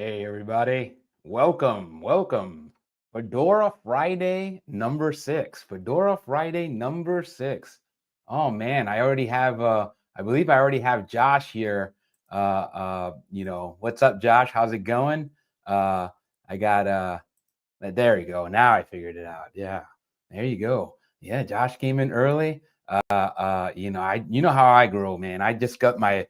Hey everybody, welcome. Fedora Friday number 6. Fedora Friday number 6. Oh man, I believe I already have Josh here. What's up, Josh? How's it going? I got There you go. Now I figured it out. Yeah, there you go. Yeah, Josh came in early. You know how I grow, man. I got my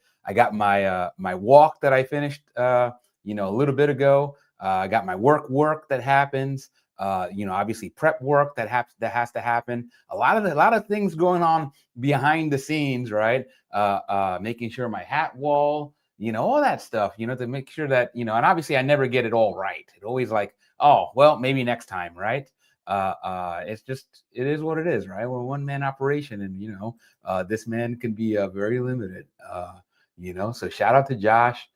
walk that I finished a little bit ago. I got my work that happens. Obviously prep work that has to happen. A lot of things going on behind the scenes, right? Making sure my hat wall, all that stuff, to make sure that, and obviously I never get it all right. It always like, oh, well, maybe next time, right? It is what it is, right? We're a one-man operation, and this man can be very limited. So shout out to Josh.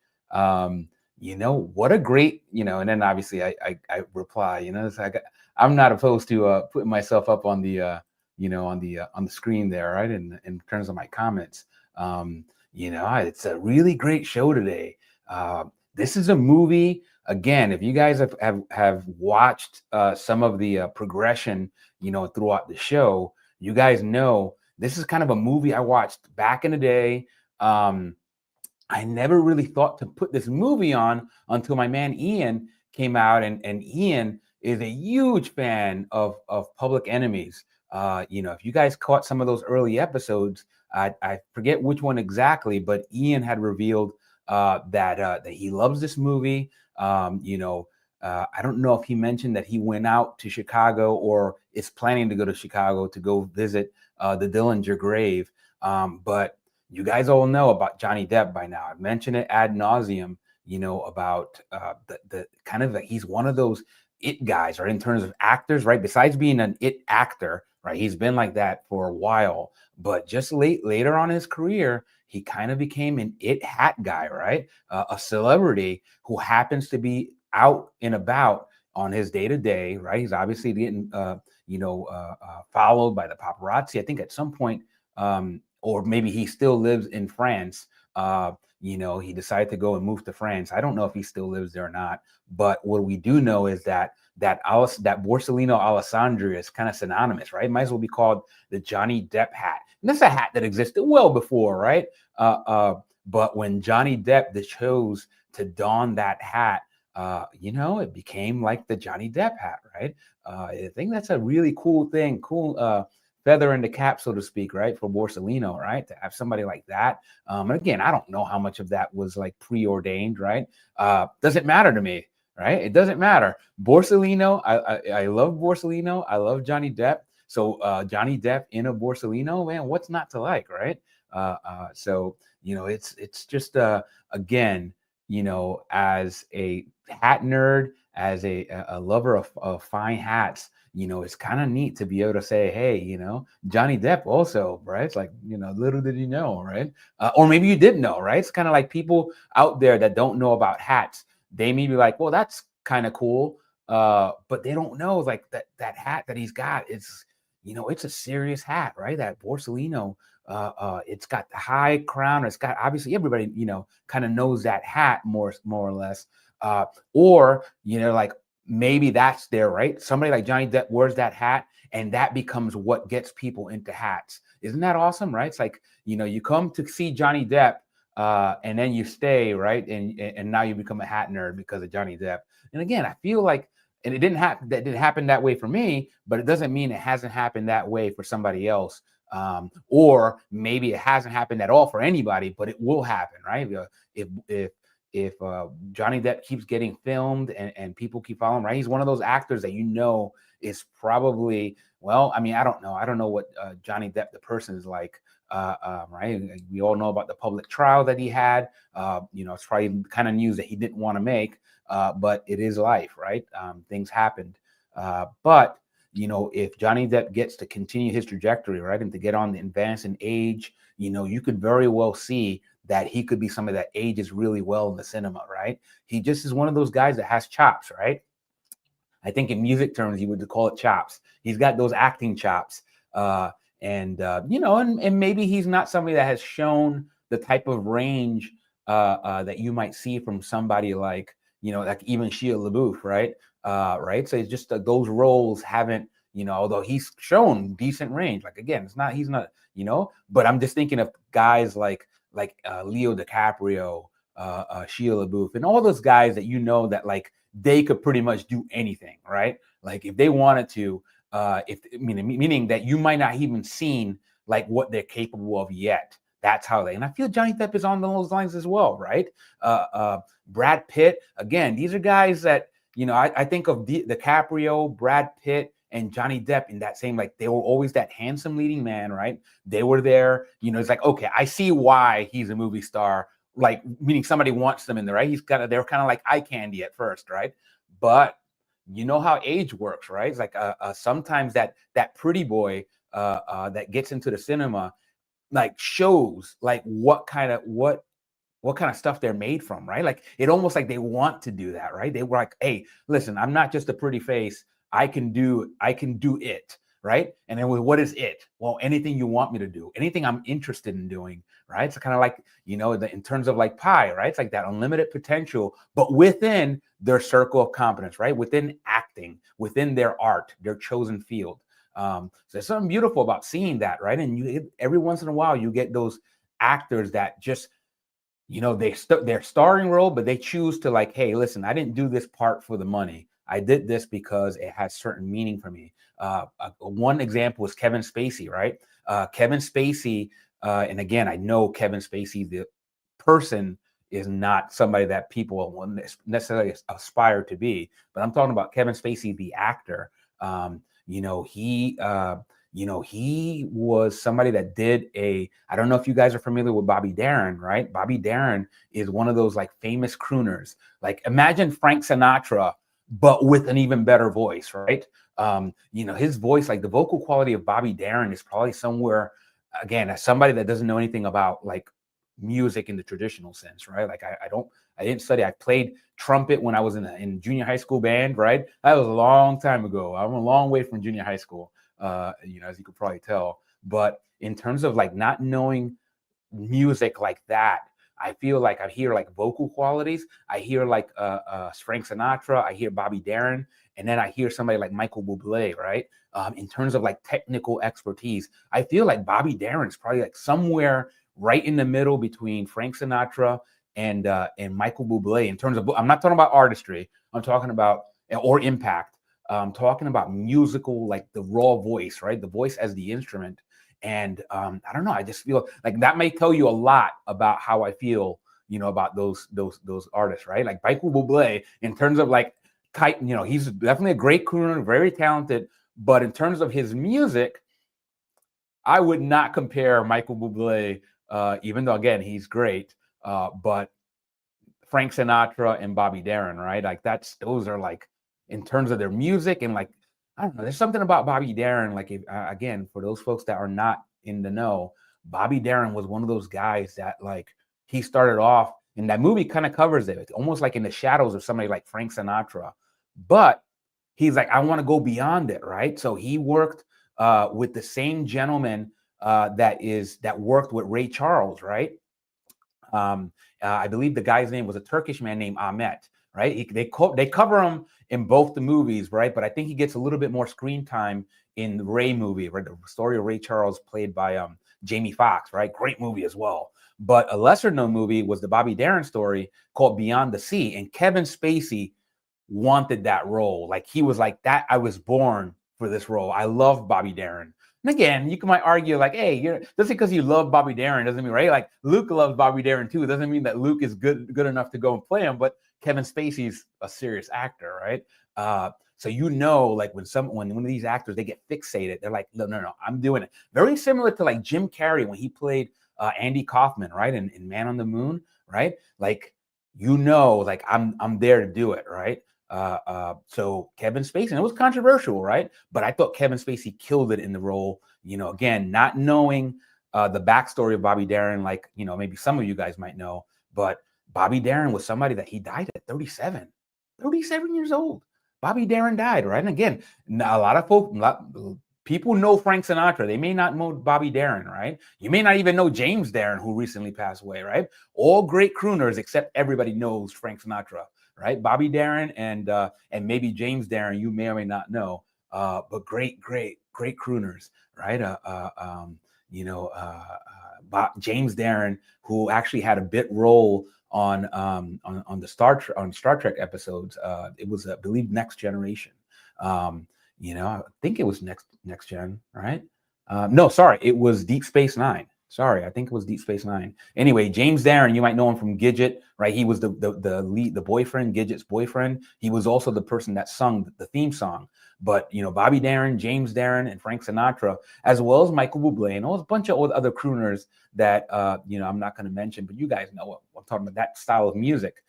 What a great, and then obviously I reply, it's like I'm not opposed to putting myself up on the on the screen there, right? In terms of my comments. It's a really great show today. This is a movie. Again, if you guys have watched some of the progression, throughout the show, you guys know this is kind of a movie I watched back in the day. I never really thought to put this movie on until my man Ian came out, and Ian is a huge fan of Public Enemies. If you guys caught some of those early episodes, I forget which one exactly, but Ian had revealed that he loves this movie. I don't know if he mentioned that he went out to Chicago or is planning to go to Chicago to go visit the Dillinger grave. But you guys all know about Johnny Depp by now. I've mentioned it ad nauseum, about the kind of he's one of those it guys, right? In terms of actors, right? Besides being an it actor, right? He's been like that for a while, but just later on in his career, he kind of became an it hat guy, right? A celebrity who happens to be out and about on his day to day, right? He's obviously getting, followed by the paparazzi. I think at some point, or maybe he still lives in France. He decided to go and move to France. I don't know if he still lives there or not. But what we do know is that Borsellino Alessandria is kind of synonymous, right? It might as well be called the Johnny Depp hat. And that's a hat that existed well before, right? But when Johnny Depp chose to don that hat, it became like the Johnny Depp hat, right? I think that's a really cool thing, cool feather in the cap, so to speak, right? For Borsellino, right? To have somebody like that. And again, I don't know how much of that was like preordained, right? Doesn't matter to me, right? It doesn't matter. Borsellino, I love Borsellino. I love Johnny Depp. So Johnny Depp in a Borsellino, man, what's not to like, right? It's just again, as a hat nerd, as a lover of fine hats, it's kind of neat to be able to say, hey, Johnny Depp also, right? It's like, little did you know, right? Or maybe you did know, right? It's kind of like people out there that don't know about hats. They may be like, well, that's kind of cool. But they don't know like that hat that he's got. It's a serious hat, right? That Borsellino, it's got the high crown. It's got, obviously everybody, kind of knows that hat more or less. Or, like maybe that's there, right? Somebody like Johnny Depp wears that hat and that becomes what gets people into hats. Isn't that awesome, right? It's like, you come to see Johnny Depp and then you stay, right? And now you become a hat nerd because of Johnny Depp. And again, I feel like, and it didn't happen. That didn't happen that way for me, but it doesn't mean it hasn't happened that way for somebody else. Or maybe it hasn't happened at all for anybody, but it will happen, right? If Johnny Depp keeps getting filmed and people keep following, right? He's one of those actors that is probably, well, I mean, I don't know what Johnny Depp the person is like, right? We all know about the public trial that he had. It's probably kind of news that he didn't want to make. But it is life, right? Things happened. But, if Johnny Depp gets to continue his trajectory, right, and to get on the advance in age, you could very well see that he could be somebody that ages really well in the cinema, right? He just is one of those guys that has chops, right? I think in music terms, you would call it chops. He's got those acting chops. And maybe he's not somebody that has shown the type of range that you might see from somebody like, like even Shia LaBeouf, right? Right. So it's just those roles haven't, although he's shown decent range. Like again, he's not, but I'm just thinking of guys like Leo DiCaprio, Shia LaBeouf, and all those guys that that like they could pretty much do anything, right? Like if they wanted to, meaning that you might not even seen like what they're capable of yet. That's how and I feel Johnny Depp is on those lines as well, right? Brad Pitt, again, these are guys that, I think of DiCaprio, Brad Pitt, and Johnny Depp in that same, like they were always that handsome leading man, right? They were there, it's like, okay, I see why he's a movie star, like meaning somebody wants them in there, right? They're kind of like eye candy at first, right? But you know how age works, right? It's like sometimes that pretty boy that gets into the cinema like shows like what kind of stuff they're made from, right? Like it almost like they want to do that, right? They were like, hey, listen, I'm not just a pretty face. I can do it, right? And then what is it? Well, anything you want me to do, anything I'm interested in doing, right? It's kind of like, in terms of like pie, right? It's like that unlimited potential, but within their circle of competence, right? Within acting, within their art, their chosen field. So there's something beautiful about seeing that, right? And every once in a while you get those actors that just, they're starring role, but they choose to like, hey, listen, I didn't do this part for the money. I did this because it has certain meaning for me. One example is Kevin Spacey, right? Kevin Spacey, and again, I know Kevin Spacey, the person, is not somebody that people will necessarily aspire to be, but I'm talking about Kevin Spacey, the actor. He was somebody that did I don't know if you guys are familiar with Bobby Darin, right? Bobby Darin is one of those like famous crooners. Like imagine Frank Sinatra, but with an even better voice, right? His voice, like the vocal quality of Bobby Darin is probably somewhere, again, as somebody that doesn't know anything about like music in the traditional sense, right? Like I didn't study. I played trumpet when I was in junior high school band, right? That was a long time ago. I'm a long way from junior high school, as you could probably tell. But in terms of like not knowing music like that, I feel like I hear like vocal qualities. I hear like Frank Sinatra. I hear Bobby Darin, and then I hear somebody like Michael Bublé, right? In terms of like technical expertise, I feel like Bobby Darin is probably like somewhere right in the middle between Frank Sinatra and Michael Bublé in terms of, I'm not talking about artistry. I'm talking about, or impact. I'm talking about musical, like the raw voice, right? The voice as the instrument. And I don't know. I just feel like that may tell you a lot about how I feel, about those artists, right? Like Michael Bublé, in terms of like type, he's definitely a great crooner, very talented. But in terms of his music, I would not compare Michael Bublé, even though again he's great, but Frank Sinatra and Bobby Darin, right? Like those are like, in terms of their music and like, I don't know, there's something about Bobby Darin. Like again, for those folks that are not in the know, Bobby Darin was one of those guys that like he started off, and that movie kind of covers it. It's almost like in the shadows of somebody like Frank Sinatra, but he's like, I want to go beyond it, right? So he worked with the same gentleman that worked with Ray Charles, right? I believe the guy's name was a Turkish man named Ahmet, right? They cover him in both the movies, right? But I think he gets a little bit more screen time in the Ray movie, right? The story of Ray Charles, played by Jamie Foxx, right? Great movie as well. But a lesser known movie was the Bobby Darin story called Beyond the Sea, and Kevin Spacey wanted that role. Like he was like, that I was born for this role. I love Bobby Darin. And again, you might argue like, hey, just because you love Bobby Darin doesn't mean, right? Like Luke loves Bobby Darin too. It doesn't mean that Luke is good enough to go and play him, but Kevin Spacey's a serious actor, right? So like when one of these actors, they get fixated, they're like, no, I'm doing it. Very similar to like Jim Carrey when he played Andy Kaufman, right? In Man on the Moon, right? Like, like I'm there to do it, right? So Kevin Spacey, and it was controversial, right? But I thought Kevin Spacey killed it in the role. Again, not knowing the backstory of Bobby Darin, like, maybe some of you guys might know, but Bobby Darin was somebody that he died at 37 years old. Bobby Darin died, right? And again, a lot of people know Frank Sinatra. They may not know Bobby Darin, right? You may not even know James Darin, who recently passed away, right? All great crooners, except everybody knows Frank Sinatra. right? Bobby Darin and maybe James Darin, you may or may not know, but great crooners, right? James Darin, who actually had a bit role on the Star Trek episodes. It was, I believe, Next Generation. I think it was Next Gen, right? No, sorry, it was Deep Space Nine. Sorry, I think it was Deep Space Nine. Anyway, James Darin, you might know him from Gidget, right? He was the lead, the boyfriend, Gidget's boyfriend. He was also the person that sung the theme song. But Bobby Darin, James Darin, and Frank Sinatra, as well as Michael Bublé, and a bunch of other crooners that I'm not going to mention, but you guys know what I'm talking about. That style of music.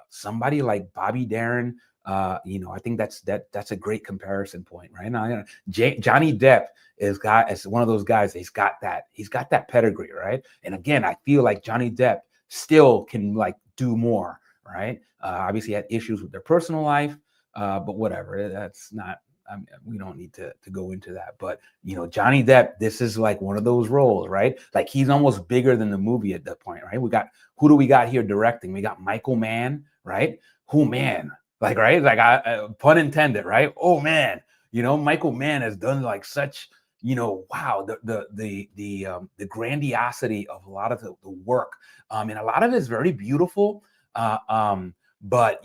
Somebody like Bobby Darin. I think that's a great comparison point, right? Now, Johnny Depp is one of those guys. He's got that pedigree, right? And again, I feel like Johnny Depp still can like do more, right? Obviously, had issues with their personal life, but whatever. That's not. We don't need to go into that. But Johnny Depp, this is like one of those roles, right? Like he's almost bigger than the movie at that point, right? Who do we got here directing? We got Michael Mann, right? Who man? Like, right? Like, pun intended, right? Oh man, Michael Mann has done like such, wow, the grandiosity of a lot of the work, and a lot of it is very beautiful. But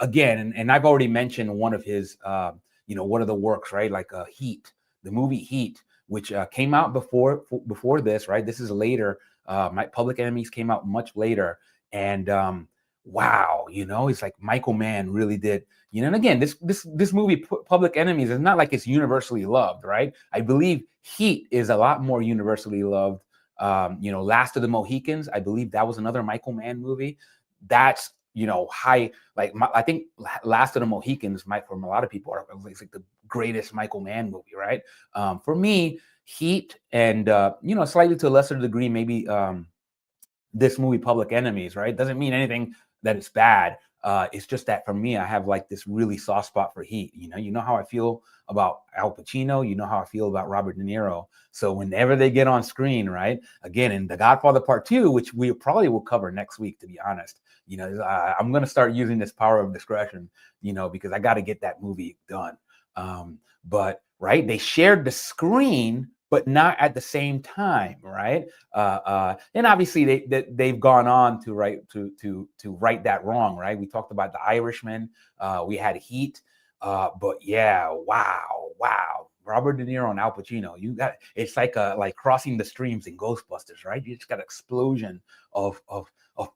again, and I've already mentioned one of his, one of the works, right? Like Heat, the movie Heat, which came out before this, right? This is later. My Public Enemies came out much later, and wow, it's like Michael Mann really did, and again, this movie Public Enemies is not like it's universally loved, right? I believe Heat is a lot more universally loved. Last of the Mohicans, I believe that was another Michael Mann movie. That's high, like I think Last of the Mohicans might, from a lot of people, it's like the greatest Michael Mann movie, right? For me, Heat and slightly to a lesser degree, maybe this movie Public Enemies, right? Doesn't mean anything that it's bad. It's just that for me, I have like this really soft spot for Heat. You know how I feel about Al Pacino. You know how I feel about Robert De Niro. So whenever they get on screen, right? Again, in The Godfather Part 2, which we probably will cover next week, to be honest. I'm going to start using this power of discretion, because I got to get that movie done. But right, they shared the screen, but not at the same time, right? And obviously they've gone on to right that wrong, right? We talked about The Irishman, we had Heat, but yeah, wow, Robert De Niro and Al Pacino, it's like crossing the streams in Ghostbusters, right? You just got an explosion of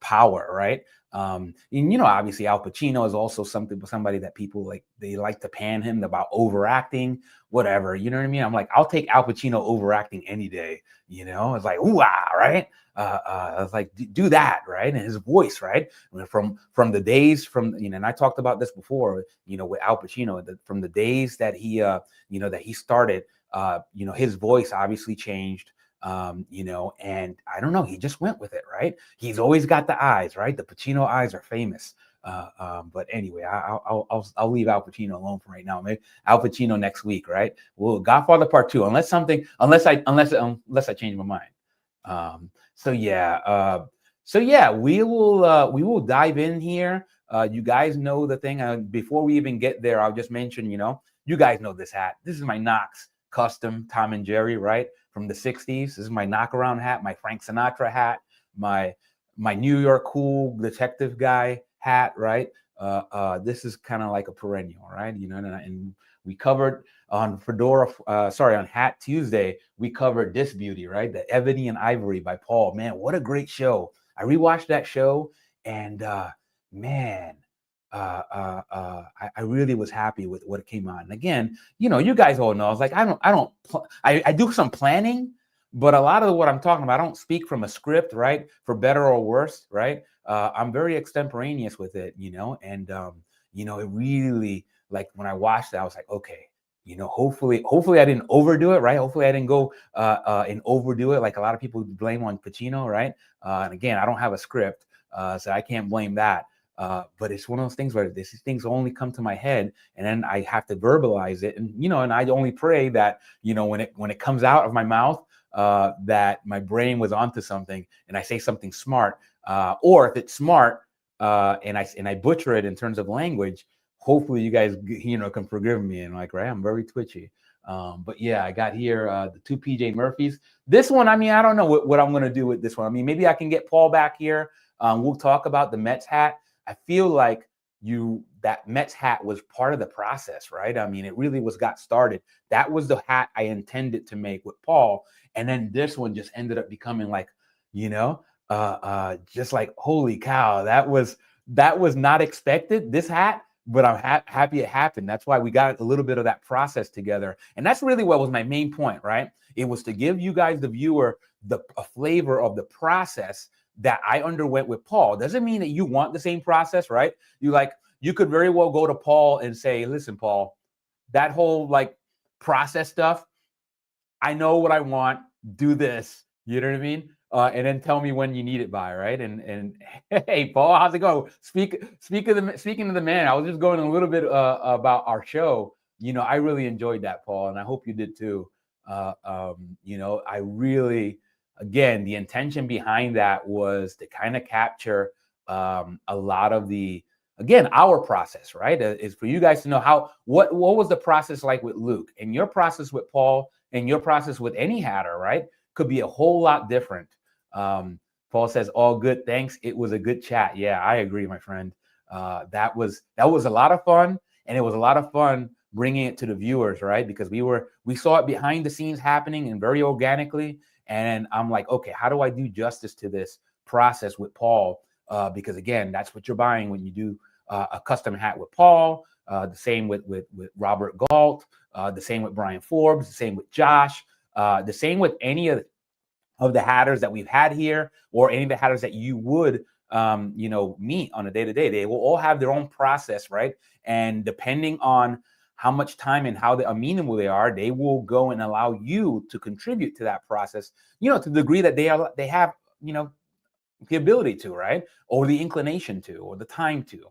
power, right? And obviously Al Pacino is also somebody that people they like to pan him about overacting, whatever, you know what I mean? I'm like, I'll take Al Pacino overacting any day, it's like, ooh, right? It's like, do that, right? And his voice, right? From the days and I talked about this before, with Al Pacino, from the days that he, that he started, his voice obviously changed. And I don't know, he just went with it, right? He's always got the eyes, right? The Pacino eyes are famous. But anyway, I'll leave Al Pacino alone for right now. Maybe Al Pacino next week, right? Well, Godfather Part 2, unless I change my mind. So yeah, we will dive in here. You guys know the thing. Before we even get there, I'll just mention, you guys know this hat. This is my Knox custom Tom and Jerry, right? From the 60s. This is my knockaround hat, my Frank Sinatra hat, my New York cool detective guy hat, right? This is kind of like a perennial, right? And we covered on Fedora, on Hat Tuesday, we covered this beauty, right? The Ebony and Ivory by Paul. Man, what a great show. I rewatched that show, and man, I really was happy with what came on. And again, you guys all know, I was like, I do some planning, but a lot of what I'm talking about, I don't speak from a script, right? For better or worse, right? I'm very extemporaneous with it, and it really, like, when I watched it, I was like, okay, hopefully I didn't overdo it, right? Hopefully I didn't go and overdo it like a lot of people blame on Pacino, right? And again, I don't have a script, so I can't blame that. But it's one of those things where these things only come to my head, and then I have to verbalize it, and and I only pray that when it comes out of my mouth, that my brain was onto something, and I say something smart, or if it's smart, and I butcher it in terms of language, hopefully you guys, can forgive me. And like, right, I'm very twitchy. But yeah, I got here the 2 PJ Murphys. This one, I mean, I don't know what I'm going to do with this one. I mean, maybe I can get Paul back here. We'll talk about the Mets hat. I feel like that Mets hat was part of the process, right? I mean, it really got started. That was the hat I intended to make with Paul. And then this one just ended up becoming like, just like, holy cow, that was not expected, this hat. But I'm happy it happened. That's why we got a little bit of that process together. And that's really what was my main point, right? It was to give you guys, the viewer, a flavor of the process that I underwent with Paul. Doesn't mean that you want the same process, right? You could very well go to Paul and say, listen, Paul, that whole like process stuff, I know what I want, do this, you know what I mean? And then tell me when you need it by, right? And hey, Paul, how's it going? Speaking of the man, I was just going a little bit about our show. I really enjoyed that, Paul, and I hope you did too. I really, again, the intention behind that was to kind of capture a lot of our process, right? Is for you guys to know what was the process like with Luke, and your process with Paul, and your process with any hatter, right? Could be a whole lot different. Paul says, all good, thanks. It was a good chat. Yeah, I agree, my friend. That was a lot of fun, and it was a lot of fun bringing it to the viewers, right? Because we saw it behind the scenes happening and very organically. And I'm like, okay, how do I do justice to this process with Paul? Because again, that's what you're buying when you do a custom hat with Paul. The same with Robert Galt. The same with Brian Forbes. The same with Josh. The same with any of the hatters that we've had here, or any of the hatters that you would meet on a day-to-day. They will all have their own process, right? And depending on how much time and how amenable they are, they will go and allow you to contribute to that process, to the degree that they have the ability to, right? Or the inclination to, or the time to.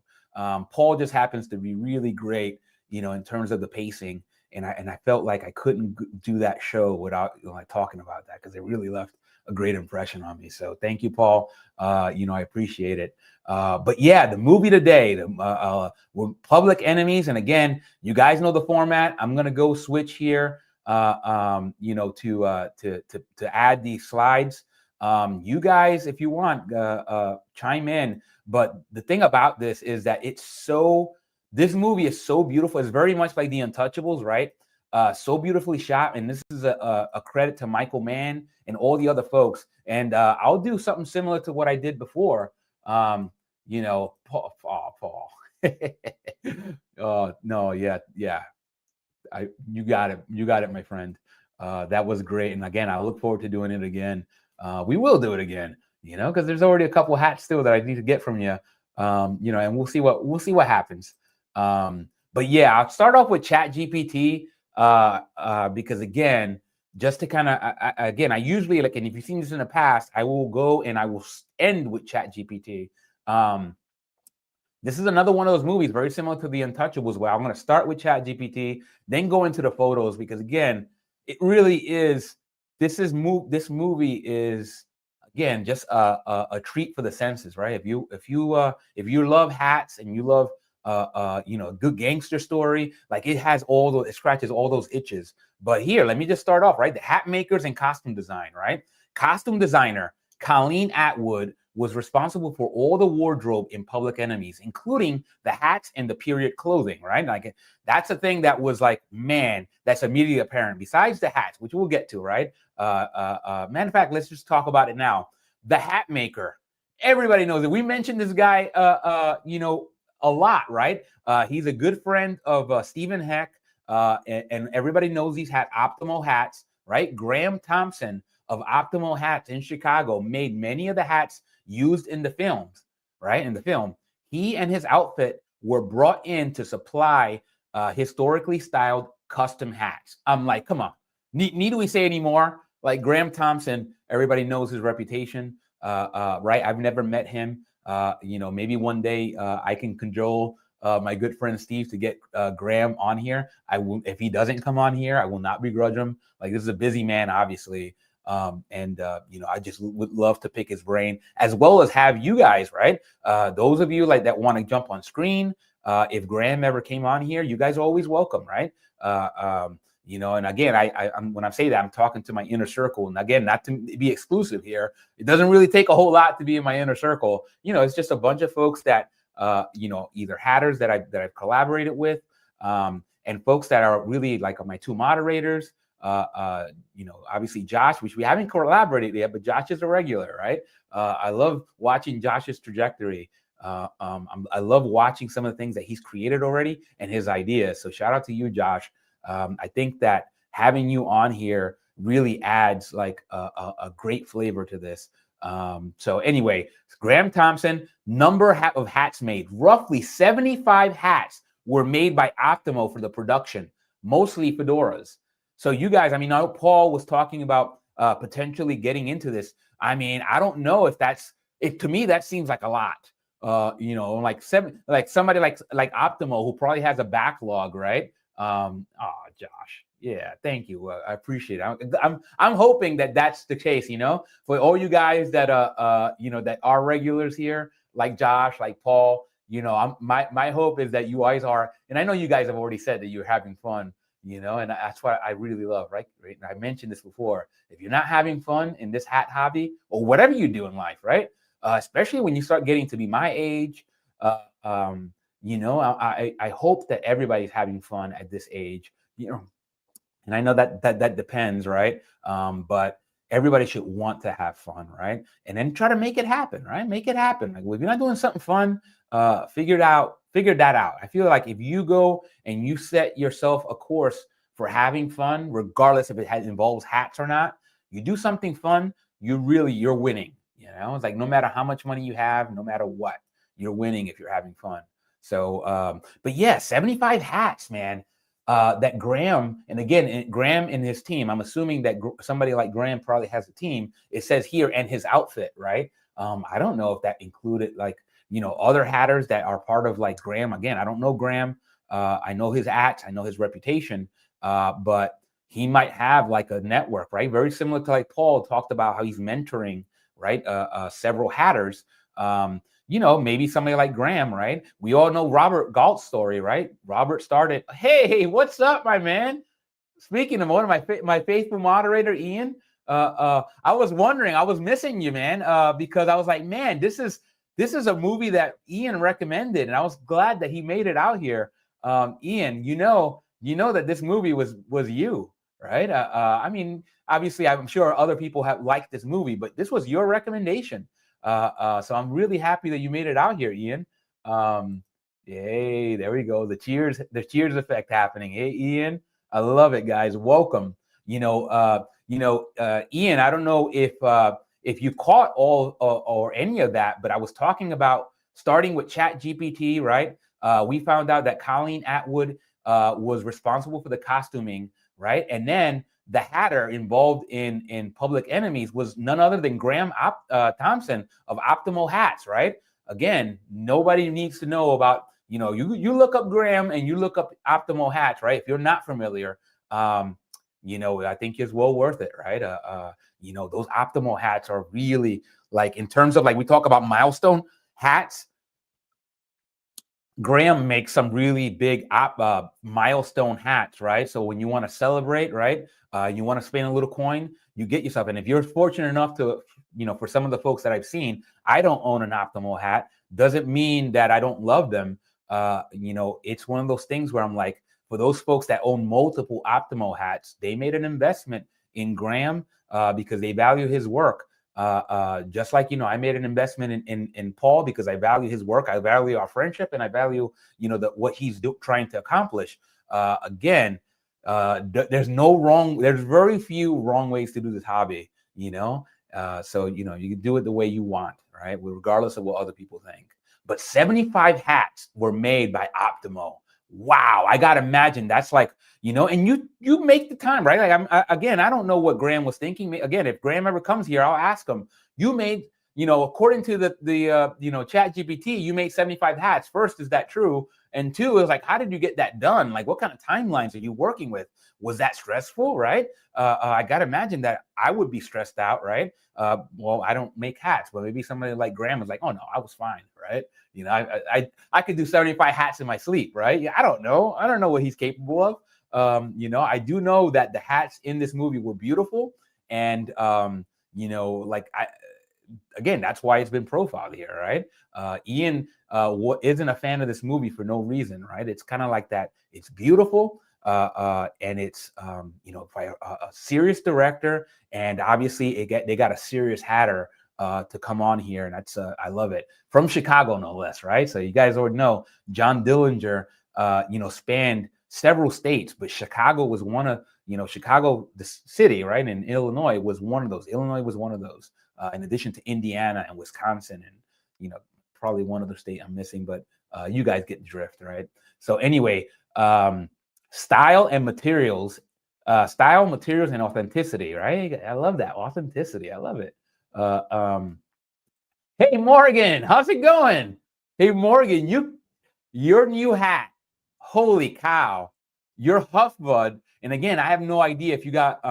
Paul just happens to be really great, in terms of the pacing. And I felt like I couldn't do that show without talking about that, because it really left a great impression on me. So thank you, Paul. I appreciate it. But yeah, the movie today, we're Public Enemies. And again, you guys know the format. I'm gonna go switch here, to add these slides. You guys, if you want, chime in. But the thing about this is that this movie is so beautiful. It's very much like The Untouchables, right? So beautifulully shot. And this is a credit to Michael Mann and all the other folks. And I'll do something similar to what I did before. Paul. No, yeah. You got it, my friend. That was great. And again, I look forward to doing it again. We will do it again, because there's already a couple hats still that I need to get from you. And we'll see what happens. But yeah, I'll start off with ChatGPT, because again, just to kind of, I usually, like, and if you've seen this in the past, I will go and I will end with ChatGPT. This is another one of those movies very similar to The Untouchables, where I'm going to start with ChatGPT, then go into the photos, because again, it really is. This movie is, again, just a treat for the senses, right? If you love hats and you love a good gangster story, like, it scratches all those itches. But here, let me just start off, right? The hat makers and costume design, right? Costume designer Colleen Atwood was responsible for all the wardrobe in Public Enemies, including the hats and the period clothing, right? Like, that's a thing that was like, man, that's immediately apparent. Besides the hats, which we'll get to, right? Matter of fact, let's just talk about it now. The hat maker. Everybody knows it. We mentioned this guy, a lot, right? He's a good friend of Stephen Heck, and everybody knows he's had Optimo Hats, right? Graham Thompson of Optimo Hats in Chicago made many of the hats used in the films, right? In the film, he and his outfit were brought in to supply historically styled custom hats. I'm like, come on, need we say any more? Like, Graham Thompson, everybody knows his reputation, right? I've never met him. Maybe one day I can cajole my good friend Steve to get Graham on here. I will, if he doesn't come on here, I will not begrudge him. Like, this is a busy man, obviously. I just would love to pick his brain, as well as have you guys, right? Those of you like that want to jump on screen. If Graham ever came on here, you guys are always welcome, right? And again, I'm when I say that, I'm talking to my inner circle. And again, not to be exclusive here, it doesn't really take a whole lot to be in my inner circle. It's just a bunch of folks that, either hatters that I've collaborated with, and folks that are really like my two moderators. Obviously Josh, which we haven't collaborated yet, but Josh is a regular, right? I love watching Josh's trajectory. I love watching some of the things that he's created already and his ideas. So shout out to you, Josh. I think that having you on here really adds like a great flavor to this. So anyway, Graham Thompson, number of hats made, roughly 75 hats were made by Optimo for the production, mostly fedoras. So you guys, I know Paul was talking about potentially getting into this. I don't know if to me, that seems like a lot. Like somebody like Optimo, who probably has a backlog, right? Josh, yeah, thank you. I appreciate it. I'm hoping that that's the case. For all you guys that that are regulars here, like Josh, like Paul. My hope is that you guys are, and I know you guys have already said that you're having fun. And that's what I really love, right? And I mentioned this before. If you're not having fun in this hat hobby or whatever you do in life, right? Especially when you start getting to be my age, I hope that everybody's having fun at this age, and I know that depends, right? But everybody should want to have fun, right? And then try to make it happen, right? Make it happen. Like if you're not doing something fun, figure that out. I feel like if you go and you set yourself a course for having fun, regardless if it involves hats or not, you do something fun, you're winning. It's like no matter how much money you have, no matter what, you're winning if you're having fun. So, but yeah, 75 hats, man. That Graham, and again, Graham and his team, I'm assuming that somebody like Graham probably has a team. It says here, and his outfit, right? I don't know if that included like, other hatters that are part of like Graham. Again, I don't know Graham. I know his acts, I know his reputation, but he might have like a network, right? Very similar to like Paul talked about how he's mentoring, right? Several hatters. Maybe somebody like Graham, right? We all know Robert Galt's story, right? Robert started, hey, what's up, my man? Speaking of one of my faithful moderator, Ian, I was wondering, I was missing you, man, because I was like, man, this is a movie that Ian recommended, and I was glad that he made it out here. Ian, you know that this movie was you, right? Obviously, I'm sure other people have liked this movie, but this was your recommendation. So I'm really happy that you made it out here, Ian. Yay, there we go. The cheers effect happening. Hey, Ian, I love it, guys. Welcome. Ian, I don't know if you caught all or any of that, but I was talking about starting with ChatGPT, right? We found out that Colleen Atwood was responsible for the costuming, right? And then the hatter involved in Public Enemies was none other than Graham Thompson of Optimo Hats, right? Again, nobody needs to know about, you look up Graham and you look up Optimo Hats, right? If you're not familiar, I think it's well worth it, right? Those Optimo hats are really like, in terms of like, we talk about milestone hats, Graham makes some really big milestone hats, right? So when you want to celebrate, right, you want to spend a little coin, you get yourself. And if you're fortunate enough to, for some of the folks that I've seen, I don't own an Optimo hat. Doesn't mean that I don't love them. It's one of those things where I'm like, for those folks that own multiple Optimo hats, they made an investment in Graham because they value his work. Just like, I made an investment in Paul because I value his work. I value our friendship, and I value, what he's trying to accomplish. Again, there's very few wrong ways to do this hobby, so, you can do it the way you want, right? Regardless of what other people think. But 75 hats were made by Optimo. Wow. I got to imagine that's like, and you make the time, right? Like I don't know what Graham was thinking. Again, if Graham ever comes here, I'll ask him. You made, according to the ChatGPT, you made 75 hats. First, is that true? And two, it was like, how did you get that done? Like, what kind of timelines are you working with? Was that stressful, right? I got to imagine that I would be stressed out, right? Well, I don't make hats, but maybe somebody like Graham was like, oh no, I was fine, right? You know, I could do 75 hats in my sleep, right? Yeah, I don't know what he's capable of. You know, I do know that the hats in this movie were beautiful, and you know, like again, that's why it's been profiled here, right? Ian isn't a fan of this movie for no reason, right? It's kind of like that. It's beautiful, and it's you know, by a serious director, and obviously they got a serious hatter to come on here, and that's I love it, from Chicago no less, right? So you guys already know John Dillinger, you know, spanned several states, but Chicago was one of, you know, Chicago, the city, right, in Illinois was one of those. Illinois was one of those. In addition to Indiana and Wisconsin, and you know, probably one other state I'm missing, but you guys get the drift, right? So anyway, style, materials, and authenticity, right? I love that authenticity. I love it. Hey Morgan, how's it going? Hey Morgan, your new hat, holy cow, your Huffbud. And again, I have no idea if you got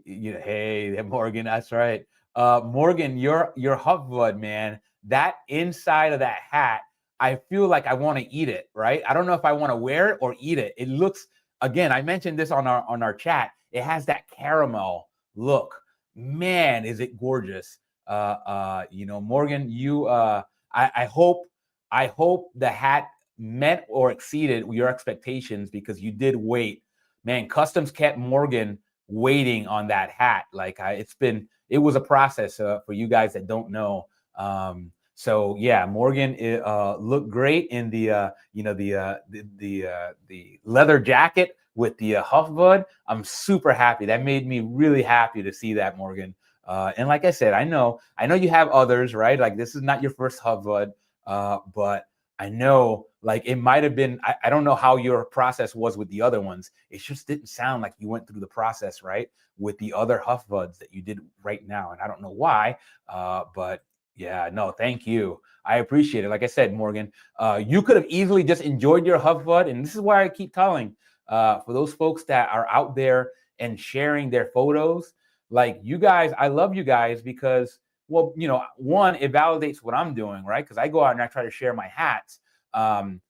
you know, hey Morgan, that's right. Morgan, your Huffbud, man, that inside of that hat, I feel like I want to eat it, right? I don't know if I want to wear it or eat it. It looks, again, I mentioned this on our chat. It has that caramel look. Man, is it gorgeous. You know, Morgan, you I hope the hat met or exceeded your expectations, because you did wait. Man, Customs kept Morgan waiting on that hat. Like it was a process for you guys that don't know. So yeah, Morgan looked great in the you know, the leather jacket with the Huffbud. I'm super happy. That made me really happy to see that, Morgan. And like I said, I know you have others, right? Like this is not your first Huffbud, but I know, like, it might have been, I don't know how your process was with the other ones. It just didn't sound like you went through the process, right, with the other Huffbuds that you did right now. And I don't know why, but yeah, no, thank you. I appreciate it. Like I said, Morgan, you could have easily just enjoyed your Huffbud. And this is why I keep telling, for those folks that are out there and sharing their photos, like you guys, I love you guys because, well, you know, one, it validates what I'm doing, right? Because I go out and I try to share my hats, and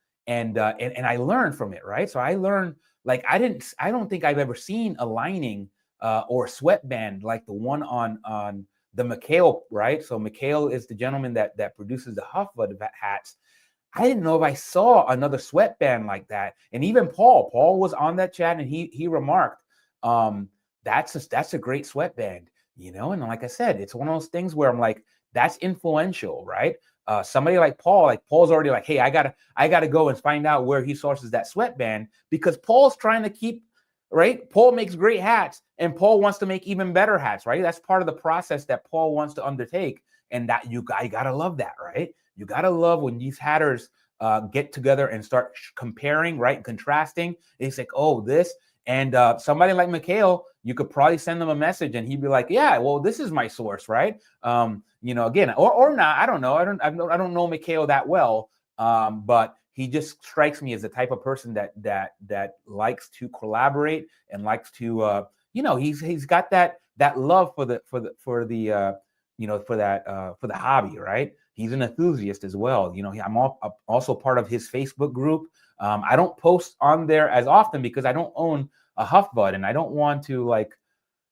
I learn from it, right? So I learned, like, I don't think I've ever seen a lining or sweatband like the one on the Mikhail, right? So Mikhail is the gentleman that produces the Huffbud hats. I didn't know if I saw another sweatband like that. And even Paul was on that chat, and he remarked, that's a great sweatband, you know. And like I said, it's one of those things where I'm like, that's influential, right? Somebody like Paul's already like, hey, I gotta go and find out where he sources that sweatband, because Paul's trying to keep, right? Paul makes great hats, and Paul wants to make even better hats, right? That's part of the process that Paul wants to undertake, and that you gotta love that, right? You gotta love when these hatters get together and start comparing, right, contrasting. It's like, oh, this. And somebody like Mikhail, you could probably send them a message and he'd be like, yeah, well, this is my source, right? You know, again, or not, I don't know. I don't know Mikhail that well, but he just strikes me as the type of person that likes to collaborate and likes to, you know, he's got that love for the you know, for the hobby, right? He's an enthusiast as well. You know, I'm also part of his Facebook group. I don't post on there as often because I don't own a Huffbud, and I don't want to, like,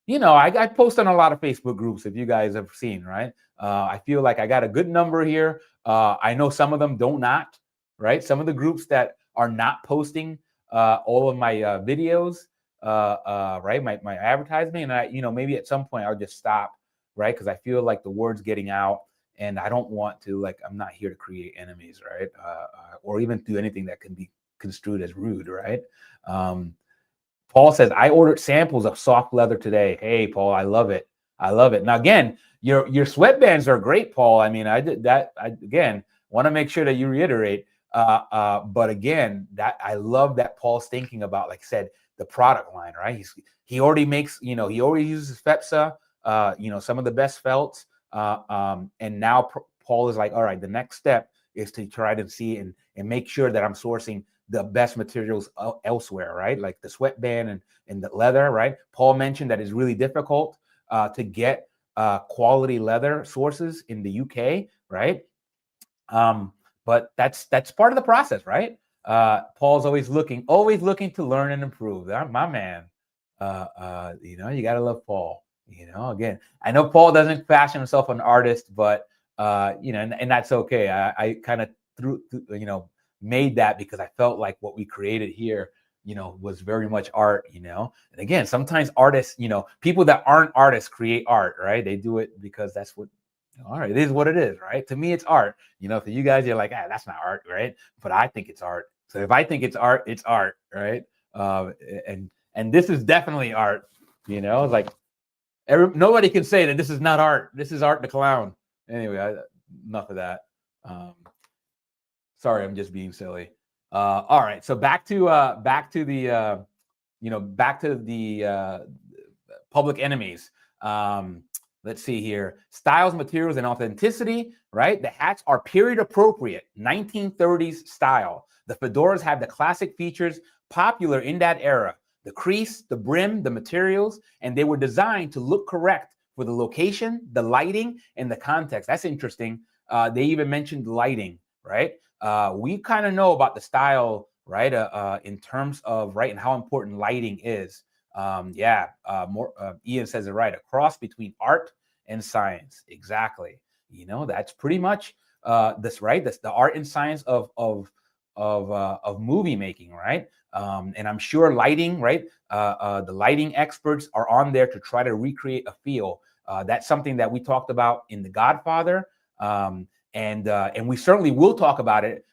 you know, I post on a lot of Facebook groups, if you guys have seen, right? I feel like I got a good number here. I know some of them don't not, right? Some of the groups that are not posting all of my videos, right? My advertisement, and you know, maybe at some point I'll just stop, right? Because I feel like the word's getting out. And I don't want to, like, I'm not here to create enemies, right? Or even do anything that can be construed as rude, right? Paul says, I ordered samples of soft leather today. Hey, Paul, I love it. I love it. Now, again, your sweatbands are great, Paul. I mean, I did that. I, again, want to make sure that you reiterate. But again, that I love that Paul's thinking about, like I said, the product line, right? He already makes, you know, he already uses FEPSA, you know, some of the best felts. And now Paul is like, all right, the next step is to try to see and make sure that I'm sourcing the best materials elsewhere, right? Like the sweatband and the leather, right? Paul mentioned that it's really difficult to get quality leather sources in the UK, right? But that's part of the process, right? Paul's always looking to learn and improve. My man. You know, you gotta love Paul. You know, again, I know Paul doesn't fashion himself an artist, but you know, and that's okay. I kind of made that because I felt like what we created here, you know, was very much art, you know. And again, sometimes artists, you know, people that aren't artists create art, right? They do it because that's what, all right, it is what it is, right? To me, it's art. You know, for you guys, you're like, that's not art, right? But I think it's art. So if I think it's art, right? And this is definitely art. You know, like nobody can say that this is not art. This is Art the Clown. Anyway, enough of that. Sorry, I'm just being silly. All right, so back to the Public Enemies. Let's see here. Styles, materials, and authenticity, right? The hats are period appropriate, 1930s style. The fedoras have the classic features popular in that era. The crease, the brim, the materials, and they were designed to look correct for the location, the lighting, and the context. That's interesting. They even mentioned lighting, right? We kind of know about the style, right? In terms of, right, and how important lighting is. Ian says it right. A cross between art and science. Exactly. You know, that's pretty much this, right? That's the art and science of movie making, right? And I'm sure lighting, right? The lighting experts are on there to try to recreate a feel. That's something that we talked about in The Godfather, and we certainly will talk about it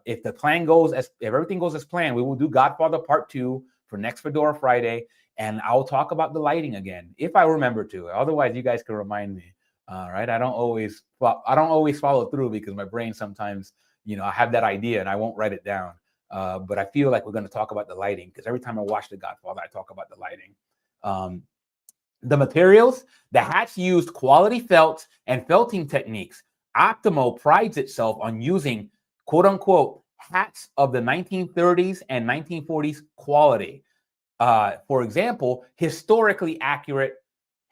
if the plan goes if everything goes as planned. We will do Godfather Part 2 for next Fedora Friday, and I'll talk about the lighting again if I remember to. Otherwise, you guys can remind me. Right? I don't always follow through because my brain sometimes, you know, I have that idea and I won't write it down. But I feel like we're going to talk about the lighting because every time I watch The Godfather, I talk about the lighting. The materials, the hats used quality felt and felting techniques. Optimo prides itself on using quote unquote hats of the 1930s and 1940s quality. For example, historically accurate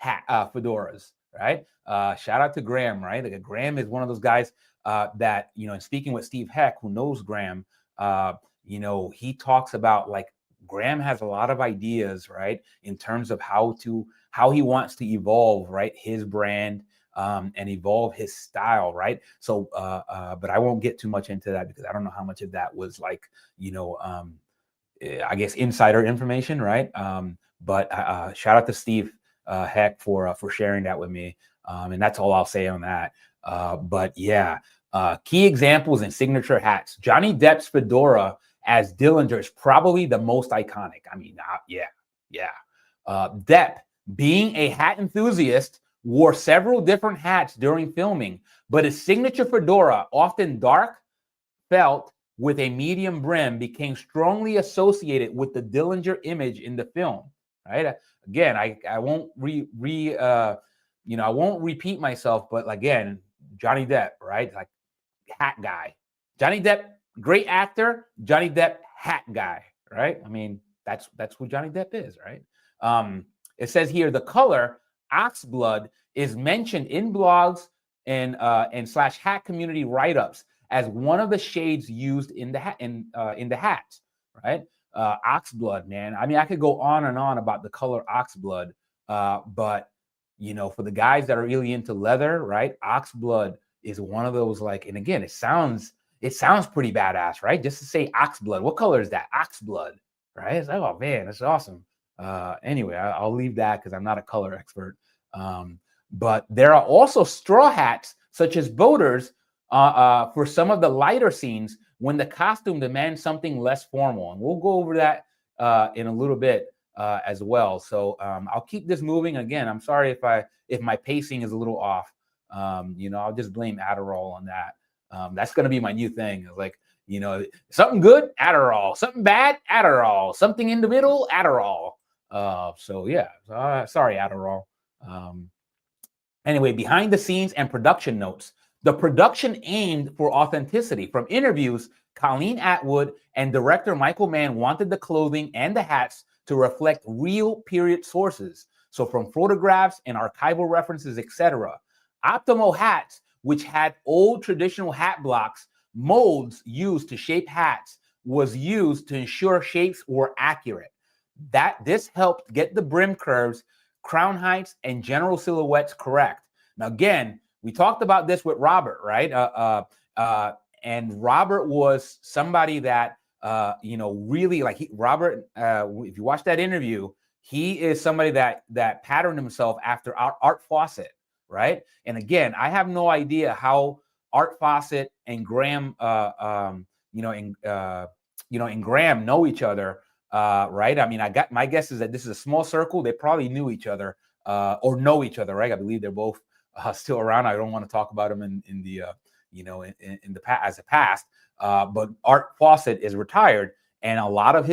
fedoras, right? Shout out to Graham, right? Like, Graham is one of those guys that, you know, and speaking with Steve Heck, who knows Graham, you know, he talks about, like, Graham has a lot of ideas, right, in terms of how he wants to evolve, right, his brand and evolve his style, right? So, but I won't get too much into that because I don't know how much of that was, like, you know, I guess insider information, right? But shout out to Steve Heck for sharing that with me, and that's all I'll say on that. But yeah, key examples and signature hats. Johnny Depp's fedora as Dillinger is probably the most iconic. I mean, Depp, being a hat enthusiast, wore several different hats during filming, but his signature fedora, often dark felt with a medium brim, became strongly associated with the Dillinger image in the film. Right? Again, I won't I won't repeat myself, but again, Johnny Depp, right? Like, hat guy. Johnny Depp, great actor. Johnny Depp, hat guy, right? I mean, that's who Johnny Depp is, right? It says here the color oxblood is mentioned in blogs and slash hat community write-ups as one of the shades used in the hats, right? Oxblood, man. I mean, I could go on and on about the color oxblood, but you know, for the guys that are really into leather, right? Oxblood is one of those, like, and again, it sounds pretty badass, right? Just to say oxblood. What color is that? Oxblood, right? It's like, oh man, that's awesome. Anyway, I'll leave that because I'm not a color expert. But there are also straw hats, such as boaters, for some of the lighter scenes when the costume demands something less formal. And we'll go over that in a little bit as well. So I'll keep this moving. Again, I'm sorry if my pacing is a little off. You know, I'll just blame Adderall on that. That's going to be my new thing. Like, you know, something good, Adderall. Something bad, Adderall. Something in the middle, Adderall. So yeah, sorry, Adderall. Anyway, behind the scenes and production notes. The production aimed for authenticity. From interviews, Colleen Atwood and director Michael Mann wanted the clothing and the hats to reflect real period sources. So from photographs and archival references, etc. Optimo Hats, which had old traditional hat blocks, molds used to shape hats, was used to ensure shapes were accurate. This helped get the brim curves, crown heights, and general silhouettes correct. Now, again, we talked about this with Robert, right? And Robert was somebody that, really like Robert, if you watch that interview, he is somebody that patterned himself after Art Fawcett, right? And again, I have no idea how Art Fawcett and Graham, and Graham know each other, right? I mean, my guess is that this is a small circle. They probably knew each other or know each other, right? I believe they're both still around. I don't want to talk about them in the past. But Art Fawcett is retired, and a lot of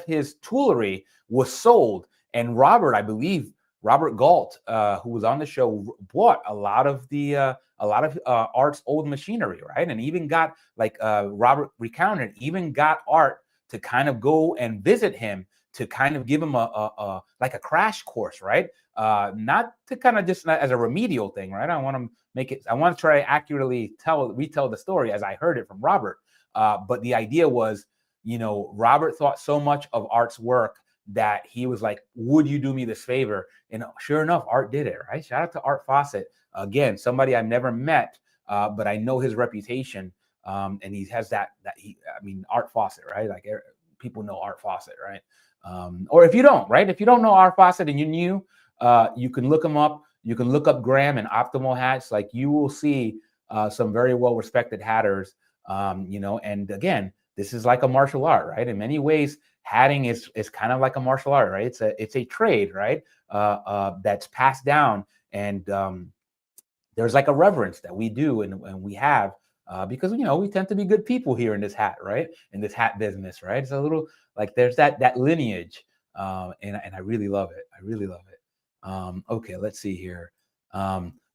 his toolery was sold. And Robert, I believe, Robert Galt, who was on the show, bought a lot of Art's old machinery, right? And even got, like Robert recounted, even got Art to kind of go and visit him to kind of give him a crash course, right? Not to kind of just as a remedial thing, right? I want to try to accurately retell the story as I heard it from Robert. But the idea was, Robert thought so much of Art's work that he was like, would you do me this favor? And sure enough, Art did it, right? Shout out to Art Fawcett. Again, somebody I've never met, but I know his reputation. And he has Art Fawcett, right? Like people know Art Fawcett, right? Or if you don't, right? If you don't know Art Fawcett and you're new, you can look him up. You can look up Graham and Optimo Hats. Like you will see some very well-respected hatters, and again, this is like a martial art, right? In many ways, hatting is kind of like a martial art, right? It's a trade, right? That's passed down, and there's like a reverence that we do and we have because we tend to be good people here in this hat, right? In this hat business, right? It's a little like there's that lineage, and I really love it. I really love it. Okay, let's see here.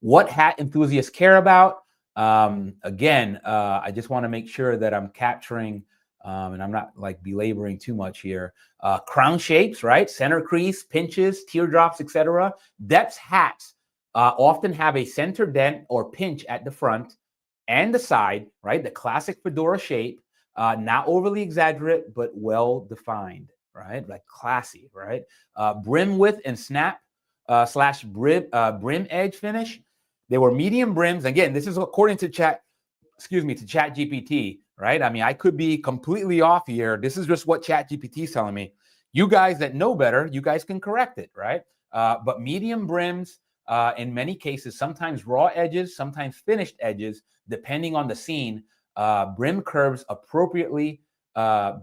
What hat enthusiasts care about? Again, I just want to make sure that I'm capturing, and I'm not like belaboring too much here. Crown shapes, right? Center crease, pinches, teardrops, etc. Depp's hats often have a center dent or pinch at the front and the side, right? The classic fedora shape, not overly exaggerated, but well defined, right? Like classy, right? Brim width and snap / brim edge finish. They were medium brims. Again, this is according to ChatGPT, right? I mean, I could be completely off here. This is just what ChatGPT is telling me. You guys that know better, you guys can correct it, right? But medium brims, in many cases, sometimes raw edges, sometimes finished edges, depending on the scene. Brims curve appropriately to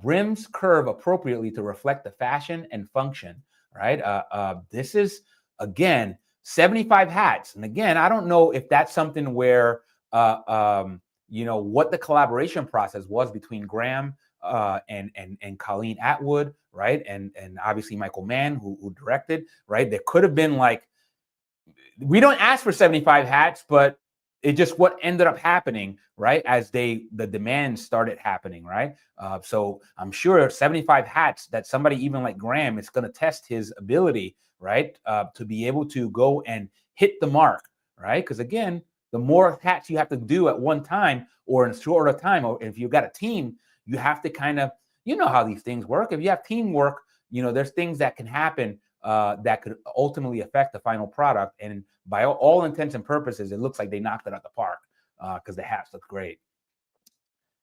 reflect the fashion and function, right? This is, again, 75 hats. And again, I don't know if that's something where, what the collaboration process was between Graham and Colleen Atwood, right? And obviously Michael Mann, who directed, right? There could have been like, we don't ask for 75 hats, but it just what ended up happening, right? As the demand started happening, right? So I'm sure 75 hats that somebody even like Graham is going to test his ability, right? To be able to go and hit the mark, right? Because again, the more hats you have to do at one time or in a shorter time, or if you've got a team, you have to kind of, how these things work. If you have teamwork, there's things that can happen that could ultimately affect the final product. And by all intents and purposes, it looks like they knocked it out the park because the hats look great.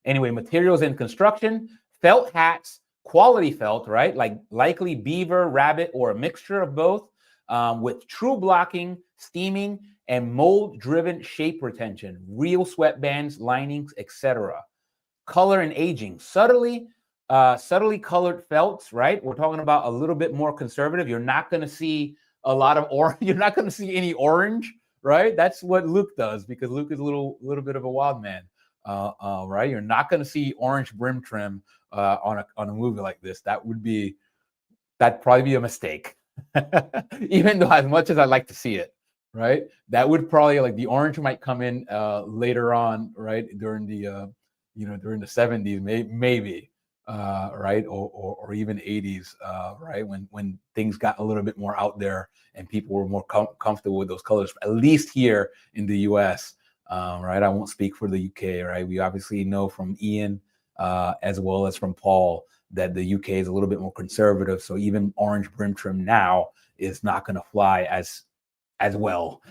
Anyway, materials in construction, felt hats, quality felt, right? Like likely beaver, rabbit, or a mixture of both, with true blocking, steaming, and mold-driven shape retention, real sweatbands, linings, etc. Color and aging, subtly colored felts, right? We're talking about a little bit more conservative. You're not going to see a lot of orange. You're not going to see any orange, right? That's what Luke does because Luke is a little bit of a wild man, right? You're not going to see orange brim trim on a movie like this. That'd probably be a mistake, even though as much as I'd like to see it. right? That would probably, like, the orange might come in later on, right? During the during the 70s, maybe, right? Or even 80s, right? When things got a little bit more out there and people were more comfortable with those colors, at least here in the US, right? I won't speak for the UK, right? We obviously know from Ian, as well as from Paul, that the UK is a little bit more conservative. So even orange brim trim now is not going to fly as well.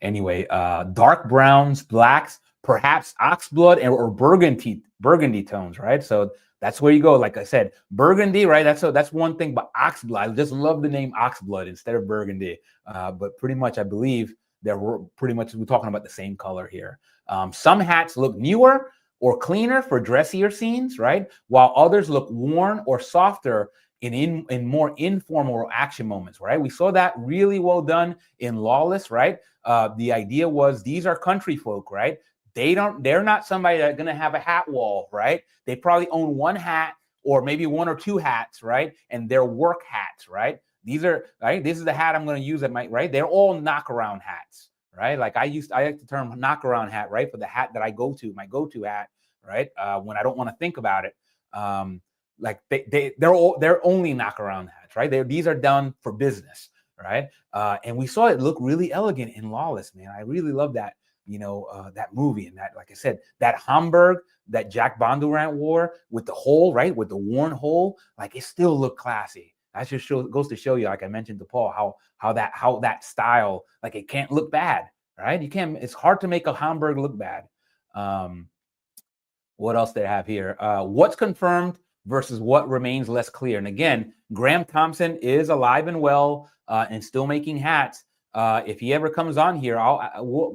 Anyway, dark browns, blacks, perhaps oxblood or burgundy tones, right? So that's where you go. Like I said, burgundy, right? That's one thing. But oxblood, I just love the name oxblood instead of burgundy. But pretty much, I believe that we're talking about the same color here. Some hats look newer or cleaner for dressier scenes, right? While others look worn or softer in more informal or action moments, right? We saw that really well done in Lawless, right? The idea was these are country folk, right? They're not somebody that's gonna have a hat wall, right? They probably own one hat or maybe one or two hats, right? And they're work hats, right? These are, right? This is the hat I'm gonna use at my, right? They're all knockaround hats, right? Like I like the term knockaround hat, right? For the hat that I go to, my go-to hat, right? When I don't want to think about it. Like they're only knockaround hats, right? These are done for business, right? And we saw it look really elegant in Lawless, man. I really love that, that movie, and that, like I said, that Hamburg that Jack Bondurant wore with the hole, right, with the worn hole, like it still looked classy. That just goes to show you, like I mentioned to Paul, how that style, like it can't look bad, right? You can't. It's hard to make a Hamburg look bad. What else they have here? What's confirmed versus what remains less clear. And again, Graham Thompson is alive and well and still making hats. If he ever comes on here,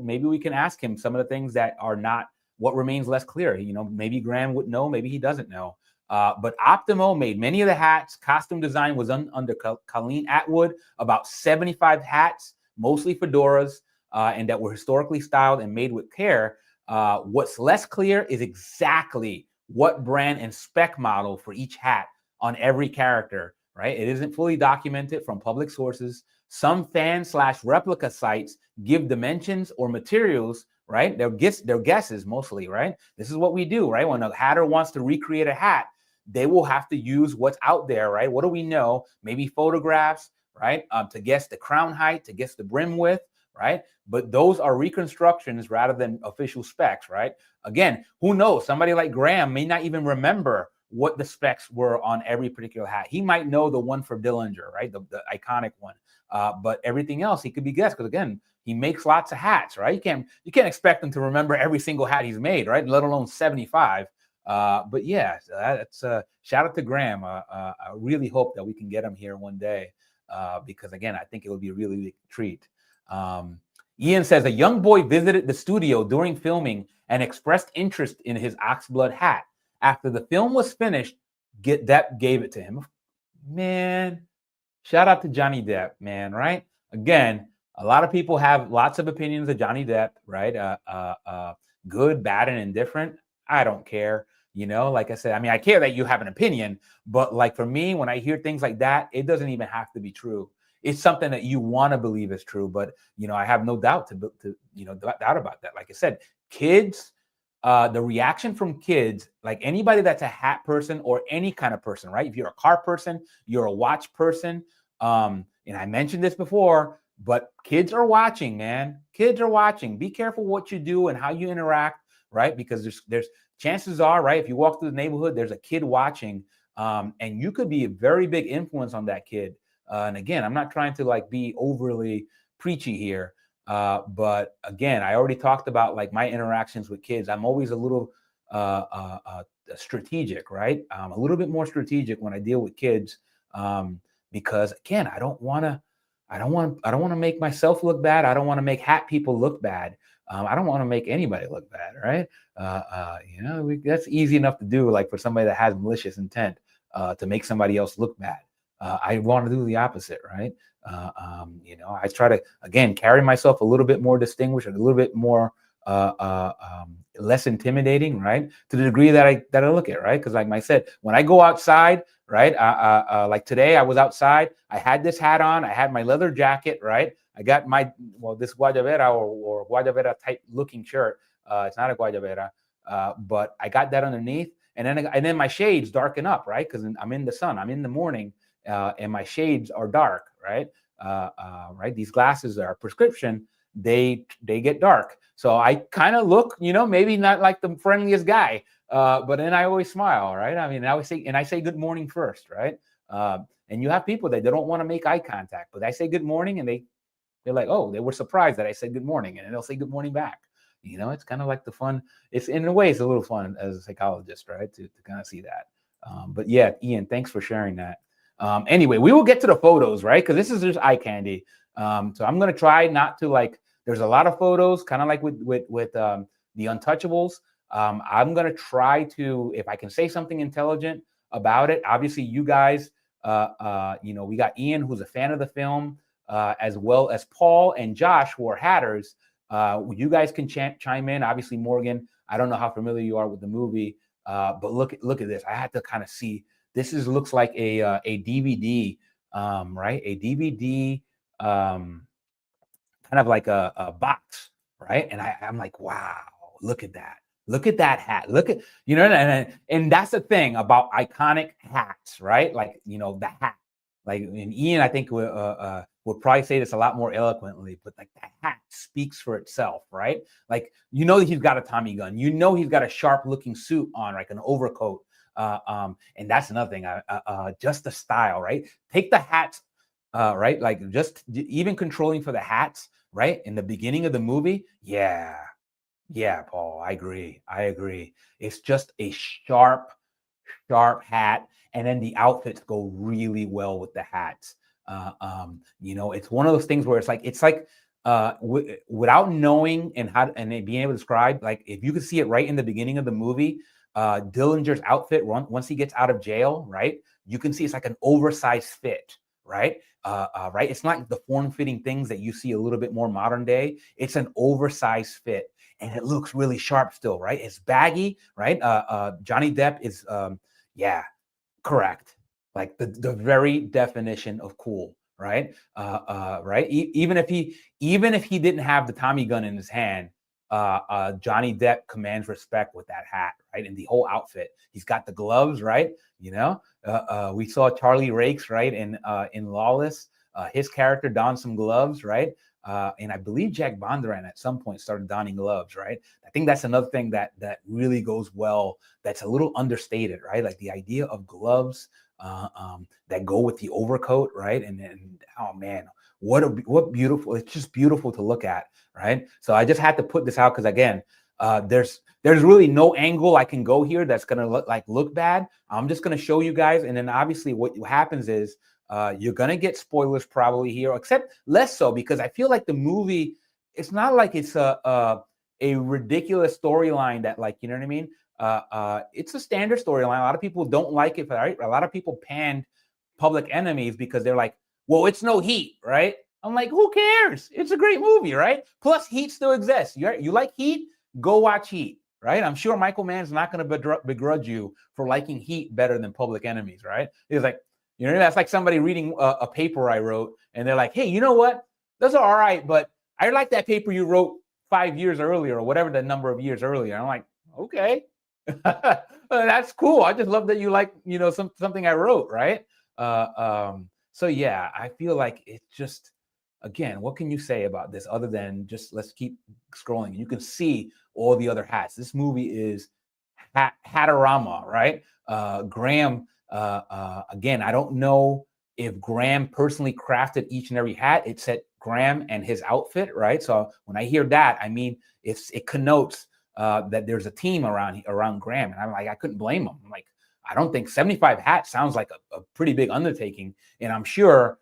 maybe we can ask him some of the things that are not what remains less clear. Maybe Graham would know, maybe he doesn't know. But Optimo made many of the hats. Costume design was under Colleen Atwood, about 75 hats, mostly fedoras, and that were historically styled and made with care. What's less clear is exactly what brand and spec model for each hat on every character, right? It isn't fully documented from public sources. Some fan/replica sites give dimensions or materials, right? They're guesses mostly, right? This is what we do, right? When a hatter wants to recreate a hat, they will have to use what's out there, right? What do we know? Maybe photographs, right? To guess the crown height, to guess the brim width, right? But those are reconstructions rather than official specs, right? Again, who knows? Somebody like Graham may not even remember what the specs were on every particular hat. He might know the one for Dillinger, right? The iconic one. But everything else, he could be guessed because, again, he makes lots of hats, right? You can't expect him to remember every single hat he's made, right? Let alone 75. But yeah, that's shout out to Graham. I really hope that we can get him here one day because, again, I think it would be a really big treat. Ian says a young boy visited the studio during filming and expressed interest in his oxblood hat. After the film was finished, Depp gave it to him. Man, shout out to Johnny Depp, man, right? Again, a lot of people have lots of opinions of Johnny Depp, right? Good, bad, and indifferent. I don't care. Like I said, I mean, I care that you have an opinion, but like for me, when I hear things like that, it doesn't even have to be true. It's something that you want to believe is true, but I have no doubt doubt about that. Like I said, kids, the reaction from kids, like anybody that's a hat person or any kind of person, right? If you're a car person, you're a watch person, and I mentioned this before, but kids are watching, man. Kids are watching. Be careful what you do and how you interact, right? Because there's chances are, right, if you walk through the neighborhood, there's a kid watching, and you could be a very big influence on that kid. And again, I'm not trying to be overly preachy here, but again, I already talked about like my interactions with kids. I'm always a little strategic, right? A little bit more strategic when I deal with kids, because again, I don't want to make myself look bad. I don't want to make hat people look bad. I don't want to make anybody look bad, right? That's easy enough to do, like for somebody that has malicious intent to make somebody else look bad. I want to do the opposite, right? I try to, again, carry myself a little bit more distinguished, a little bit more less intimidating, right? To the degree that I look at, right? Because like I said, when I go outside, right? Like today I was outside, I had this hat on, I had my leather jacket, right? I got my, well, this Guayabera or Guayabera type looking shirt. It's not a Guayabera, but I got that underneath. And then my shades darken up, right? Because I'm in the sun, I'm in the morning, and my shades are dark, right? Right. These glasses are prescription. They get dark. So I kind of look, maybe not like the friendliest guy, but then I always smile, right? I mean, I say good morning first, right? And you have people that they don't want to make eye contact, but I say good morning, and they're like, oh, they were surprised that I said good morning, and they'll say good morning back. It's kind of like the fun. It's in a way, it's a little fun as a psychologist, right? To kind of see that. But yeah, Ian, thanks for sharing that. Anyway, we will get to the photos, right? Because this is just eye candy. So I'm gonna try not to there's a lot of photos, kind of like with the Untouchables. I'm gonna try to, if I can say something intelligent about it. Obviously, you guys, we got Ian, who's a fan of the film, as well as Paul and Josh, who are hatters. You guys can chime in. Obviously, Morgan, I don't know how familiar you are with the movie, but look at this. I had to kind of see. This looks like a DVD, right? A DVD, kind of like a box, right? And I'm like, wow, look at that. Look at that hat. Look at, and that's the thing about iconic hats, right? Like, the hat. Like, and Ian, I think would probably say this a lot more eloquently, but like the hat speaks for itself, right? Like, he's got a Tommy gun. He's got a sharp looking suit on, like an overcoat. And that's another thing. Just the style, right? Take the hats, right? Like just even controlling for the hats, right? In the beginning of the movie, yeah, Paul, I agree. It's just a sharp hat, and then the outfits go really well with the hats. It's one of those things where it's like without knowing and being able to describe, like if you could see it right in the beginning of the movie, Dillinger's outfit once he gets out of jail, right? You can see it's like an oversized fit, right? Right. It's not the form-fitting things that you see a little bit more modern day. It's an oversized fit, and it looks really sharp still, right? It's baggy, right? Johnny Depp is, yeah, correct. Like the very definition of cool, right? Right. Even if he didn't have the Tommy gun in his hand, Johnny Depp commands respect with that hat, right? And the whole outfit. He's got the gloves, right? We saw Charlie Rakes, right? In Lawless, his character donned some gloves, right? And I believe Jack Bondurant at some point started donning gloves, right? I think that's another thing that really goes well. That's a little understated, right? Like the idea of gloves that go with the overcoat, right? And oh man, what beautiful! It's just beautiful to look at, right? So I just had to put this out because again, there's really no angle I can go here that's gonna look bad. I'm just gonna show you guys, and then obviously what happens is you're gonna get spoilers probably here, except less so because I feel like the movie, it's not like it's a ridiculous storyline that, like, you know what I mean? It's a standard storyline. A lot of people don't like it, right? A lot of people panned Public Enemies because they're like, well, it's no Heat, right? I'm like, who cares? It's a great movie, right? Plus, Heat still exists. You like Heat? Go watch Heat, right? I'm sure Michael Mann's not going to begrudge you for liking Heat better than Public Enemies, right? He's like, that's like somebody reading a paper I wrote, and they're like, hey, you know what? Those are all right, but I like that paper you wrote 5 years earlier or whatever the number of years earlier. I'm like, okay. That's cool. I just love that you like, something I wrote, right? So yeah, I feel like it's just, again, what can you say about this other than just let's keep scrolling. You can see all the other hats. This movie is Hatarama, right? Graham, again, I don't know if Graham personally crafted each and every hat. It said Graham and his outfit, right? So when I hear that, I mean, it connotes that there's a team around Graham, and I'm like, I couldn't blame him. I'm like, I don't think 75 hats sounds like a pretty big undertaking, and I'm sure,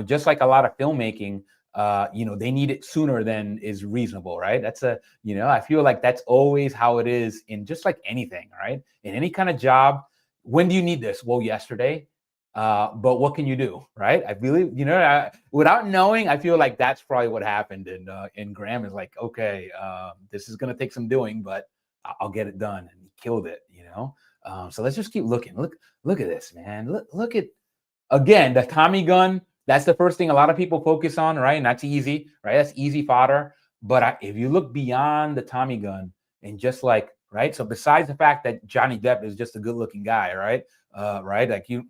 just like a lot of filmmaking, they need it sooner than is reasonable, right? That's I feel like that's always how it is in just like anything, right? In any kind of job, when do you need this? Well, yesterday. But what can you do, right? I believe, without knowing, I feel like that's probably what happened. And Graham is like, okay, this is going to take some doing, but I'll get it done. And he killed it, So let's just keep looking. Look at this, man. Look at, again, the Tommy gun That's the first thing a lot of people focus on, right? And that's easy, right? That's easy fodder. But if you look beyond the Tommy gun and just like, right? So besides the fact that Johnny Depp is just a good-looking guy, right? Right? Like you,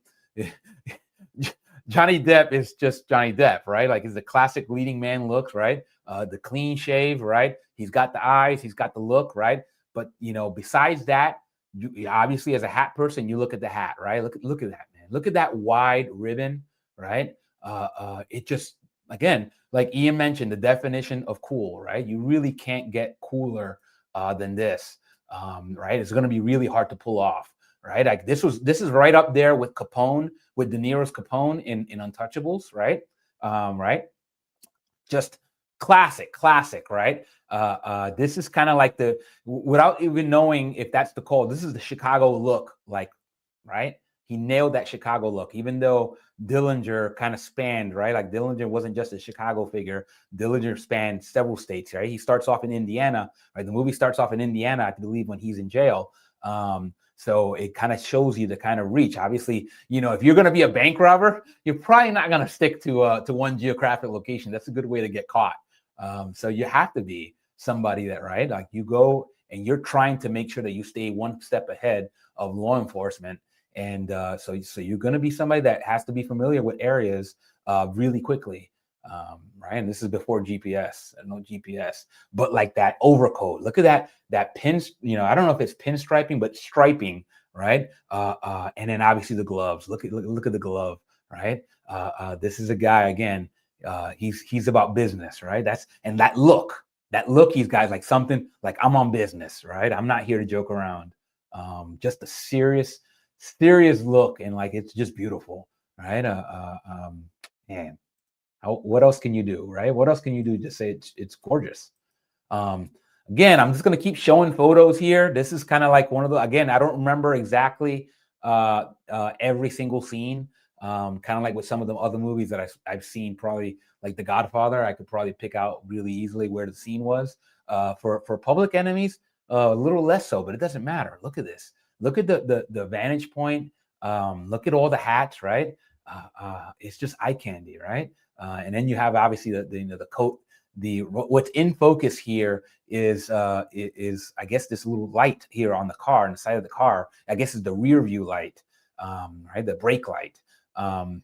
Johnny Depp is just Johnny Depp, right? Like he's the classic leading man looks, right? The clean shave, right? He's got the eyes, he's got the look, right? But besides that, you obviously as a hat person, you look at the hat, right? Look at that, man. Look at that wide ribbon, right? It just, again, like Ian mentioned, the definition of cool, right? You really can't get cooler than this, right? It's going to be really hard to pull off, right? Like this is right up there with Capone, with De Niro's Capone in Untouchables, right? Right? Just classic, right? This is kind of like without even knowing if that's the call, this is the Chicago look, like, right? He nailed that Chicago look, even though Dillinger kind of spanned, right? Like Dillinger wasn't just a Chicago figure. Dillinger spanned several states, right? He starts off in Indiana, right? The movie starts off in Indiana, I believe, when he's in jail. So it kind of shows you the kind of reach. Obviously, if you're going to be a bank robber, you're probably not going to stick to one geographic location. That's a good way to get caught. So you have to be somebody that, right? Like you go and you're trying to make sure that you stay one step ahead of law enforcement. And so you're going to be somebody that has to be familiar with areas really quickly. Right. And this is before GPS, no GPS, but like that overcoat. Look at that pin, I don't know if it's pinstriping, but striping, right? And then obviously the gloves. Look at the glove, right? This is a guy, again, he's about business, right? That look he's got like something like, I'm on business, right? I'm not here to joke around. Just a serious look, and like it's just beautiful, right? Man, what else can you do, right? What else can you do to say it's gorgeous? Again, I'm just going to keep showing photos here. This is kind of like one of the, again, I don't remember exactly every single scene. Kind of like with some of the other movies that I've seen, probably like The Godfather, I could probably pick out really easily where the scene was. For Public Enemies, a little less so, but it doesn't matter. Look at this. Look at the vantage point. Look at all the hats, right? It's just eye candy, right? And then you have obviously the coat. What's in focus here is I guess this little light here on the car, on the side of the car. I guess is the rear view light, right? The brake light.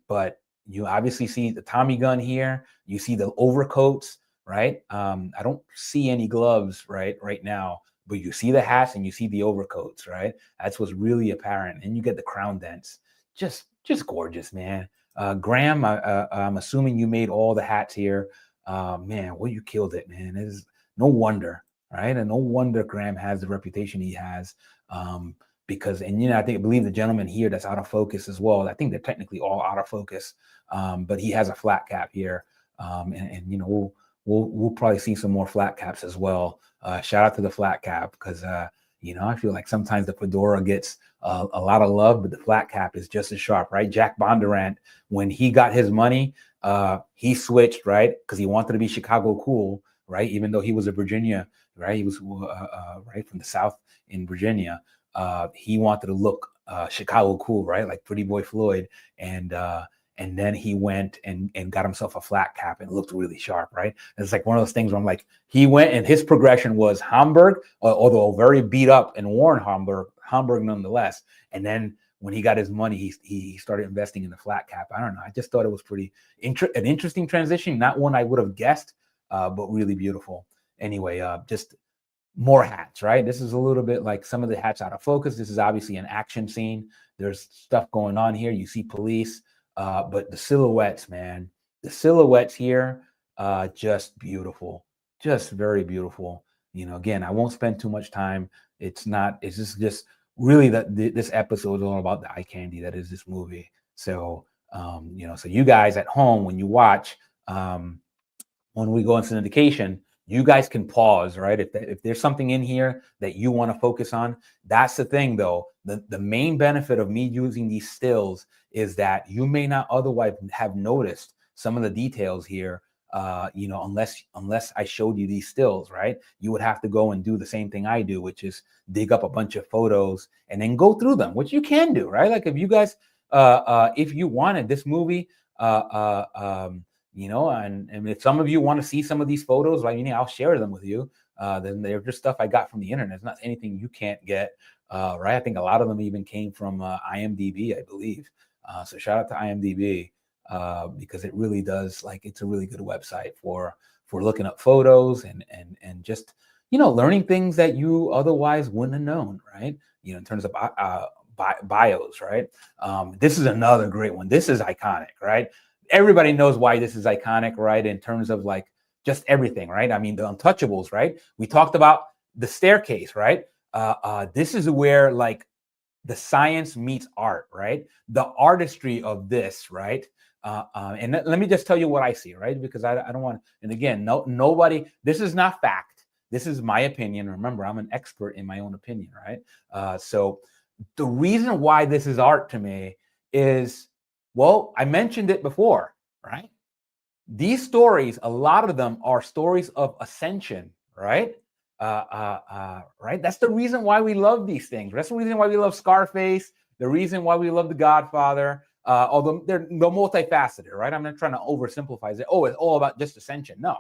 But you obviously see the Tommy gun here. You see the overcoats, right? I don't see any gloves right now, but you see the hats and you see the overcoats, right? That's what's really apparent. And you get the crown dents. Just gorgeous, man. Graham, I'm assuming you made all the hats here. Man, well, you killed it, man. It is no wonder, right? And no wonder Graham has the reputation he has. Because, and I believe the gentleman here that's out of focus as well. I think they're technically all out of focus, but he has a flat cap here, and we'll probably see some more flat caps as well. Shout out to the flat cap, because I feel like sometimes the fedora gets a lot of love, but the flat cap is just as sharp, right? Jack Bondurant, when he got his money, he switched, right? Because he wanted to be Chicago cool, right? Even though he was a Virginia, right? He was right from the South in Virginia. He wanted to look Chicago cool, right? Like Pretty Boy Floyd. And then he went and got himself a flat cap and looked really sharp, right? And it's like one of those things where I'm like, he went and his progression was Hamburg, although very beat up and worn Hamburg nonetheless. And then when he got his money, he started investing in the flat cap. I don't know. I just thought it was an interesting transition. Not one I would have guessed, but really beautiful. Anyway, just more hats, right? This is a little bit like some of the hats out of focus. This is obviously an action scene. There's stuff going on here. You see police, but the silhouettes, man, the silhouettes here, just beautiful, just very beautiful. Again, I won't spend too much time. It's just really that this episode is all about the eye candy that is this movie. So, so you guys at home, when you watch, when we go in syndication, you guys can pause, right? If there's something in here that you want to focus on, that's the thing, though. The main benefit of me using these stills is that you may not otherwise have noticed some of the details here, unless I showed you these stills, right? You would have to go and do the same thing I do, which is dig up a bunch of photos and then go through them, which you can do, right? Like if you guys, if you wanted this movie, You know, and if some of you want to see some of these photos, right, I'll share them with you. Then they're just stuff I got from the internet. It's not anything you can't get, right? I think a lot of them even came from IMDb, I believe. So shout out to IMDb because it really does, like, it's a really good website for looking up photos and just, you know, learning things that you otherwise wouldn't have known, right? You know, in terms of bios, right? This is another great one. This is iconic, right? Everybody knows why this is iconic, right? In terms of like just everything, right? I mean, the Untouchables, right? We talked about the staircase, right? This is where like the science meets art, right? The artistry of this, right? And let me just tell you what I see, right? Because I don't want, and again, nobody, this is not fact. This is my opinion. Remember, I'm an expert in my own opinion, right? So the reason why this is art to me is, well, I mentioned it before, right? These stories, a lot of them are stories of ascension, right? Right? That's the reason why we love these things. That's the reason why we love Scarface, the reason why we love The Godfather, although they're multifaceted, right? I'm not trying to oversimplify it. Oh, it's all about just ascension. No.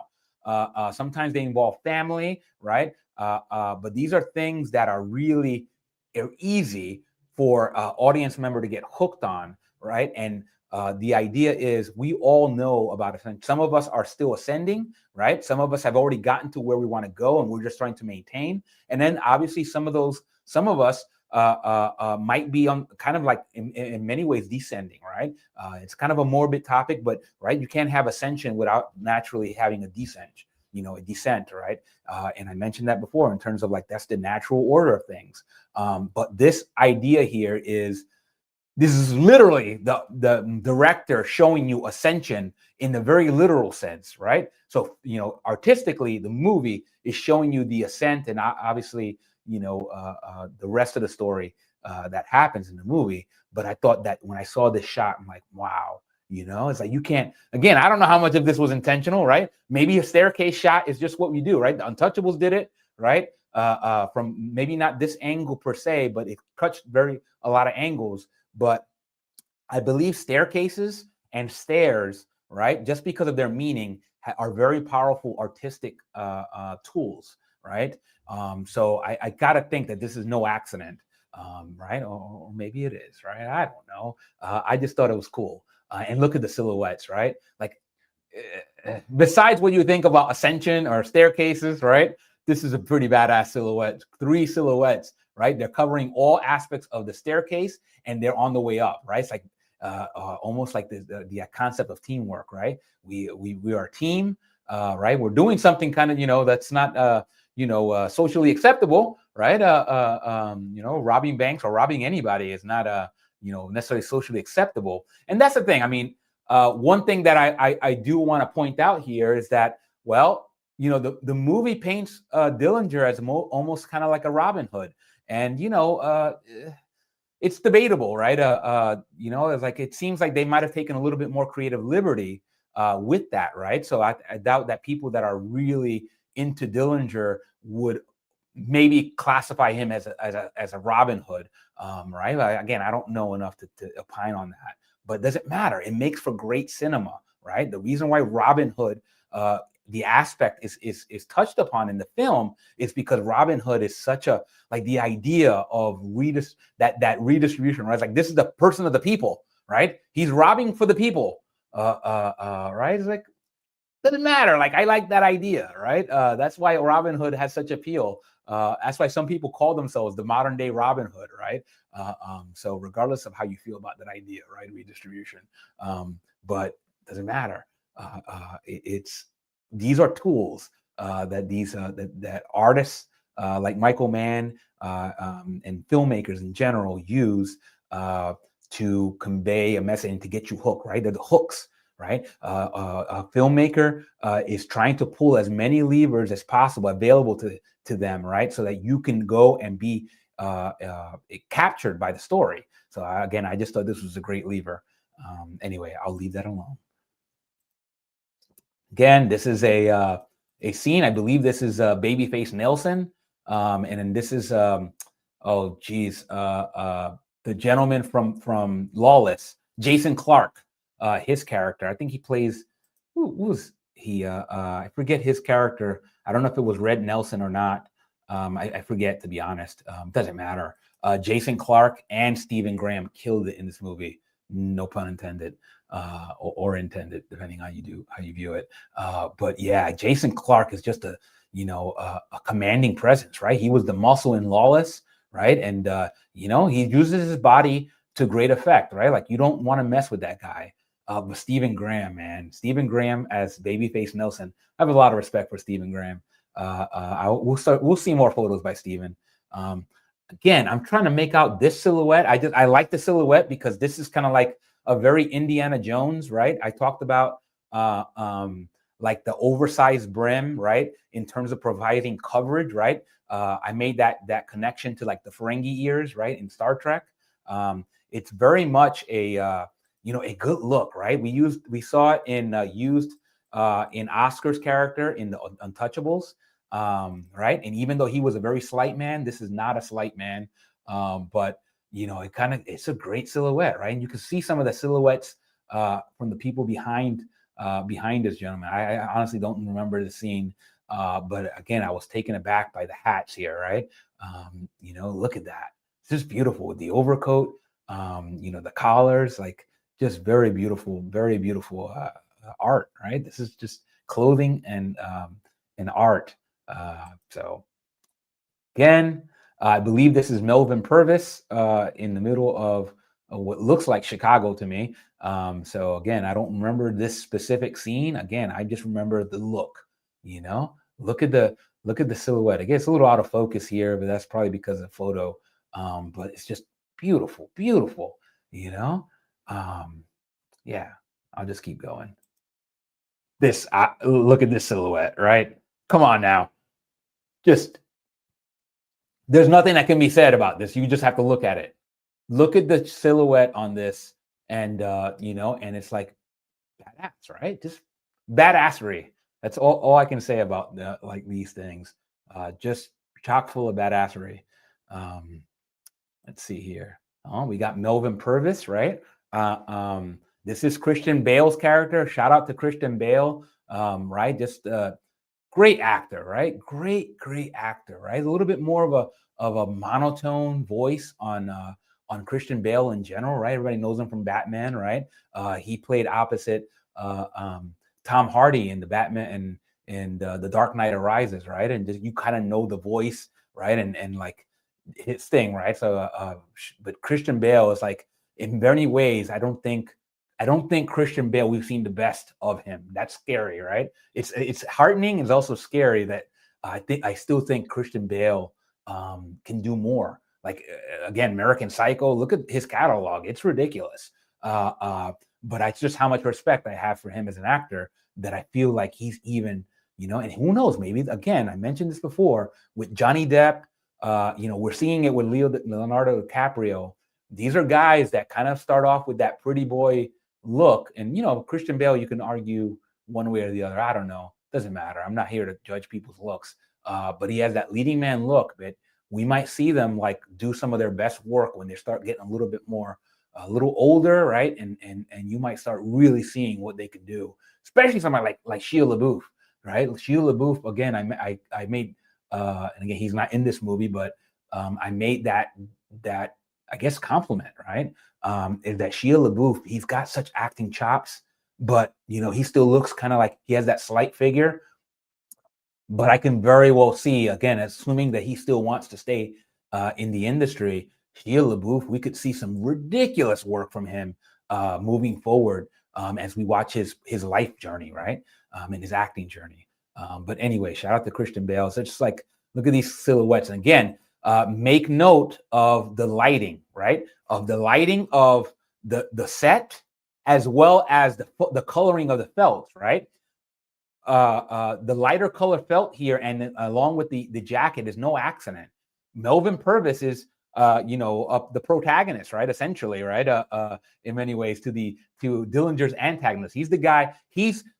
Sometimes they involve family, right? But these are things that are really easy for audience member to get hooked on, right? And the idea is we all know about ascension. Some of us are still ascending, right? Some of us have already gotten to where we want to go and we're just trying to maintain. And then obviously some of us might be on kind of like in many ways descending, right? It's kind of a morbid topic, but right, you can't have ascension without naturally having a descent, you know, a descent, right? And I mentioned that before in terms of like that's the natural order of things. But this idea here is, this is literally the director showing you ascension in the very literal sense, right? So, you know, artistically, the movie is showing you the ascent, and obviously, you know, the rest of the story that happens in the movie. But I thought that when I saw this shot, I'm like, wow, you know, it's like you can't. Again, I don't know how much of this was intentional, right? Maybe a staircase shot is just what we do, right? The Untouchables did it, right? From maybe not this angle per se, but it touched a lot of angles. But I believe staircases and stairs, right, just because of their meaning, are very powerful artistic tools, right? So I got to think that this is no accident, right? Or maybe it is, right? I don't know. I just thought it was cool. And look at the silhouettes, right? Like, besides what you think about ascension or staircases, right? This is a pretty badass silhouette. 3 silhouettes, right? They're covering all aspects of the staircase and they're on the way up, right? It's like almost like the concept of teamwork, right? We are a team, right? We're doing something kind of, you know, that's not, you know, socially acceptable, right? You know, robbing banks or robbing anybody is not, you know, necessarily socially acceptable. And that's the thing. I mean, one thing that I do want to point out here is that, well, you know, the movie paints Dillinger as almost kind of like a Robin Hood. And, you know, it's debatable, right? You know, it's like, it seems like they might have taken a little bit more creative liberty with that, right? So I doubt that people that are really into Dillinger would maybe classify him as a Robin Hood, right? Again, I don't know enough to opine on that, but it doesn't matter. It makes for great cinema, right? The reason why Robin Hood, the aspect is touched upon in the film is because Robin Hood is such a, like, the idea of that redistribution, right? It's like, this is the person of the people, right? He's robbing for the people, right? It's like, doesn't matter. Like, I like that idea, right? That's why Robin Hood has such appeal. That's why some people call themselves the modern day Robin Hood, right? So regardless of how you feel about that idea, right, redistribution, but doesn't matter. These are tools that artists like Michael Mann and filmmakers in general use to convey a message and to get you hooked, right? They're the hooks, right? A filmmaker is trying to pull as many levers as possible available to them, right? So that you can go and be captured by the story. So again, I just thought this was a great lever. Anyway, I'll leave that alone. Again, this is a scene. I believe this is Babyface Nelson, and then this is oh geez, the gentleman from Lawless, Jason Clarke. his character. I think he plays, who was he? I forget his character. I don't know if it was Red Nelson or not. I forget, to be honest. Doesn't matter. Jason Clarke and Stephen Graham killed it in this movie. No pun intended, or intended, depending how you view it. But yeah, Jason Clarke is just a commanding presence, right? He was the muscle in Lawless, right? And he uses his body to great effect, right? Like, you don't want to mess with that guy. But Stephen Graham, man, Stephen Graham as Babyface Nelson. I have a lot of respect for Stephen Graham. We'll see more photos by Stephen. Again, I'm trying to make out this silhouette. I like the silhouette because this is kind of like a very Indiana Jones, right? I talked about like the oversized brim, right? In terms of providing coverage, right? I made that connection to like the Ferengi ears, right? In Star Trek. It's very much a good look, right? We saw it used in Oscar's character in the Untouchables, right? And even though he was a very slight man, this is not a slight man, but it's a great silhouette, right? And you can see some of the silhouettes from the people behind this gentleman. I honestly don't remember the scene, but again, I was taken aback by the hats here, right? Look at that. It's just beautiful with the overcoat, the collars, like, just very beautiful art, right? This is just clothing and art. So again, I believe this is Melvin Purvis in the middle of what looks like Chicago to me. So again, I don't remember this specific scene. Again, I just remember the look. Look at the silhouette. Again, it's a little out of focus here, but that's probably because of the photo. But it's just beautiful. Yeah, I'll just keep going. Look at this silhouette, right? Come on now. Just, there's nothing that can be said about this. You just have to look at it. Look at the silhouette on this, and and it's like badass, right? Just badassery. That's all I can say about these things. Just chock full of badassery. Let's see here. Oh, we got Melvin Purvis, right? This is Christian Bale's character. Shout out to Christian Bale, right? Just great actor, right? Great actor, right? A little bit more of a monotone voice on Christian Bale in general, right? Everybody knows him from Batman, right? He played opposite Tom Hardy in the Batman and the Dark Knight Rises, right? And just, you kind of know the voice, right? And like his thing, right? So, but Christian Bale is like, in many ways, I don't think Christian Bale, we've seen the best of him. That's scary, right? It's heartening. It's also scary that I still think Christian Bale can do more. Like, again, American Psycho, look at his catalog. It's ridiculous. But it's just how much respect I have for him as an actor, that I feel like he's even, and who knows, maybe, again, I mentioned this before, with Johnny Depp, we're seeing it with Leonardo DiCaprio. These are guys that kind of start off with that pretty boy look. And, Christian Bale, you can argue one way or the other. I don't know. Doesn't matter. I'm not here to judge people's looks. But he has that leading man look that we might see them like do some of their best work when they start getting a little bit more, a little older, right? And you might start really seeing what they could do, especially somebody like Shia LaBeouf, right? Shia LaBeouf, again, I made, and again, he's not in this movie, but I made that I guess compliment, right? Is that Shia LaBeouf, he's got such acting chops, but he still looks kind of like he has that slight figure. But I can very well see, again, assuming that he still wants to stay in the industry, Shia LaBeouf, we could see some ridiculous work from him moving forward as we watch his life journey, right? And his acting journey. But anyway, shout out to Christian Bale. So just like, look at these silhouettes. And again, make note of the lighting, right? Of the lighting of the set, as well as the coloring of the felt, right? The lighter color felt here, and along with the jacket, is no accident. Melvin Purvis is the protagonist, right? Essentially, right? In many ways, to Dillinger's antagonist. He's the guy.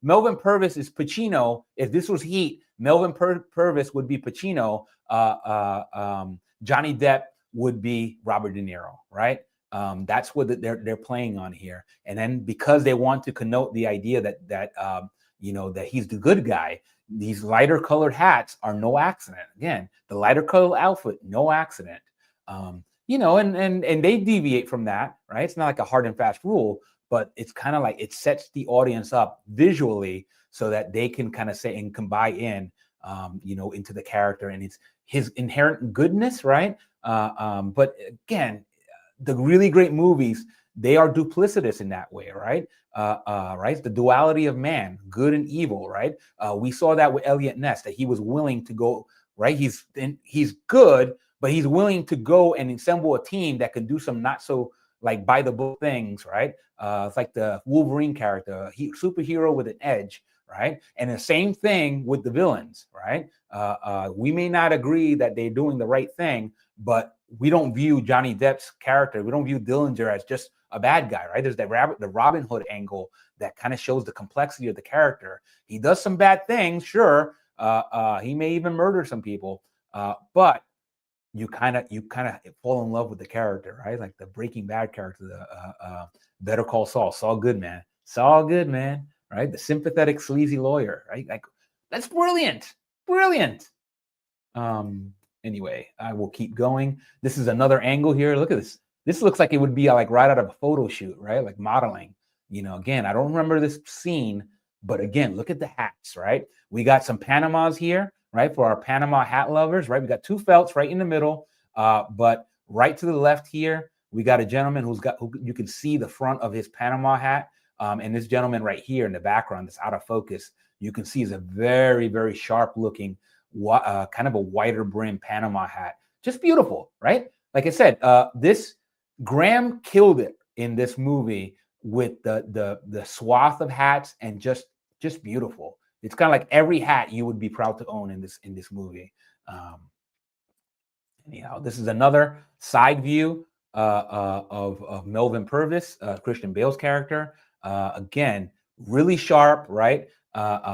Melvin Purvis is Pacino. If this was Heat, Melvin Purvis would be Pacino. Johnny Depp would be Robert De Niro, right? That's what they're playing on here. And then because they want to connote the idea that that he's the good guy, these lighter colored hats are no accident. Again, the lighter colored outfit, no accident. And they deviate from that, right? It's not like a hard and fast rule, but it's kind of like it sets the audience up visually so that they can kind of say and can buy in, into the character and it's his inherent goodness, right? But again, the really great movies, they are duplicitous in that way, right? Right, the duality of man, good and evil, right? We saw that with Elliot Ness, that he was willing to go, right? He's good, but he's willing to go and assemble a team that can do some not so like by the book things, right? It's like the Wolverine character, superhero with an edge, right? And the same thing with the villains, right? We may not agree that they're doing the right thing, but we don't view Johnny Depp's character, we don't view Dillinger as just a bad guy, right? There's the Robin Hood angle that kind of shows the complexity of the character. He does some bad things, sure. He may even murder some people, but you kind of fall in love with the character, right? Like the Breaking Bad character, the Better Call Saul, Saul Goodman, right? The sympathetic sleazy lawyer, right? Like that's brilliant. Anyway, I will keep going. This is another angle here. Look at this. This looks like it would be like right out of a photo shoot, right? Like modeling. Again, I don't remember this scene, but again, look at the hats, right? We got some Panamas here, right? For our Panama hat lovers, right? We got two felts right in the middle, but right to the left here, we got a gentleman who you can see the front of his Panama hat. And this gentleman right here in the background that's out of focus, you can see is a very, very sharp looking, kind of a wider brim Panama hat. Just beautiful, right? Like I said, this Graham killed it in this movie with the swath of hats and just beautiful. It's kind of like every hat you would be proud to own in this movie. Anyhow, this is another side view of Melvin Purvis, Christian Bale's character. Again, really sharp, right?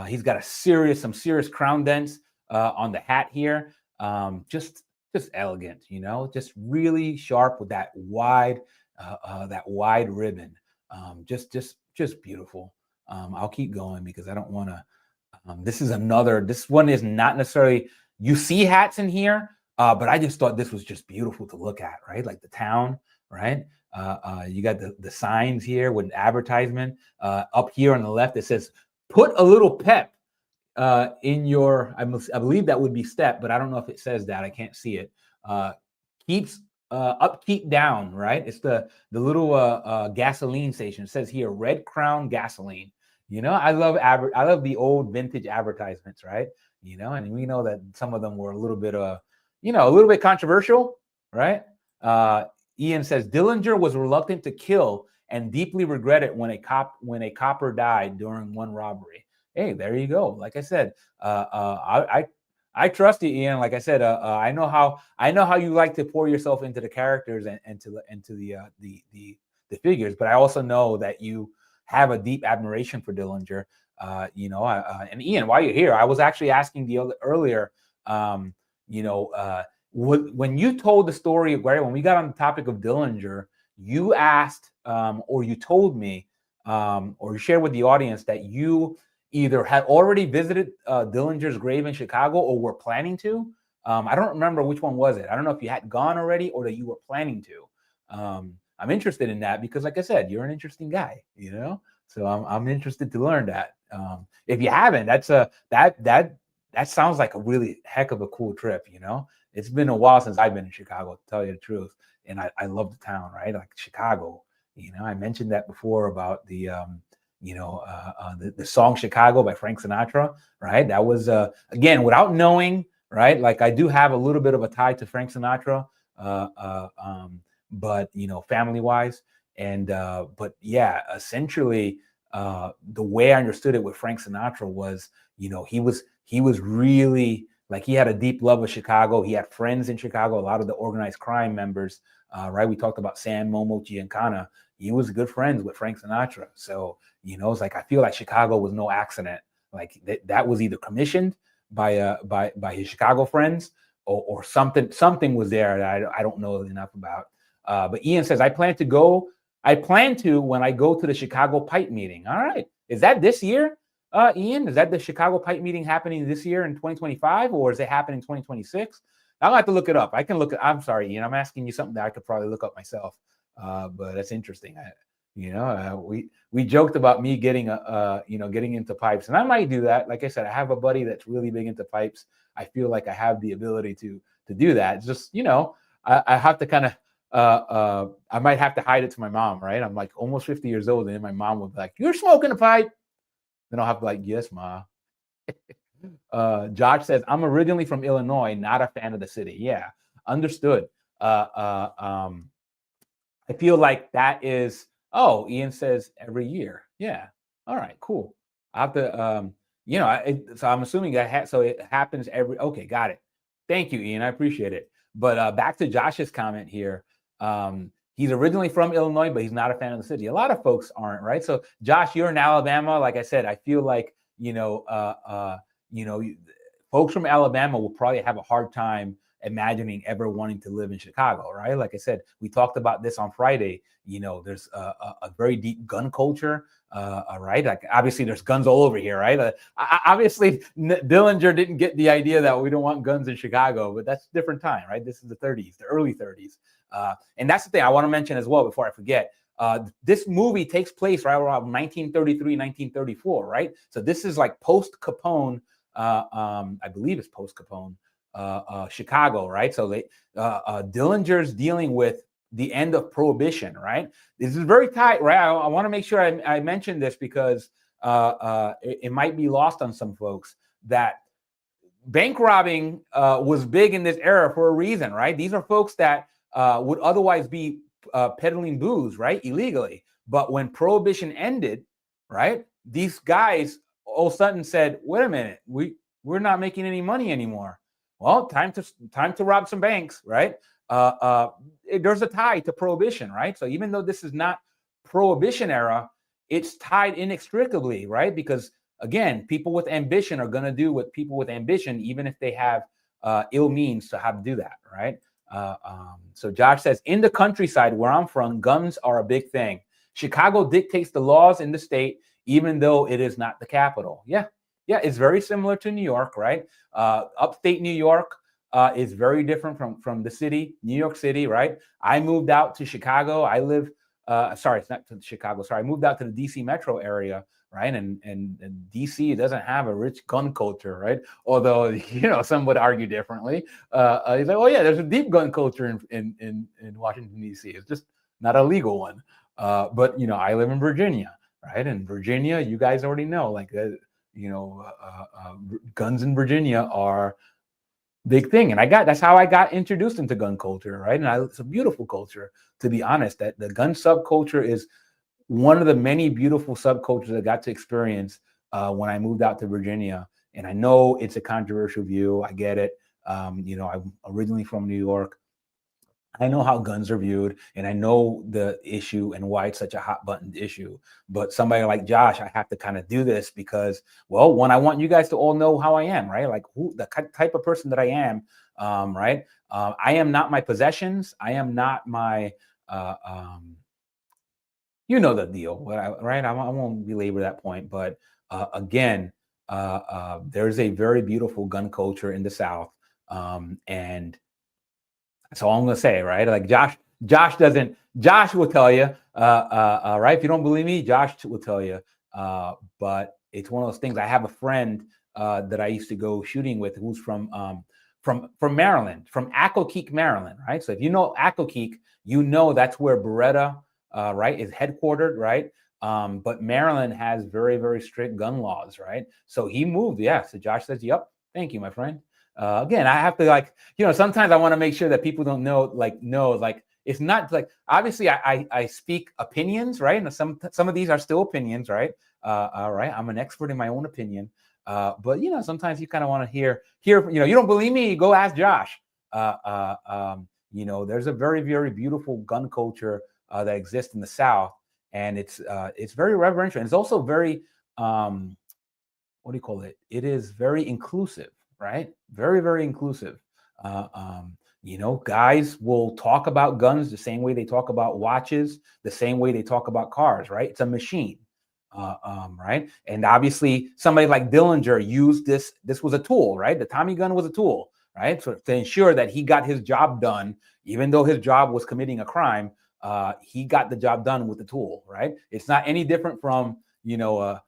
He's got some serious crown dents on the hat here. Just elegant, just really sharp with that wide ribbon. Just beautiful. I'll keep going because I don't want to. This one is not necessarily, you see hats in here, but I just thought this was just beautiful to look at, right? Like the town, right? You got the signs here with an advertisement. Up here on the left, it says, put a little pep in your, I believe that would be step, but I don't know if it says that. I can't see it. Keeps up, keep down, right? It's the little gasoline station. It says here, Red Crown Gasoline. I love the old vintage advertisements, right? And we know that some of them were a little bit controversial, right? Ian says Dillinger was reluctant to kill and deeply regretted when a copper died during one robbery. Hey, there you go. Like I said, I trust you, Ian. Like I said, I know how you like to pour yourself into the characters and to the figures, but I also know that you have a deep admiration for Dillinger. And Ian, while you're here, I was actually asking earlier, when you told the story of when we got on the topic of Dillinger, you asked or you told me or you shared with the audience that you either had already visited Dillinger's grave in Chicago or were planning to. I don't remember which one was it. I don't know if you had gone already or that you were planning to. I'm interested in that because, like I said, you're an interesting guy, So I'm interested to learn that. If you haven't, that sounds like a really heck of a cool trip. It's been a while since I've been in Chicago, to tell you the truth, and I love the town, right? Like Chicago. I mentioned that before about the song Chicago by Frank Sinatra, right? That was, again, without knowing, right? Like I do have a little bit of a tie to Frank Sinatra, but, family wise. And, but yeah, essentially, the way I understood it with Frank Sinatra was, he was really like, he had a deep love of Chicago. He had friends in Chicago, a lot of the organized crime members, right? We talked about San Momo Giancana. He was good friends with Frank Sinatra. So, it's like, I feel like Chicago was no accident. Like that was either commissioned by his Chicago friends or something was there that I don't know enough about. But Ian says, I plan to when I go to the Chicago Pipe meeting. All right. Is that this year, Ian? Is that the Chicago Pipe meeting happening this year in 2025, or is it happening in 2026? I'll have to look it up. I'm sorry, Ian. I'm asking you something that I could probably look up myself. But that's interesting. We joked about me getting getting into pipes, and I might do that. Like I said, I have a buddy that's really big into pipes. I feel like I have the ability to do that. It's just, I have to kind of I might have to hide it to my mom, right? I'm like almost 50 years old, and then my mom would be like, "You're smoking a pipe." Then I'll have to like, "Yes, ma." Josh says, "I'm originally from Illinois, not a fan of the city." Yeah, understood. I feel like that is. Oh, Ian says every year. Yeah. All right. Cool. I have to. So I'm assuming that so it happens every. Okay, got it. Thank you, Ian. I appreciate it. But back to Josh's comment here. He's originally from Illinois, but he's not a fan of the city. A lot of folks aren't, right? So, Josh, you're in Alabama. Like I said, I feel like folks from Alabama will probably have a hard time imagining ever wanting to live in Chicago, right? Like I said, we talked about this on Friday. There's a very deep gun culture, right? Like obviously there's guns all over here, right? Obviously Dillinger didn't get the idea that we don't want guns in Chicago, but that's a different time, right? This is the 30s, the early 30s. And that's the thing I want to mention as well before I forget. This movie takes place right around 1933, 1934, right? So this is like post-Capone, I believe it's post-Capone, Chicago, right? So Dillinger's dealing with the end of Prohibition, right? This is very tight, right? I want to make sure I mention this because it might be lost on some folks that bank robbing was big in this era for a reason, right? These are folks that would otherwise be peddling booze, right, illegally. But when Prohibition ended, right, these guys all of a sudden said, "Wait a minute, we're not making any money anymore. Well, time to rob some banks, right?" There's a tie to Prohibition, right? So even though this is not Prohibition era, it's tied inextricably, right? Because again, people with ambition are going to do what people with ambition, even if they have ill means to have to do that, right? So Josh says, in the countryside where I'm from, guns are a big thing. Chicago dictates the laws in the state, even though it is not the capital. Yeah, it's very similar to New York, right? Upstate New York is very different from the city, New York City, right? I moved out to Chicago. I live, sorry, it's not to Chicago. Sorry, I moved out to the DC metro area, right? And DC doesn't have a rich gun culture, right? Although, some would argue differently. He's like, oh yeah, there's a deep gun culture in Washington, DC. It's just not a legal one. But, I live in Virginia, right? And Virginia, you guys already know, like, guns in Virginia are big thing. And that's how I got introduced into gun culture, right? And it's a beautiful culture, to be honest. That the gun subculture is one of the many beautiful subcultures I got to experience when I moved out to Virginia. And I know it's a controversial view. I get it. I'm originally from New York. I know how guns are viewed, and I know the issue and why it's such a hot button issue. But somebody like Josh, I have to kind of do this because, well, one, I want you guys to all know how I am, right? Like the type of person that I am, right? I am not my possessions. I am not my, you know the deal, right? I won't belabor that point, but again, there's a very beautiful gun culture in the South, and that's all I'm gonna say, right? Like Josh will tell you, right? If you don't believe me, Josh will tell you. But it's one of those things. I have a friend that I used to go shooting with, who's from Maryland, from Accokeek, Maryland, right? So if you know Accokeek, that's where Beretta, right, is headquartered, right? But Maryland has very, very strict gun laws, right? So he moved, yeah. So Josh says, "Yep, thank you, my friend." Again, I have to sometimes I want to make sure that people don't know, it's not like, obviously I speak opinions, right? And some of these are still opinions, right? All right. I'm an expert in my own opinion. But sometimes you kind of want to hear, you don't believe me, go ask Josh. There's a very, very beautiful gun culture that exists in the South, and it's very reverential. And it's also very, what do you call it? It is very inclusive. Right? Very, very inclusive. You know, guys will talk about guns the same way they talk about watches, the same way they talk about cars, right? It's a machine, right? And obviously, somebody like Dillinger used this. This was a tool, right? The Tommy gun was a tool, right? So to ensure that he got his job done, even though his job was committing a crime, he got the job done with the tool, right? It's not any different from, you know,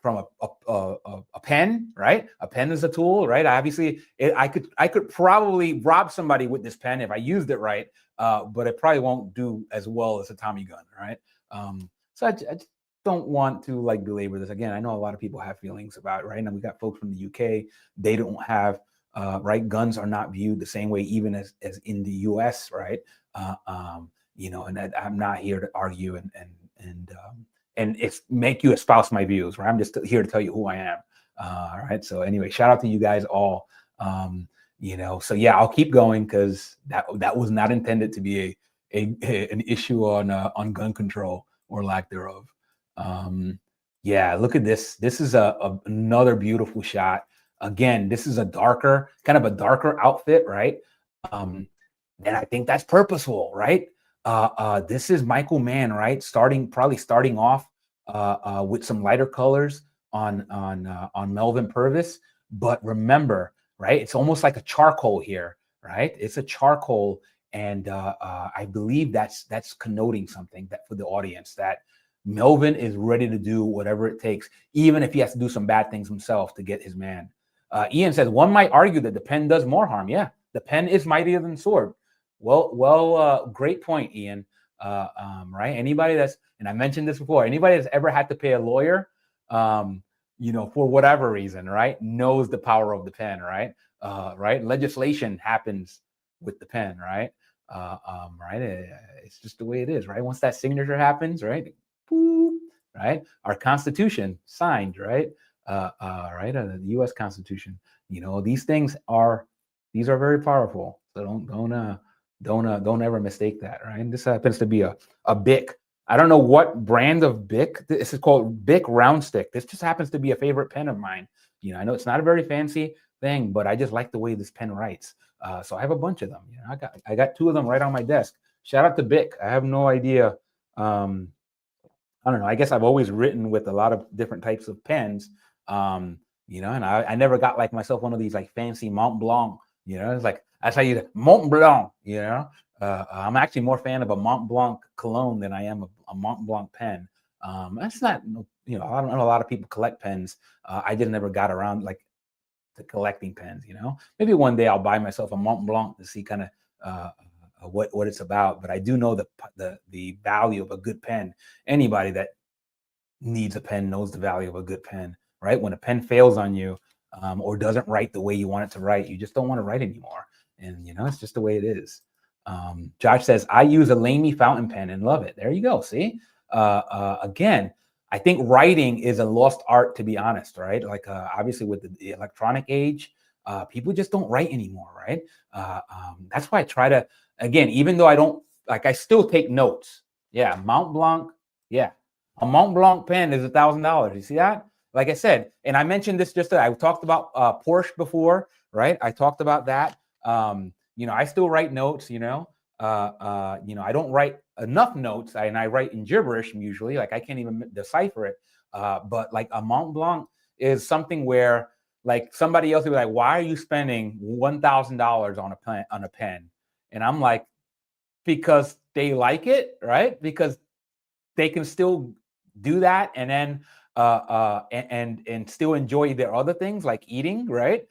from a pen, right? A pen is a tool, right? Obviously, I could probably rob somebody with this pen if I used it right, but it probably won't do as well as a Tommy gun, right? So I just don't want to like belabor this again. I know a lot of people have feelings about it, right? And we got folks from the UK. They don't have right. Guns are not viewed the same way, even as in the US, right? You know, and I'm not here to argue and it's make you espouse my views, right? I'm just here to tell you who I am. All right. So anyway, shout out to you guys all. You know, so yeah, I'll keep going because that was not intended to be an issue on gun control or lack thereof. Yeah, look at this. This is another beautiful shot. Again, this is a darker, kind of a darker outfit, right? And I think that's purposeful, right? This is Michael Mann, right? Probably starting off with some lighter colors on Melvin Purvis. But remember, right? It's almost like a charcoal here, right? It's a charcoal, and I believe that's connoting something that for the audience that Melvin is ready to do whatever it takes, even if he has to do some bad things himself to get his man. Ian says one might argue that the pen does more harm. Yeah, the pen is mightier than the sword. Well, great point, Ian. Right? Anybody that's, and I mentioned this before, anybody that's ever had to pay a lawyer, you know, for whatever reason, right, knows the power of the pen, right? Right? Legislation happens with the pen, right? Right? It's just the way it is, right? Once that signature happens, right? Boop, right? Our Constitution signed, right? Right? The U.S. Constitution. You know, these are very powerful. So don't ever mistake that, right? This happens to be a Bic. I don't know what brand of Bic. This is called Bic Round Stick. This just happens to be a favorite pen of mine. You know, I know it's not a very fancy thing, but I just like the way this pen writes. So I have a bunch of them. You know, I got 2 of them right on my desk. Shout out to Bic. I have no idea. I don't know. I guess I've always written with a lot of different types of pens. You know, and I never got like myself one of these like fancy Mont Blanc. You know, it's like that's how you Mont Blanc. You know, I'm actually more fan of a Mont Blanc cologne than I am a Mont Blanc pen. That's not, you know, I don't know, a lot of people collect pens. I just never got around like to collecting pens. You know, maybe one day I'll buy myself a Mont Blanc to see kind of what it's about. But I do know the value of a good pen. Anybody that needs a pen knows the value of a good pen, right? When a pen fails on you or doesn't write the way you want it to write, you just don't want to write anymore. And, you know, it's just the way it is. Josh says, I use a Lamy fountain pen and love it. There you go. See, again, I think writing is a lost art, to be honest, right? Like obviously with the electronic age, people just don't write anymore, right? That's why I try to, again, even though I don't, like I still take notes. Yeah, Mont Blanc, yeah. A Mont Blanc pen is $1,000. You see that? Like I said, and I mentioned this I talked about Porsche before, right? I talked about that. You know, I still write notes, you know. You know, I don't write enough notes, and I write in gibberish usually. Like I can't even decipher it. But like a Mont Blanc is something where like somebody else would be like, why are you spending $1,000 on a pen? And I'm like, because they like it, right? Because they can still do that and then and still enjoy their other things like eating, right?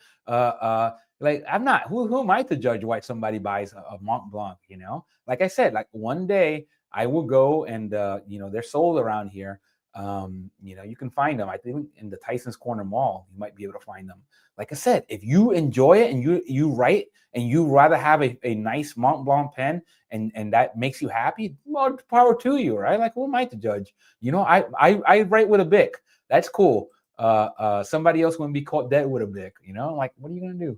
Like I'm not who am I to judge why somebody buys a Mont Blanc, you know? Like I said, like one day I will go and you know, they're sold around here. You know, you can find them. I think in the Tyson's Corner Mall, you might be able to find them. Like I said, if you enjoy it and you write and you rather have a nice Mont Blanc pen and that makes you happy, more power to you, right? Like who am I to judge? You know, I write with a Bic. That's cool. Somebody else wouldn't be caught dead with a Bic, you know? Like, what are you gonna do?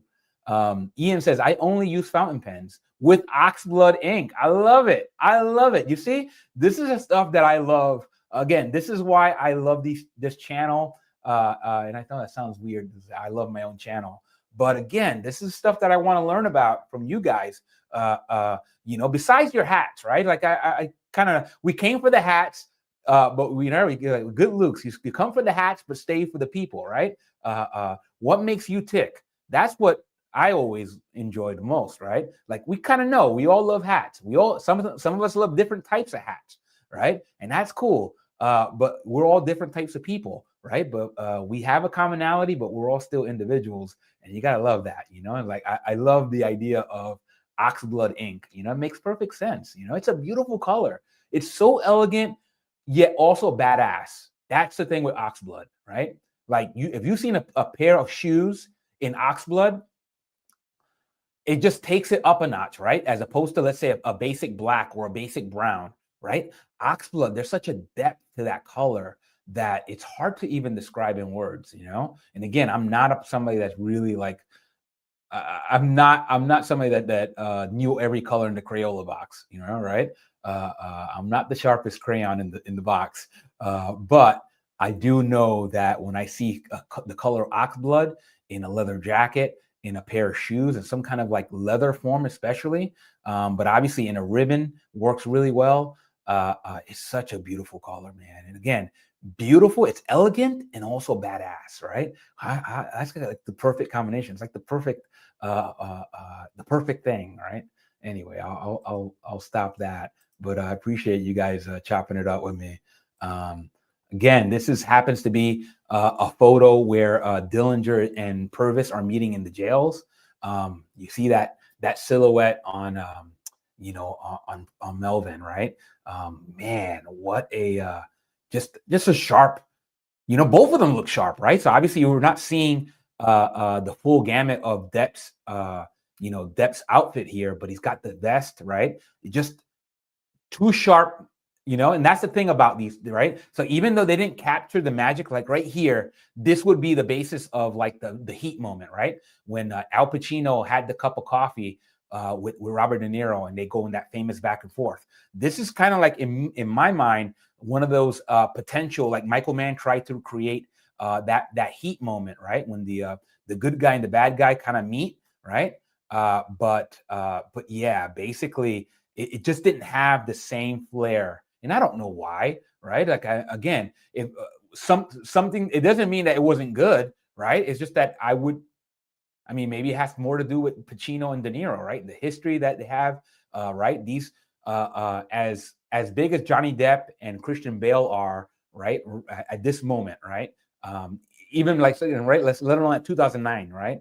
Ian says, I only use fountain pens with oxblood ink. I love it. I love it. You see, this is the stuff that I love. Again, this is why I love this channel. And I know that sounds weird. I love my own channel, But again, this is stuff that I want to learn about from you guys. Besides your hats, right? Like I kind of, we came for the hats, but we get good looks. You come for the hats, but stay for the people, right? What makes you tick? That's what I always enjoy the most, right? Like we kind of know we all love hats. Some of us love different types of hats, right? And that's cool. But we're all different types of people, right? But we have a commonality, but we're all still individuals, and you gotta love that, And like I love the idea of oxblood ink. It makes perfect sense. It's a beautiful color. It's so elegant, yet also badass. That's the thing with oxblood, right? Like if you've seen a pair of shoes in oxblood, it just takes it up a notch, right? As opposed to, let's say, a basic black or a basic brown, right? Oxblood, there's such a depth to that color that it's hard to even describe in words, And again, I'm not somebody that's really like, I'm not somebody that knew every color in the Crayola box, right? I'm not the sharpest crayon in the box, but I do know that when I see the color oxblood in a leather jacket, in a pair of shoes, and some kind of like leather form, especially, but obviously in a ribbon works really well. It's such a beautiful color, man. And again, beautiful. It's elegant and also badass, right? That's like the perfect combination. It's like the perfect thing, right? Anyway, I'll stop that. But I appreciate you guys chopping it up with me. Again, this happens to be a photo where Dillinger and Purvis are meeting in the jails. You see that silhouette on on Melvin, right? Man, what a just a sharp. Both of them look sharp, right? So obviously we're not seeing the full gamut of Depp's Depp's outfit here, but he's got the vest, right? Just too sharp, and that's the thing about these, right? So even though they didn't capture the magic, like right here, this would be the basis of like the Heat moment, right? When Al Pacino had the cup of coffee with Robert De Niro, and they go in that famous back and forth. This is kind of like, in my mind, one of those potential, like Michael Mann tried to create that Heat moment, right? When the good guy and the bad guy kind of meet, right? But yeah, basically, it just didn't have the same flair, and I don't know why, right? Like again, if something, it doesn't mean that it wasn't good, right? It's just that maybe it has more to do with Pacino and De Niro, right? The history that they have, right? These as big as Johnny Depp and Christian Bale are, right? At this moment, right? Even like, right? Let's let alone at 2009, right?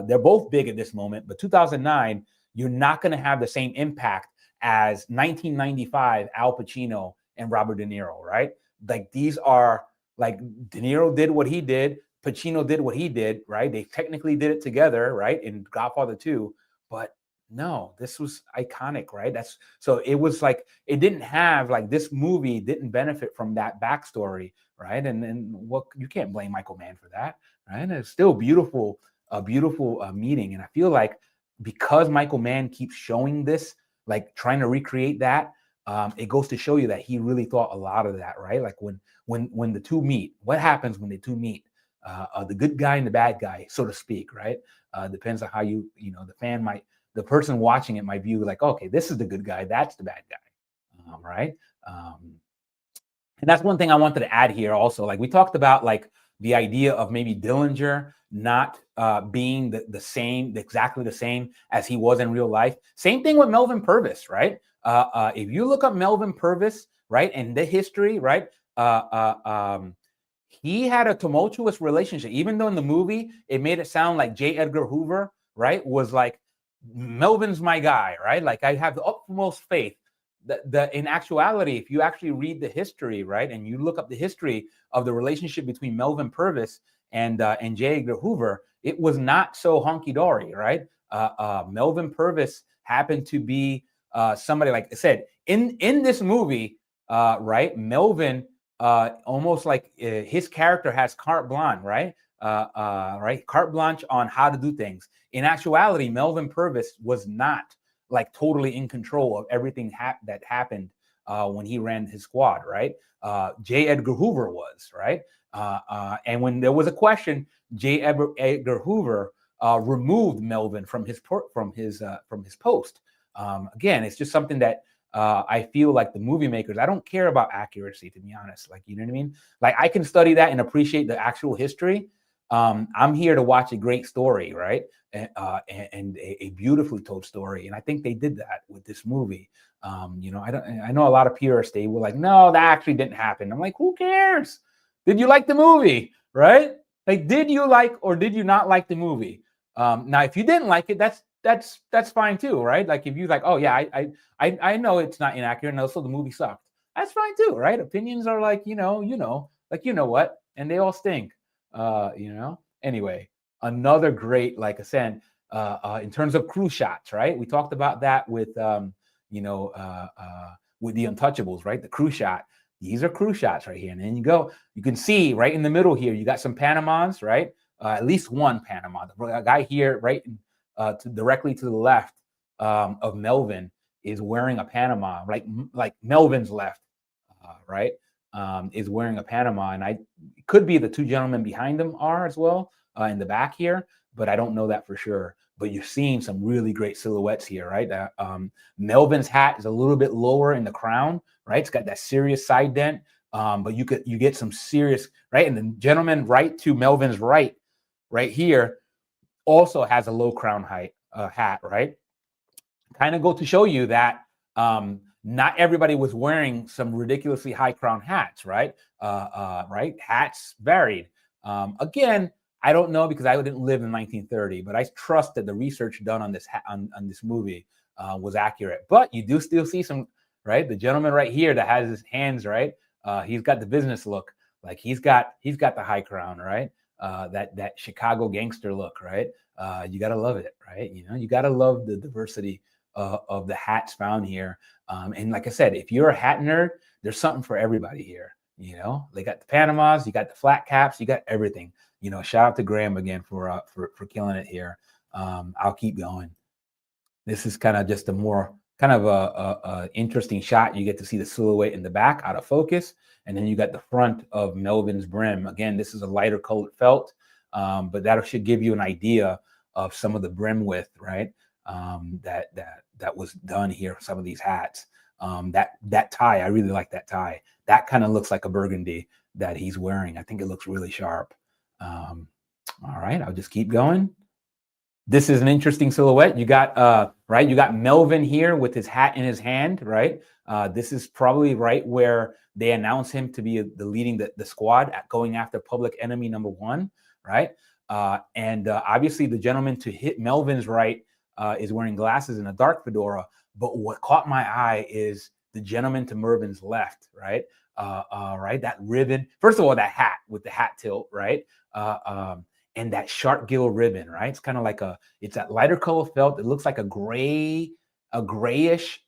They're both big at this moment, but 2009, you're not going to have the same impact as 1995 Al Pacino and Robert De Niro, right? Like these are like De Niro did what he did, Pacino did what he did, right? They technically did it together, right? In Godfather 2, but no, this was iconic, right? So it was like, it didn't have, like, this movie didn't benefit from that backstory, right? And what, you can't blame Michael Mann for that, right? And it's still beautiful, a beautiful meeting. And I feel like because Michael Mann keeps showing this, like trying to recreate that, it goes to show you that he really thought a lot of that, right? Like when the two meet, what happens when the two meet? The good guy and the bad guy, so to speak, right? Depends on how the person watching it might view, like, okay, this is the good guy, that's the bad guy, right? And that's one thing I wanted to add here also. Like we talked about, like the idea of maybe Dillinger not being exactly the same as he was in real life. Same thing with Melvin Purvis, right? If you look up Melvin Purvis, right, and the history, right, he had a tumultuous relationship. Even though in the movie it made it sound like J. Edgar Hoover, right, was like, Melvin's my guy, right? Like I have the utmost faith. In actuality, if you actually read the history, right, and you look up the history of the relationship between Melvin Purvis and J. Edgar Hoover, it was not so hunky-dory, right? Melvin Purvis happened to be somebody, like I said, in this movie, right? Melvin, almost like his character has carte blanche, right? Right, carte blanche on how to do things. In actuality, Melvin Purvis was not like totally in control of everything that happened when he ran his squad, right? J. Edgar Hoover was, right? And when there was a question, J. Edgar Hoover removed Melvin from his post. Again, it's just something that I feel like the movie makers, I don't care about accuracy, to be honest. Like, you know what I mean? Like, I can study that and appreciate the actual history. I'm here to watch a great story, right? And a beautifully told story. And I think they did that with this movie. You know, I know a lot of purists, they were like, no, that actually didn't happen. I'm like, who cares? Did you like the movie, right? Like, did you like or did you not like the movie? Now, if you didn't like it, that's fine too, right? Like, if you like, oh yeah, I know it's not inaccurate, and also the movie sucked. That's fine too, right? Opinions are like, like, you know what, and they all stink. Anyway, another great, like I said, in terms of crew shots, right? We talked about that with with the Untouchables, right? The crew shot. These are crew shots right here. And then you can see right in the middle here, you got some Panamas, right? At least one Panama. The guy here, right, directly to the left of Melvin is wearing a Panama, like Melvin's left, right, is wearing a Panama. And it could be the two gentlemen behind him are as well in the back here, but I don't know that for sure. But you're seeing some really great silhouettes here, right? Melvin's hat is a little bit lower in the crown, right? It's got that serious side dent, but you get some serious, right? And the gentleman right to Melvin's right here also has a low crown height hat, right? Kind of go to show you that not everybody was wearing some ridiculously high crown hats, right? Right? Hats varied. Again, I don't know because I didn't live in 1930, but I trust that the research done on this on this movie was accurate. But you do still see some, right? The gentleman right here that has his hands, right? He's got the business look, like he's got the high crown, right? That Chicago gangster look, right? You gotta love it, right? You know, you gotta love the diversity of the hats found here. And like I said, if you're a hat nerd, there's something for everybody here. You know, they got the Panamas, you got the flat caps, you got everything. You know, shout out to Graham again for killing it here. I'll keep going. This is kind of just a more kind of a interesting shot. You get to see the silhouette in the back out of focus, and then you got the front of Melvin's brim. Again, this is a lighter colored felt, but that should give you an idea of some of the brim width, right? That was done here for some of these hats. That tie, I really like that tie. That kind of looks like a burgundy that he's wearing. I think it looks really sharp. All right, I'll just keep going. This is an interesting silhouette. You got right, you got Melvin here with his hat in his hand, right? This is probably right where they announce him to be leading the squad at going after public enemy number 1, right? And obviously the gentleman to hit Melvin's right is wearing glasses and a dark fedora. But what caught my eye is the gentleman to Mervin's left, right? Right, that ribbon. First of all, that hat with the hat tilt, right? And that shark gill ribbon, right? It's kind of like it's that lighter color felt. It looks like a grayish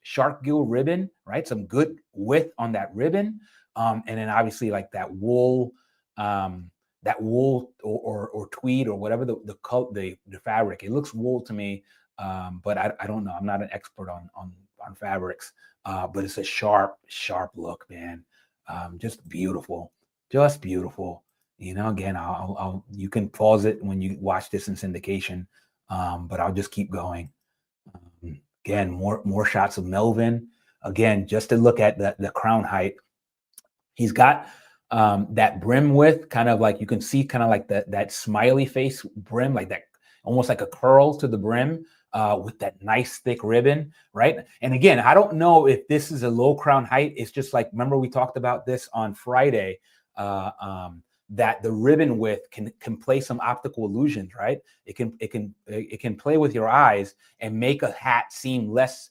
shark gill ribbon, right? Some good width on that ribbon. And then obviously like that wool or tweed or whatever the fabric. It looks wool to me, but I don't know. I'm not an expert on fabrics, but it's a sharp look, man. Just beautiful, just beautiful. You know, again, you can pause it when you watch this in syndication, but I'll just keep going. Again, more shots of Melvin. Again, just to look at the crown height. He's got that brim width, kind of like you can see, kind of like that smiley face brim, like that, almost like a curl to the brim with that nice thick ribbon, right? And again, I don't know if this is a low crown height. It's just like, remember we talked about this on Friday. That the ribbon width can play some optical illusions, right? It can play with your eyes and make a hat seem less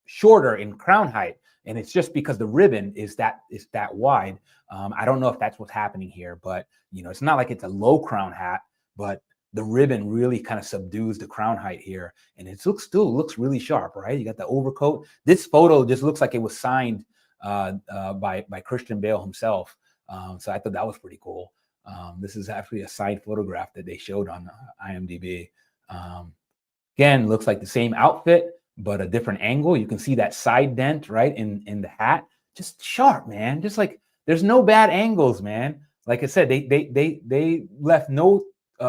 shorter in crown height, and it's just because the ribbon is that wide. I don't know if that's what's happening here, but you know, it's not like it's a low crown hat, but the ribbon really kind of subdues the crown height here, and it still looks really sharp, right? You got the overcoat. This photo just looks like it was signed by Christian Bale himself. So I thought that was pretty cool. This is actually a side photograph that they showed on IMDb. Again, looks like the same outfit, but a different angle. You can see that side dent, right, in the hat. Just sharp, man. Just like there's no bad angles, man. Like I said, they left no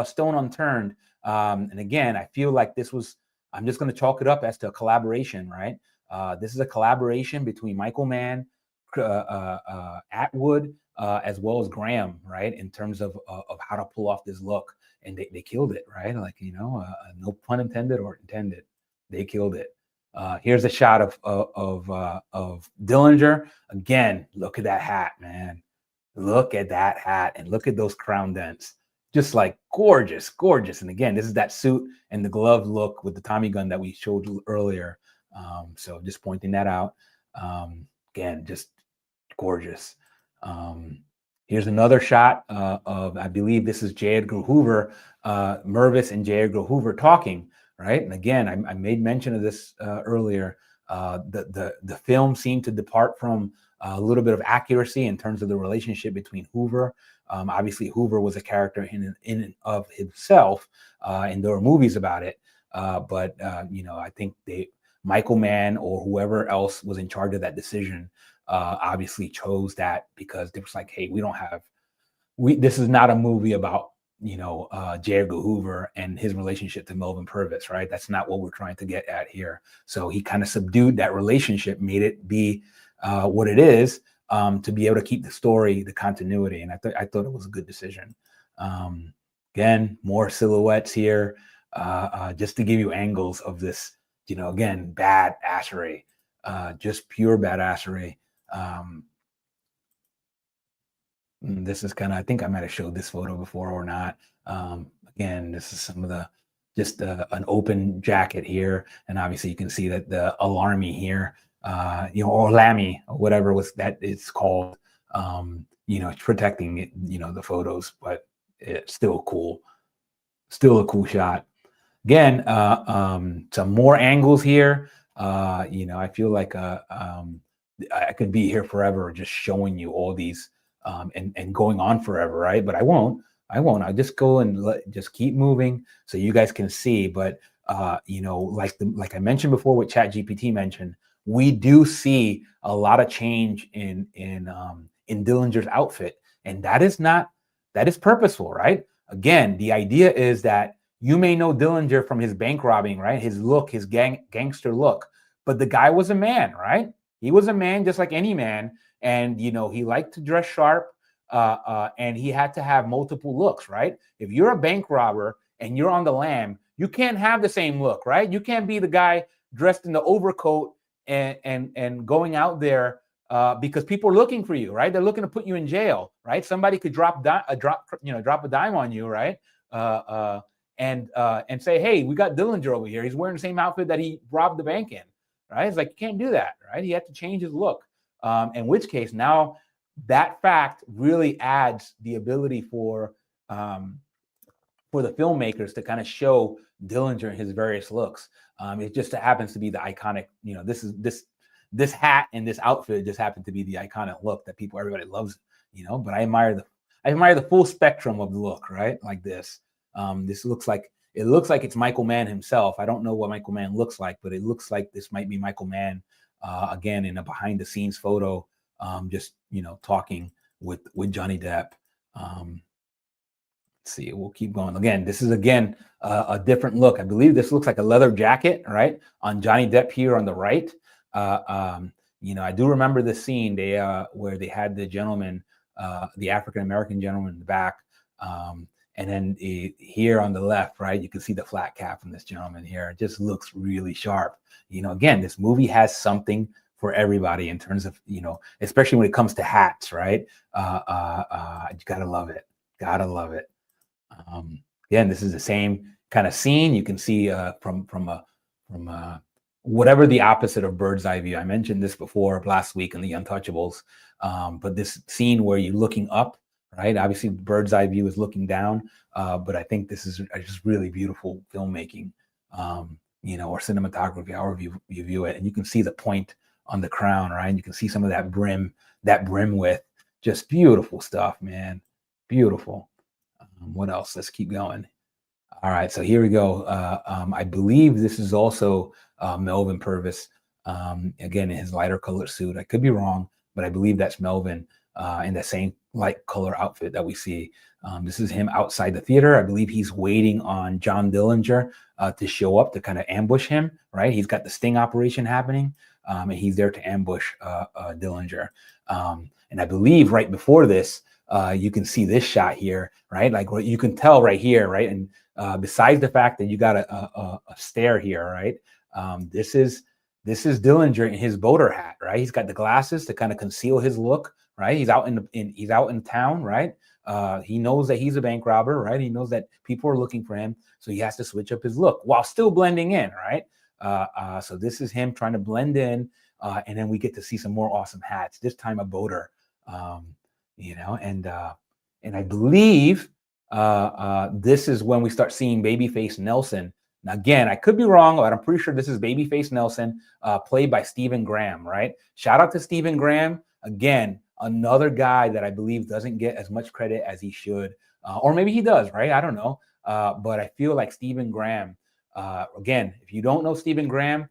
stone unturned. And again, I feel like this was, I'm just going to chalk it up as to a collaboration, right? This is a collaboration between Michael Mann, Atwood, as well as Graham, right? In terms of how to pull off this look. And they killed it, right? Like, you know, no pun intended or intended. They killed it. Here's a shot of Dillinger. Again, look at that hat, man. Look at that hat and look at those crown dents. Just like gorgeous, gorgeous. And again, this is that suit and the glove look with the Tommy gun that we showed earlier. So just pointing that out. Again, just gorgeous. Here's another shot of, I believe this is J. Edgar Hoover, Mervis and J. Edgar Hoover talking, right? And again, I made mention of this earlier. The film seemed to depart from a little bit of accuracy in terms of the relationship between Hoover. Obviously, Hoover was a character in and of himself, and there were movies about it. But you know, I think Michael Mann or whoever else was in charge of that decision obviously chose that because they was like, hey, this is not a movie about, you know, J. Edgar Hoover and his relationship to Melvin Purvis, right? That's not what we're trying to get at here. So he kind of subdued that relationship, made it be what it is, to be able to keep the story, the continuity. And I thought it was a good decision. Again, more silhouettes here, just to give you angles of this, you know, again, badassery, just pure badassery. This is kind of, I think I might have showed this photo before or not. Again, this is some of the, just an open jacket here. And obviously you can see that the alarmy here, you know, or lammy, or whatever was that it's called, you know, it's protecting it, you know, the photos, but it's still cool. Still a cool shot. Again, some more angles here. You know, I feel like I could be here forever just showing you all these and going on forever, right? But I won't. I'll just go and just keep moving so you guys can see. But you know, like I mentioned before, what ChatGPT mentioned, we do see a lot of change in Dillinger's outfit, and that is purposeful, right? Again, the idea is that you may know Dillinger from his bank robbing, right? His look, his gangster look, but the guy was a man, right? He was a man just like any man, and you know, he liked to dress sharp, and he had to have multiple looks, right? If you're a bank robber and you're on the lam, you can't have the same look, right? You can't be the guy dressed in the overcoat and going out there because people are looking for you, right? They're looking to put you in jail, right? Somebody could drop a dime on you, right? And say, hey, we got Dillinger over here. He's wearing the same outfit that he robbed the bank in, right? It's like, you can't do that, right? He had to change his look. In which case, now that fact really adds the ability for the filmmakers to kind of show Dillinger in his various looks. It just happens to be the iconic, you know, this hat and this outfit just happened to be the iconic look that everybody loves, you know. But I admire the full spectrum of the look, right? Like this. This looks like it's Michael Mann himself. I don't know what Michael Mann looks like, but it looks like this might be Michael Mann again in a behind the scenes photo, just, you know, talking with Johnny Depp. Let's see, we'll keep going. Again, this is a different look. I believe this looks like a leather jacket, right, on Johnny Depp here on the right. You know, I do remember the scene where they had the gentleman, the African American gentleman in the back. And then here on the left, right, you can see the flat cap from this gentleman here. It just looks really sharp. You know, again, this movie has something for everybody in terms of, you know, especially when it comes to hats, right? You gotta love it. Gotta love it. Again, this is the same kind of scene. You can see from whatever the opposite of bird's eye view. I mentioned this before last week in the Untouchables, but this scene where you're looking up, right? Obviously, bird's eye view is looking down, but I think this is just really beautiful filmmaking, you know, or cinematography, however you view it. And you can see the point on the crown, right? And you can see some of that brim width. Just beautiful stuff, man. Beautiful. What else? Let's keep going. All right, so here we go. I believe this is also Melvin Purvis, again, in his lighter colored suit. I could be wrong, but I believe that's Melvin in the same light color outfit that we see. This is him outside the theater. I believe he's waiting on John Dillinger to show up to kind of ambush him, right? He's got the sting operation happening, and he's there to ambush Dillinger. And I believe right before this, you can see this shot here, right? Like what you can tell right here, right? And besides the fact that you got a stare here, right? This is Dillinger in his boater hat, right? He's got the glasses to kind of conceal his look, right? He's out he's out in town, right? He knows that he's a bank robber, right? He knows that people are looking for him, so he has to switch up his look while still blending in, right? So this is him trying to blend in, and then we get to see some more awesome hats. This time a boater, you know, and I believe this is when we start seeing Babyface Nelson. Now, again, I could be wrong, but I'm pretty sure this is Babyface Nelson, played by Stephen Graham, right? Shout out to Stephen Graham. Again, another guy that I believe doesn't get as much credit as he should, or maybe he does, right? I don't know. But I feel like Stephen Graham, again, if you don't know Stephen Graham,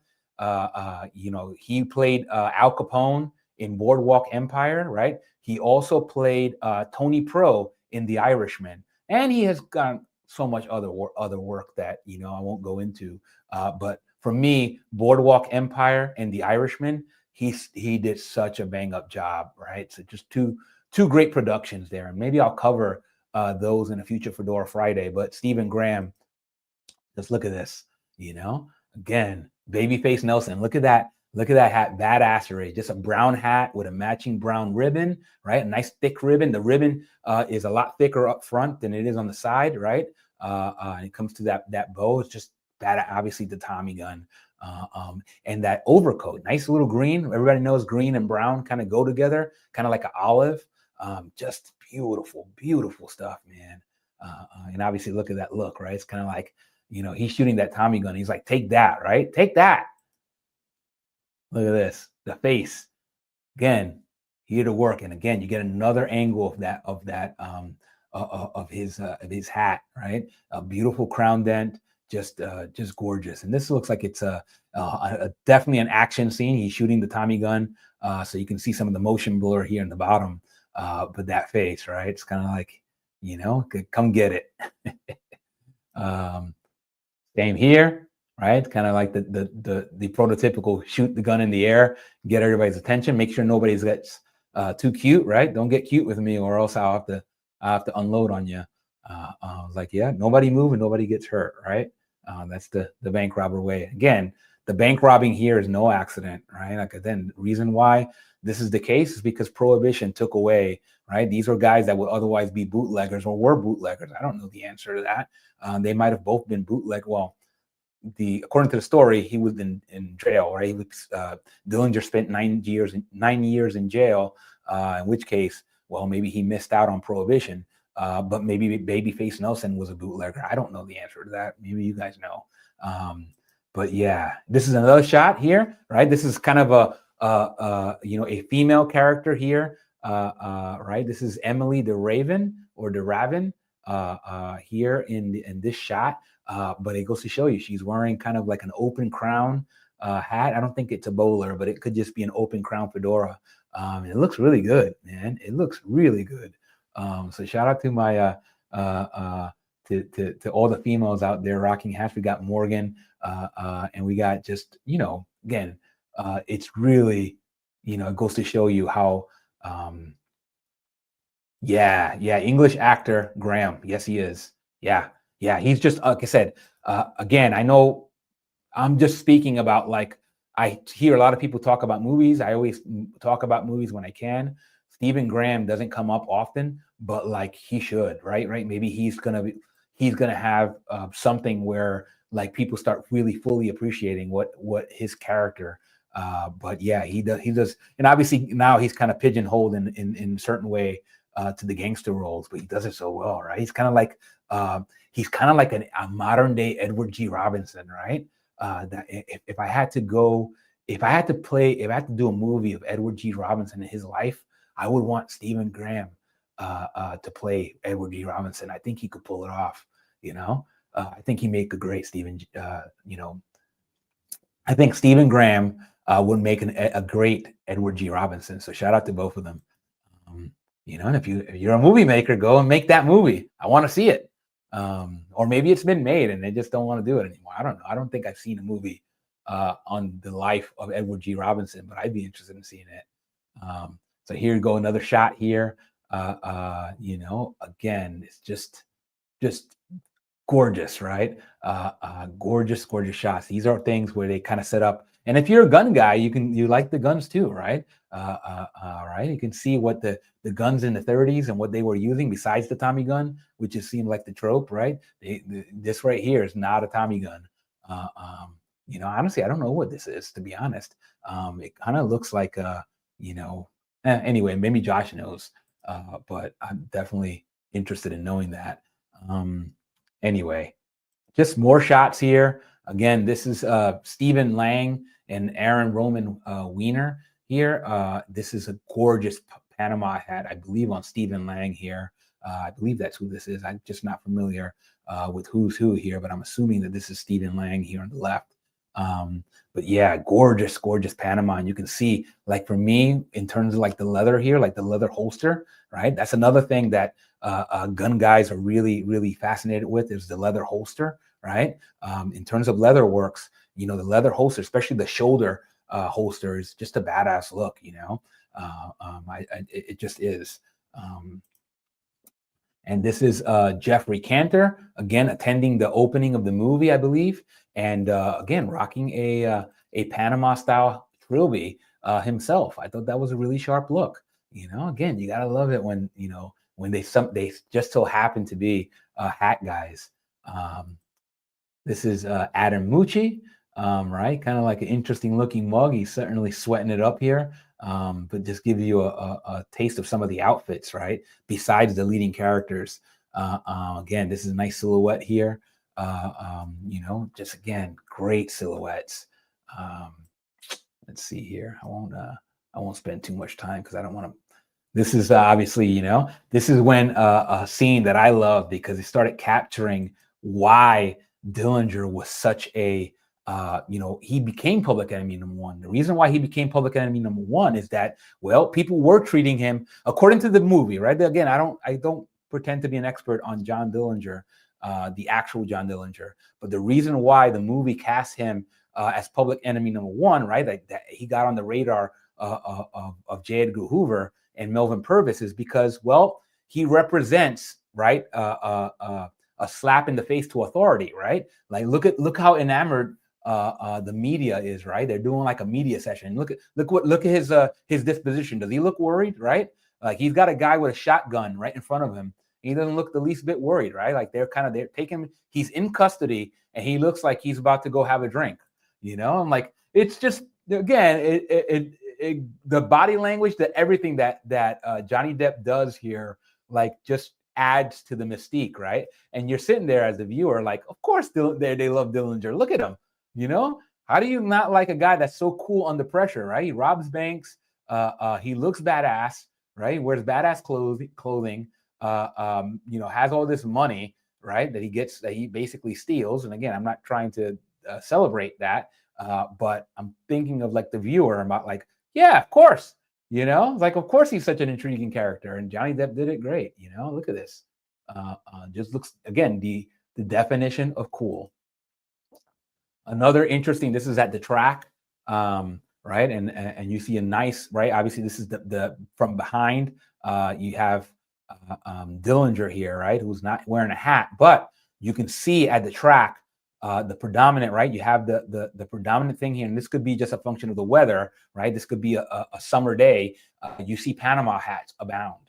you know, he played Al Capone in Boardwalk Empire, right? He also played Tony Pro in The Irishman, and he has got so much other work that, you know, I won't go into. But for me, Boardwalk Empire and The Irishman, he did such a bang up job, right? So just two great productions there, and maybe I'll cover those in a future Fedora Friday. But Stephen Graham, just look at this, you know, again, Babyface Nelson, look at that hat, badassery, just a brown hat with a matching brown ribbon, right? A nice thick ribbon. The ribbon is a lot thicker up front than it is on the side, right? And it comes to that bow. It's just bad, obviously the Tommy gun. And that overcoat, nice little green. Everybody knows green and brown kind of go together, kind of like an olive. Just beautiful, beautiful stuff, man. And obviously look at that look, right? It's kind of like, you know, he's shooting that Tommy gun. He's like, take that, right? Take that. Look at this, the face. Again, here to work. And again, you get another angle of his hat, right? A beautiful crown dent, just gorgeous. And this looks like it's definitely an action scene. He's shooting the Tommy gun, so you can see some of the motion blur here in the bottom. But that face, right? It's kind of like, you know, come get it. Same here, right? Kind of like the prototypical shoot the gun in the air, get everybody's attention, make sure nobody gets too cute, right? Don't get cute with me, or else I'll have to unload on you. I was like, yeah, nobody move and nobody gets hurt, right? That's the bank robber way. Again, the bank robbing here is no accident, right? Like, then the reason why this is the case is because Prohibition took away, right? These are guys that would otherwise be bootleggers or were bootleggers. I don't know the answer to that. They might have both been bootleg. Well, according to the story, he was in jail, right? He was, Dillinger spent 9 years in jail, in which case, well, maybe he missed out on Prohibition, but maybe Babyface Nelson was a bootlegger. I don't know the answer to that. Maybe you guys know. But yeah, this is another shot here, right? This is kind of a female character here, right? This is Emily the Raven or the Raven here in this shot. But it goes to show you she's wearing kind of like an open crown hat. I don't think it's a bowler, but it could just be an open crown fedora. And it looks really good, man. It looks really good. So shout out to my to all the females out there rocking hats. We got Morgan, and we got just, you know, again, it's really, you know, it goes to show you how yeah, English actor Graham. Yes, he is. Yeah, he's just, like I said, again, I know I'm just speaking about, like, I hear a lot of people talk about movies. I always talk about movies when I can. Stephen Graham doesn't come up often, but like he should, right? Maybe he's gonna have something where like people start really fully appreciating what his character. But yeah, he does, and obviously now he's kind of pigeonholed in a certain way to the gangster roles, but he does it so well, right? He's kind of like a modern day Edward G. Robinson, right? That if I had to do a movie of Edward G. Robinson in his life, I would want Stephen Graham to play Edward G. Robinson. I think he could pull it off, you know. I think he make a great Stephen. You know, I think Stephen Graham would make a great Edward G. Robinson. So shout out to both of them. you know, and if you're a movie maker, go and make that movie. I want to see it. Or maybe it's been made and they just don't want to do it anymore. I don't know. I don't think I've seen a movie on the life of Edward G. Robinson, but I'd be interested in seeing it. So here you go, another shot here. You know, again, it's just gorgeous, right? Gorgeous shots. These are things where they kind of set up. And if you're a gun guy, you like the guns too, right? Right. You can see what the guns in the 30s and what they were using besides the Tommy gun, which just seemed like the trope, right? This right here is not a Tommy gun. You know, honestly, I don't know what this is, to be honest. It kind of looks like, you know, anyway, maybe Josh knows, but I'm definitely interested in knowing that. Anyway, just more shots here. Again, this is Stephen Lang and Aaron Roman Wiener here. This is a gorgeous Panama hat, I believe, on Stephen Lang here. I believe that's who this is. I'm just not familiar with who's who here, but I'm assuming that this is Stephen Lang here on the left. But yeah, gorgeous Panama. And you can see, like, for me, in terms of like the leather here, like the leather holster, right? That's another thing that gun guys are really fascinated with, is the leather holster, right? In terms of leather works, you know, the leather holster, especially the shoulder holster, is just a badass look, you know. It just is. And this is Jeffrey Cantor, again, attending the opening of the movie, I believe. And again, rocking a Panama style trilby himself. I thought that was a really sharp look. You know, again, you got to love it when, you know, when they just so happen to be hat guys. This is Adam Mucci, right? Kind of like an interesting looking mug. He's certainly sweating it up here, but just give you a taste of some of the outfits, right? Besides the leading characters. Again, this is a nice silhouette here. You know, just again, great silhouettes. Let's see here. I won't spend too much time because I don't want to. This is obviously, you know, this is when a scene that I love, because it started capturing why Dillinger was such a, you know, he became public enemy number one. The reason why he became public enemy number one is that, well, people were treating him according to the movie, right? Again, I don't pretend to be an expert on John Dillinger, the actual John Dillinger, but the reason why the movie cast him as public enemy number one, right? Like that he got on the radar of J. Edgar Hoover and Melvin Purvis, is because, well, he represents, right, a slap in the face to authority, right? Like look how enamored the media is, right? They're doing like a media session. Look at his disposition. Does he look worried, right? Like he's got a guy with a shotgun right in front of him. He doesn't look the least bit worried, right? Like they're taking him. He's in custody and he looks like he's about to go have a drink. You know, I'm like, it's just, again, the body language, that everything that Johnny Depp does here, like, just adds to the mystique, right? And you're sitting there as a viewer, like, of course they love Dillinger. Look at him. You know, how do you not like a guy that's so cool under pressure, right? He robs banks. He looks badass, right? He wears badass clothing. You know, has all this money, right? That he basically steals. And again, I'm not trying to celebrate that, but I'm thinking of like the viewer about like, yeah, of course, you know, like, of course he's such an intriguing character, and Johnny Depp did it great. You know, look at this. Just looks, again, the definition of cool. Another interesting, this is at the track, right? And you see a nice, right? Obviously, this is the from behind. You have Dillinger here, right? Who's not wearing a hat, but you can see at the track the predominant, right? You have the predominant thing here, and this could be just a function of the weather, right? This could be a summer day. You see Panama hats abound,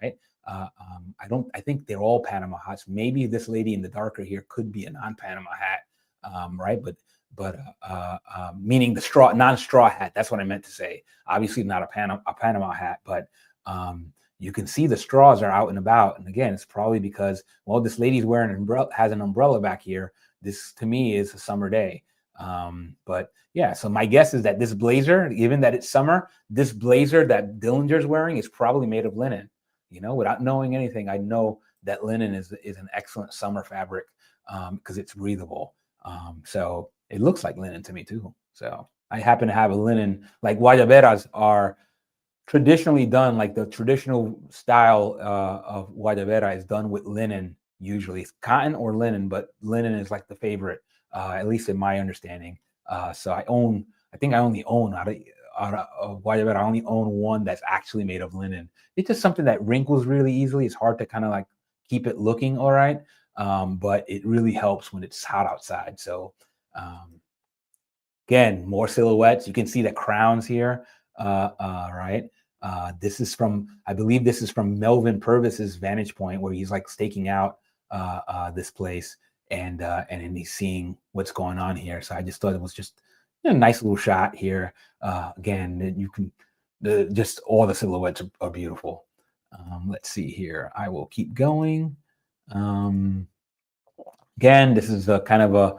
right? I think they're all Panama hats. Maybe this lady in the darker here could be a non-Panama hat, right? But meaning the non-straw hat. That's what I meant to say. Obviously not a Panama hat, but you can see the straws are out and about. And again, it's probably because, well, this lady's wearing an umbrella, has an umbrella back here. This to me is a summer day. But yeah, so my guess is that this blazer, given that it's summer, this blazer that Dillinger's wearing is probably made of linen. You know, without knowing anything, I know that linen is an excellent summer fabric because it's breathable. So it looks like linen to me too. So I happen to have a linen, like guayaberas are traditionally done, like the traditional style of guayabera is done with linen. Usually it's cotton or linen, but linen is like the favorite, at least in my understanding. So I think I only own out of guayabera, I only own one that's actually made of linen. It's just something that wrinkles really easily. It's hard to kind of like keep it looking all right, but it really helps when it's hot outside. So again, more silhouettes. You can see the crowns here, right? This is from, I believe this is from Melvin Purvis's vantage point, where he's like staking out this place, and then he's seeing what's going on here. So I just thought it was just a nice little shot here. Again, you can, just all the silhouettes are beautiful. Let's see here. I will keep going. Again, this is a kind of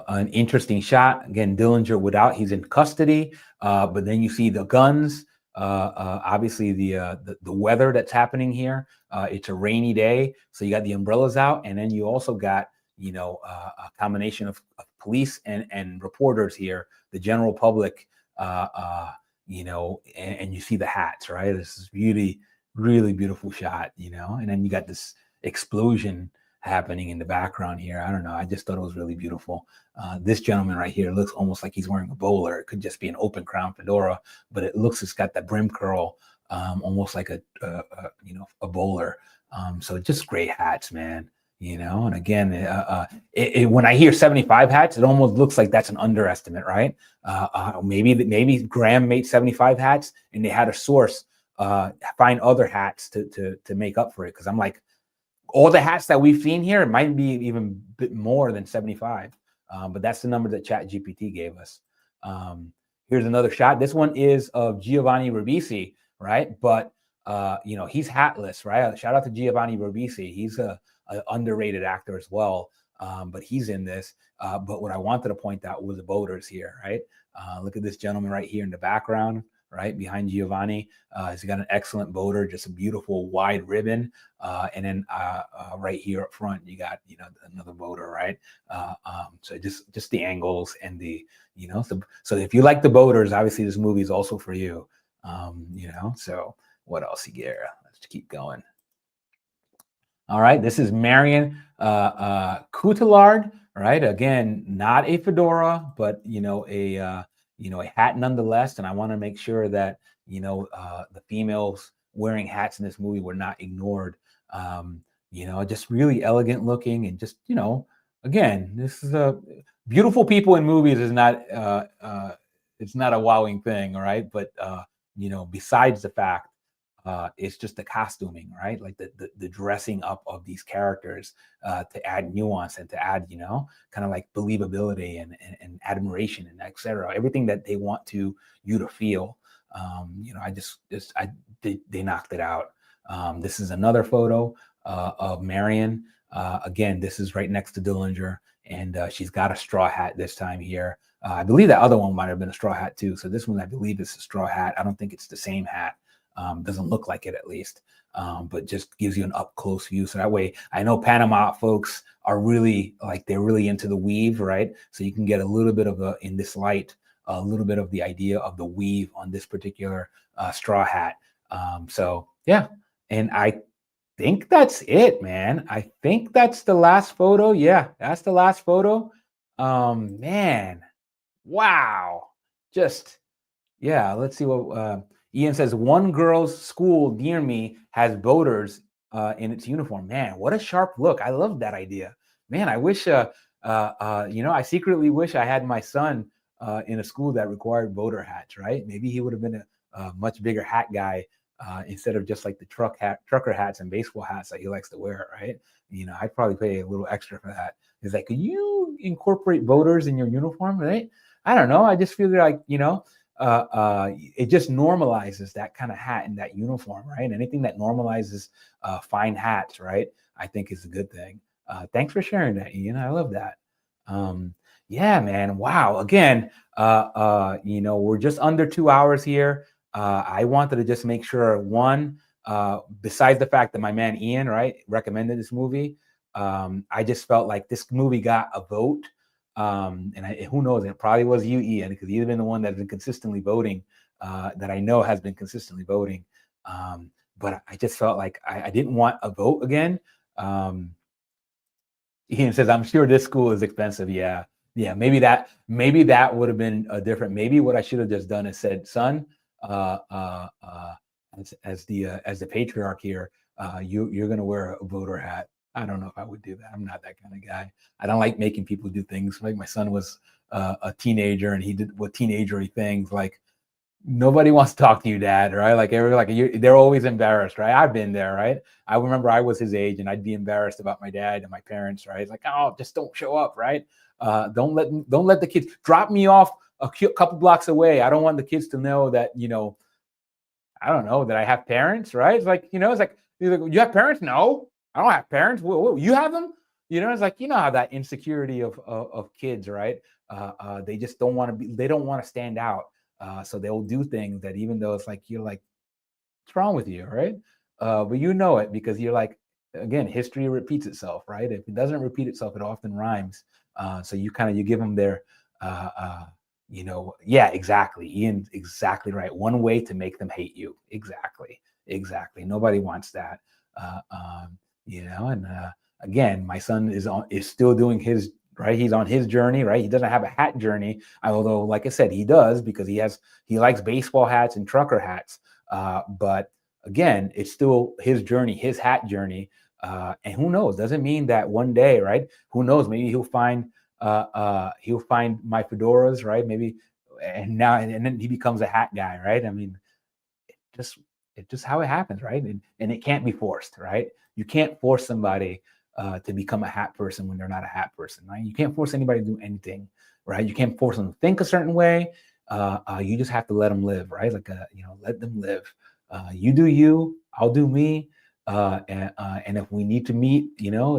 an interesting shot. Again, Dillinger without, he's in custody, but then you see the guns. Obviously, the weather that's happening here. It's a rainy day, so you got the umbrellas out, and then you also got, you know, a combination of police and reporters here, the general public, you know, and you see the hats, right? This is really, really beautiful shot, you know, and then you got this explosion happening in the background here. I don't know. I just thought it was really beautiful. This gentleman right here looks almost like he's wearing a bowler. It could just be an open crown fedora, but it looks, it's got that brim curl, almost like a you know, a bowler. So just great hats, man. You know, and again, when I hear 75 hats, it almost looks like that's an underestimate, right? Maybe Graham made 75 hats and they had a source find other hats to make up for it. Because I'm like, all the hats that we've seen here, it might be even a bit more than 75, but that's the number that ChatGPT gave us. Here's another shot. This one is of Giovanni Ribisi, right? But you know, he's hatless, right? Shout out to Giovanni Ribisi. He's a underrated actor as well, but he's in this. But what I wanted to point out was the boaters here, right? Look at this gentleman right here in the background, right behind Giovanni. He's got an excellent boater, just a beautiful wide ribbon, and then right here up front, you got, you know, another boater, right? So just the angles and the, you know, so if you like the boaters, obviously this movie is also for you. You know, so what else here? Let's keep going. All right, this is Marion Cotillard, right? Again, not a fedora, but you know, a hat nonetheless. And I want to make sure that, you know, the females wearing hats in this movie were not ignored. You know, just really elegant looking, and just, you know, again, this is a beautiful people in movies is not it's not a wowing thing, all right? But you know, besides the fact, it's just the costuming, right? Like the dressing up of these characters to add nuance and to add, you know, kind of like believability and admiration and etc. Everything that they want you to feel. You know, they knocked it out. This is another photo of Marion. Again, this is right next to Dillinger, and she's got a straw hat this time here. I believe that other one might have been a straw hat too. So this one, I believe, is a straw hat. I don't think it's the same hat. Doesn't look like it, at least, but just gives you an up close view. So that way, I know Panama folks are really like, they're really into the weave, right? So you can get a little bit of in this light, a little bit of the idea of the weave on this particular straw hat. So yeah, and I think that's it, man. I think that's the last photo. Yeah, that's the last photo. Man, wow. Just, yeah, let's see what Ian says. One girl's school near me has boaters in its uniform. Man, what a sharp look. I love that idea. Man, I wish, you know, I secretly wish I had my son in a school that required boater hats, right? Maybe he would have been a much bigger hat guy instead of just like the trucker hats and baseball hats that he likes to wear, right? You know, I'd probably pay a little extra for that. He's like, could you incorporate boaters in your uniform, right? I don't know. I just feel like, you know, it just normalizes that kind of hat and that uniform, right? Anything that normalizes fine hats, right, I think is a good thing. Thanks for sharing that, Ian. I love that. Yeah, man. Wow. Again, you know, we're just under 2 hours here. I wanted to just make sure, one, besides the fact that my man Ian, right, recommended this movie, I just felt like this movie got a vote. And who knows, it probably was you, Ian, because you've been the one that's been consistently voting that I know has been consistently voting. But I just felt like I didn't want a vote again. Ian says, I'm sure this school is expensive. Yeah. Maybe that would have been a different, maybe what I should have just done is said, son, as the patriarch here, you're going to wear a voter hat. I don't know if I would do that. I'm not that kind of guy. I don't like making people do things. Like my son was a teenager and he did what teenagery things. Like nobody wants to talk to you, dad, right? Like they're always embarrassed, right? I've been there, right? I remember I was his age and I'd be embarrassed about my dad and my parents, right? It's like, oh, just don't show up, right? Don't let the kids drop me off a couple blocks away. I don't want the kids to know that, I don't know, that I have parents, right? It's like, it's like, you have parents? No, I don't have parents. Whoa, you have them? It's like, how that insecurity of kids, right? They just don't want to they don't want to stand out. So they'll do things that even though it's like, you're like, what's wrong with you, right? But it because you're like, again, history repeats itself, right? If it doesn't repeat itself, it often rhymes. So you give them their, yeah, exactly. Ian's exactly right. One way to make them hate you. Exactly. Nobody wants that. And again, my son is still doing his, right? He's on his journey, right? He doesn't have a hat journey, although, like I said, he does because he likes baseball hats and trucker hats. But again, it's still his journey, his hat journey. And who knows? Doesn't mean that one day, right? Who knows? Maybe he'll find my fedoras, right? Maybe, and then he becomes a hat guy, right? I mean, it's just how it happens, right? And it can't be forced, right? You can't force somebody to become a hat person when they're not a hat person, right? You can't force anybody to do anything, right? You can't force them to think a certain way. You just have to let them live, right? Like, let them live. You do you, I'll do me. And if we need to meet,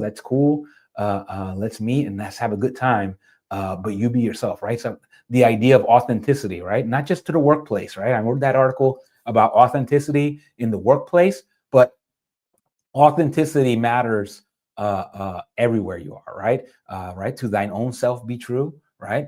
that's cool. Let's meet and let's have a good time. But you be yourself, right? So the idea of authenticity, right? Not just to the workplace, right? I wrote that article about authenticity in the workplace, but authenticity matters everywhere you are, right? Right? To thine own self be true, right?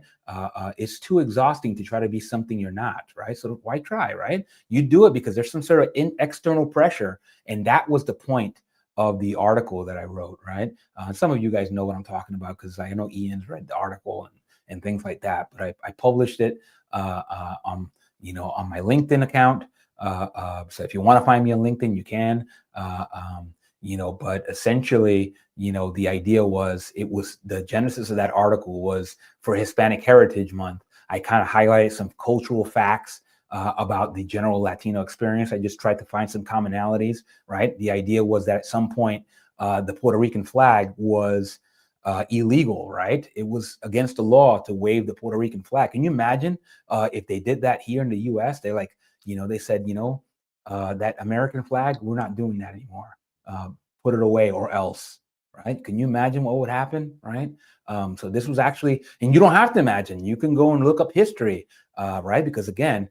It's too exhausting to try to be something you're not, right? So why try, right? You do it because there's some sort of external pressure. And that was the point of the article that I wrote, right? Some of you guys know what I'm talking about because I know Ian's read the article and things like that. But I published it on my LinkedIn account. So if you want to find me on LinkedIn, you can. But essentially, the idea was, it was the genesis of that article was for Hispanic Heritage Month. I kind of highlighted some cultural facts about the general Latino experience. I just tried to find some commonalities, right? The idea was that at some point, the Puerto Rican flag was illegal, right? It was against the law to wave the Puerto Rican flag. Can you imagine if they did that here in the US? They they said, that American flag, we're not doing that anymore. Put it away or else, right? Can you imagine what would happen, right? So this was actually, and you don't have to imagine, you can go and look up history, right? Because again,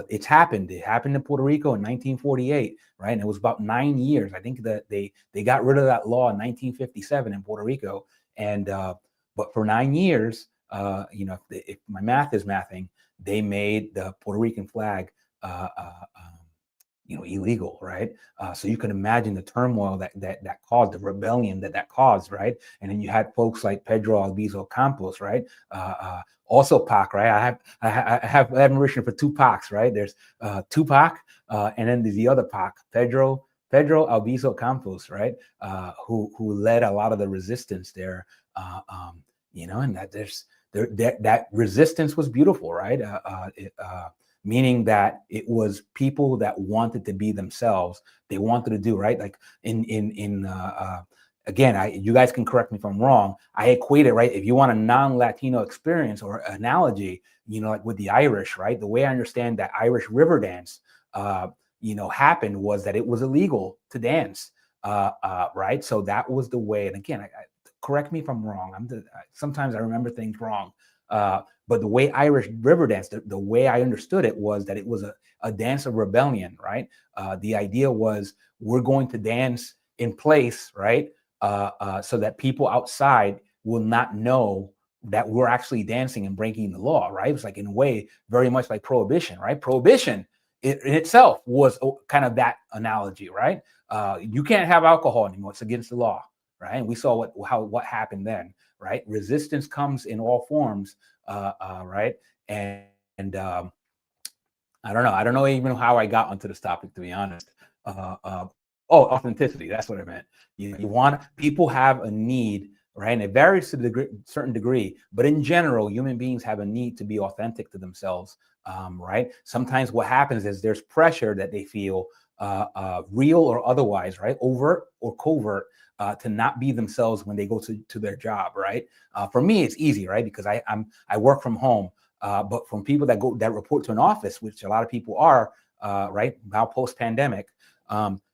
it's happened. It happened in Puerto Rico in 1948, right? And it was about 9 years. I think that they got rid of that law in 1957 in Puerto Rico. And but for 9 years, if my math is mathing, they made the Puerto Rican flag illegal, right? So you can imagine the turmoil that caused, the rebellion that caused, right? And then you had folks like Pedro Albizu Campos, right? Also Pac, right? I have admiration for two Pacs, right? There's Tupac, and then there's the other Pac, Pedro Albizu Campos, right? Who led a lot of the resistance there, and that resistance was beautiful, right? Meaning that it was people that wanted to be themselves. They wanted to do, right? Like again, you guys can correct me if I'm wrong. I equate it, right? If you want a non-Latino experience or analogy, like with the Irish, right? The way I understand that Irish river dance, happened was that it was illegal to dance, right? So that was the way. And again, correct me if I'm wrong. Sometimes I remember things wrong. But the way Irish river dance, the way I understood it was that it was a dance of rebellion, right? The idea was, we're going to dance in place, right? So that people outside will not know, that we're actually dancing and breaking the law, right? It's like in a way, very much like prohibition, right? Prohibition in itself was kind of that analogy, right? You can't have alcohol anymore; it's against the law, right? And we saw what happened then, right? Resistance comes in all forms, right? And I don't know even how I got onto this topic, to be honest. Oh, authenticity. That's what I meant. You want people have a need, right? And it varies to a certain degree, but in general, human beings have a need to be authentic to themselves, right? Sometimes what happens is there's pressure that they feel, real or otherwise, right? Overt or covert, to not be themselves when they go to their job, right? For me, it's easy, right? Because I work from home. But from people that report to an office, which a lot of people are, right now post-pandemic,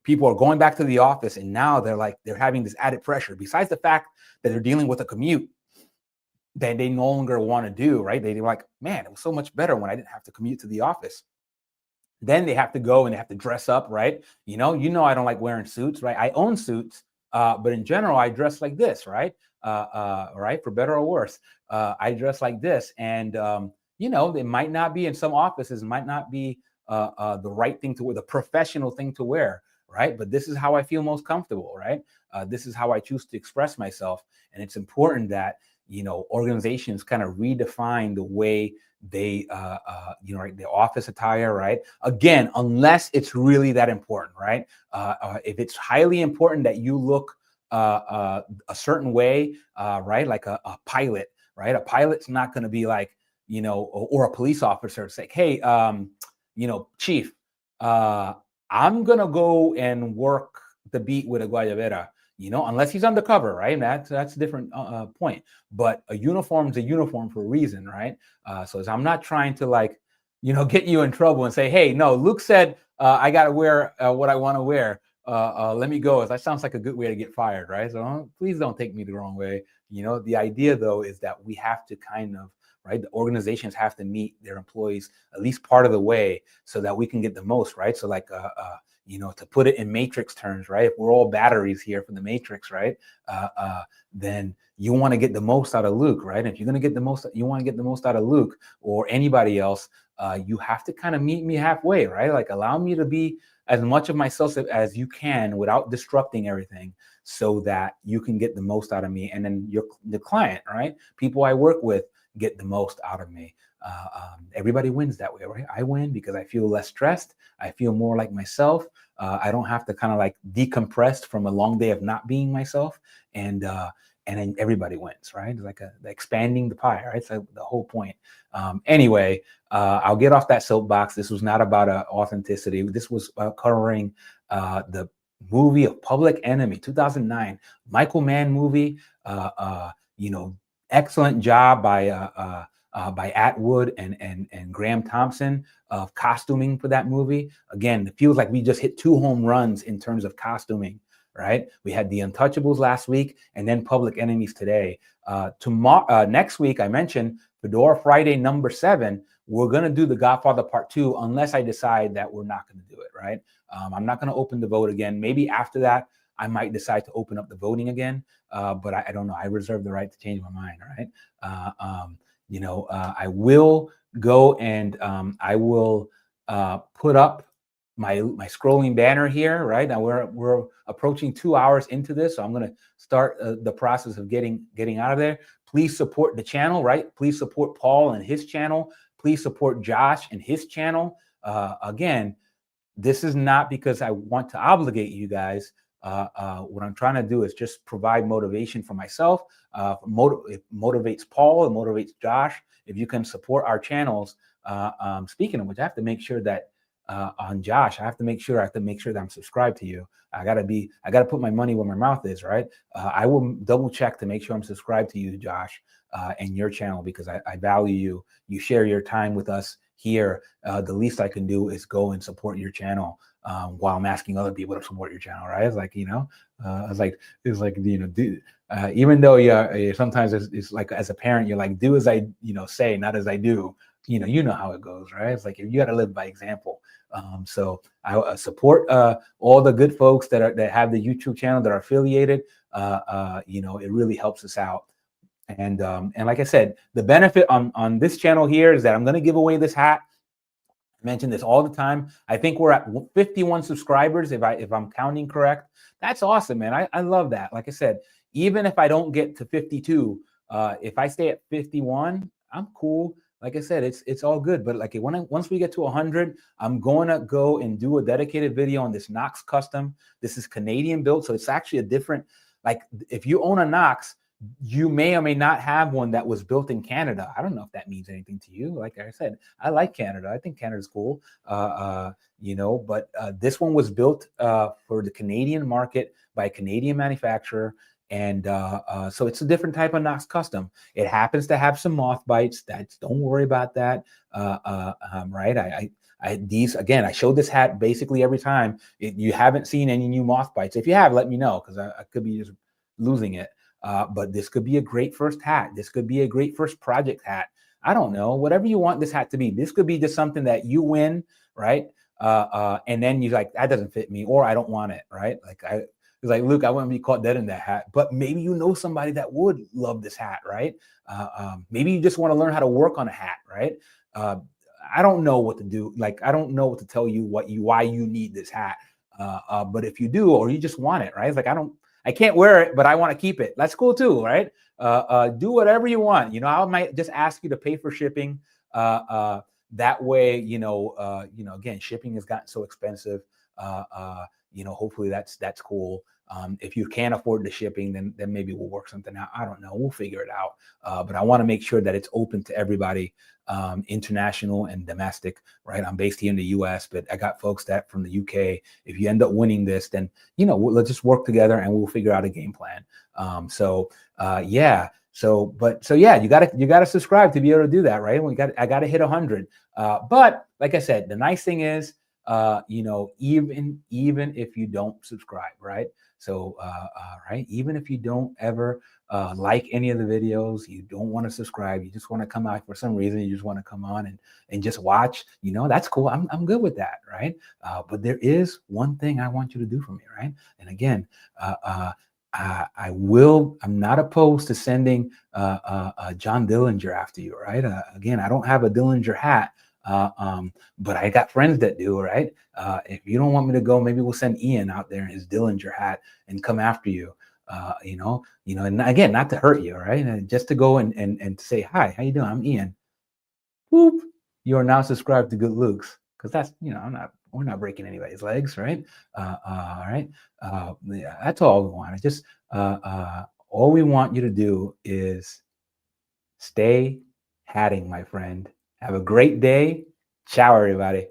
people are going back to the office, and now they're having this added pressure. Besides the fact that they're dealing with a commute that they no longer want to do, right? They're like, man, it was so much better when I didn't have to commute to the office. Then they have to go and they have to dress up, right? You know, I don't like wearing suits, right? I own suits, but in general, I dress like this, right? Right, for better or worse, I dress like this, and you know, it might not be in some offices, might not be the right thing to wear, the professional thing to wear, right? But this is how I feel most comfortable, right? This is how I choose to express myself, and it's important that, you know, organizations kind of redefine the way they, you know, right, the office attire, right? Again, unless it's really that important, right? If it's highly important that you look a certain way, right? Like a pilot, right? A pilot's not going to be like, you know, or a police officer say, hey, you know, chief, I'm going to go and work the beat with a guayabera, you know, unless he's undercover, right? And that's a different point. But a uniform is a uniform for a reason, right? So I'm not trying to, like, you know, get you in trouble and say, hey, no, Luke said I got to wear what I want to wear. Let me go. That sounds like a good way to get fired, right? So please don't take me the wrong way. You know, the idea though is that we have to kind of, right, the organizations have to meet their employees at least part of the way so that we can get the most, right? So like, you know, to put it in matrix terms, right? If we're all batteries here for the matrix, right? Then you want to get the most out of Luke, right? If you're going to get the most, you want to get the most out of Luke or anybody else, you have to kind of meet me halfway, right? Like allow me to be as much of myself as you can without disrupting everything so that you can get the most out of me. And then the client, right? People I work with get the most out of me. Everybody wins that way, right? I win because I feel less stressed. I feel more like myself. I don't have to kind of like decompress from a long day of not being myself. And then everybody wins, right? It's like expanding the pie, right? It's like the whole point. Anyway, I'll get off that soapbox. This was not about authenticity. This was covering the movie of Public Enemy, 2009, Michael Mann movie. You know, excellent job by Atwood and Graham Thompson of costuming for that movie. Again, it feels like we just hit 2 home runs in terms of costuming, right? We had The Untouchables last week and then Public Enemies today. Tomorrow, next week, I mentioned Fedora Friday #7. We're going to do The Godfather Part 2 unless I decide that we're not going to do it, right? I'm not going to open the vote again. Maybe after that, I might decide to open up the voting again, but I don't know. I reserve the right to change my mind, right? You know, I will go and I will put up my scrolling banner here, right? Now we're approaching 2 hours into this, so I'm going to start the process of getting out of there. Please support the channel, right? Please support Paul and his channel. Please support Josh and his channel. Again, this is not because I want to obligate you guys. What I'm trying to do is just provide motivation for myself. It motivates Paul, it motivates Josh. If you can support our channels, speaking of which, I have to make sure that on Josh, I have to make sure that I'm subscribed to you. I gotta put my money where my mouth is, right? I will double check to make sure I'm subscribed to you, Josh, and your channel, because I value you. You share your time with us here. The least I can do is go and support your channel while I'm asking other people to support your channel, right? It's like, you know, it's like, you know, even though sometimes it's like, as a parent, you're like, do as I, you know, say, not as I do. You know how it goes, right? It's like, you got to live by example. So I support all the good folks that have the YouTube channel that are affiliated. You know, it really helps us out. And like I said, the benefit on this channel here is that I'm going to give away this hat. I mention this all the time. I think we're at 51 subscribers if I'm counting correct. That's awesome, man. I love that. Like I said, even if I don't get to 52, if I stay at 51, I'm cool. Like I said, it's all good. But like once we get to 100, I'm going to go and do a dedicated video on this Knox custom. This is Canadian built, so it's actually a different. Like if you own a Knox, you may or may not have one that was built in Canada. I don't know if that means anything to you. Like I said, I like Canada. I think Canada's cool. You know, but this one was built for the Canadian market by a Canadian manufacturer. And so it's a different type of Knox custom. It happens to have some moth bites. Don't worry about that. Right. These, again, I showed this hat basically every time. You haven't seen any new moth bites. If you have, let me know, because I could be just losing it. But this could be a great first hat. This could be a great first project hat. I don't know, whatever you want this hat to be. This could be just something that you win, right? And then you're like, that doesn't fit me, or I don't want it, right? Like it's like, Luke, I wouldn't be caught dead in that hat. But maybe you know somebody that would love this hat, right? Maybe you just want to learn how to work on a hat, right? I don't know what to do. Like, I don't know what to tell you why you need this hat. But if you do, or you just want it, right? It's like, I can't wear it, but I want to keep it. That's cool too, right? Do whatever you want. You know, I might just ask you to pay for shipping. That way, you know, again, shipping has gotten so expensive. You know, hopefully that's cool. If you can't afford the shipping, then maybe we'll work something out. I don't know. We'll figure it out. But I want to make sure that it's open to everybody, international and domestic, right? I'm based here in the US, but I got folks that from the UK. If you end up winning this, then, you know, let's just work together and we'll figure out a game plan. Yeah. So yeah, you gotta subscribe to be able to do that, right? I gotta hit 100. But like I said, the nice thing is, you know, even if you don't subscribe, right? So, right, even if you don't ever like any of the videos, you don't want to subscribe, you just want to come out for some reason, you just want to come on and just watch, you know, that's cool. I'm good with that, right? But there is one thing I want you to do for me, right? And again, I'm not opposed to sending John Dillinger after you, right? Again, I don't have a Dillinger hat, but I got friends that do, right? If you don't want me to go, maybe we'll send Ian out there in his Dillinger hat and come after you. You know, and again, not to hurt you, right? And just to go and to say, hi, how you doing? I'm Ian. Whoop, you are now subscribed to Good Luke's, because that's, you know, we're not breaking anybody's legs, right? All right. Yeah, that's all we want. It's just all we want you to do is stay hatting, my friend. Have a great day. Ciao, everybody.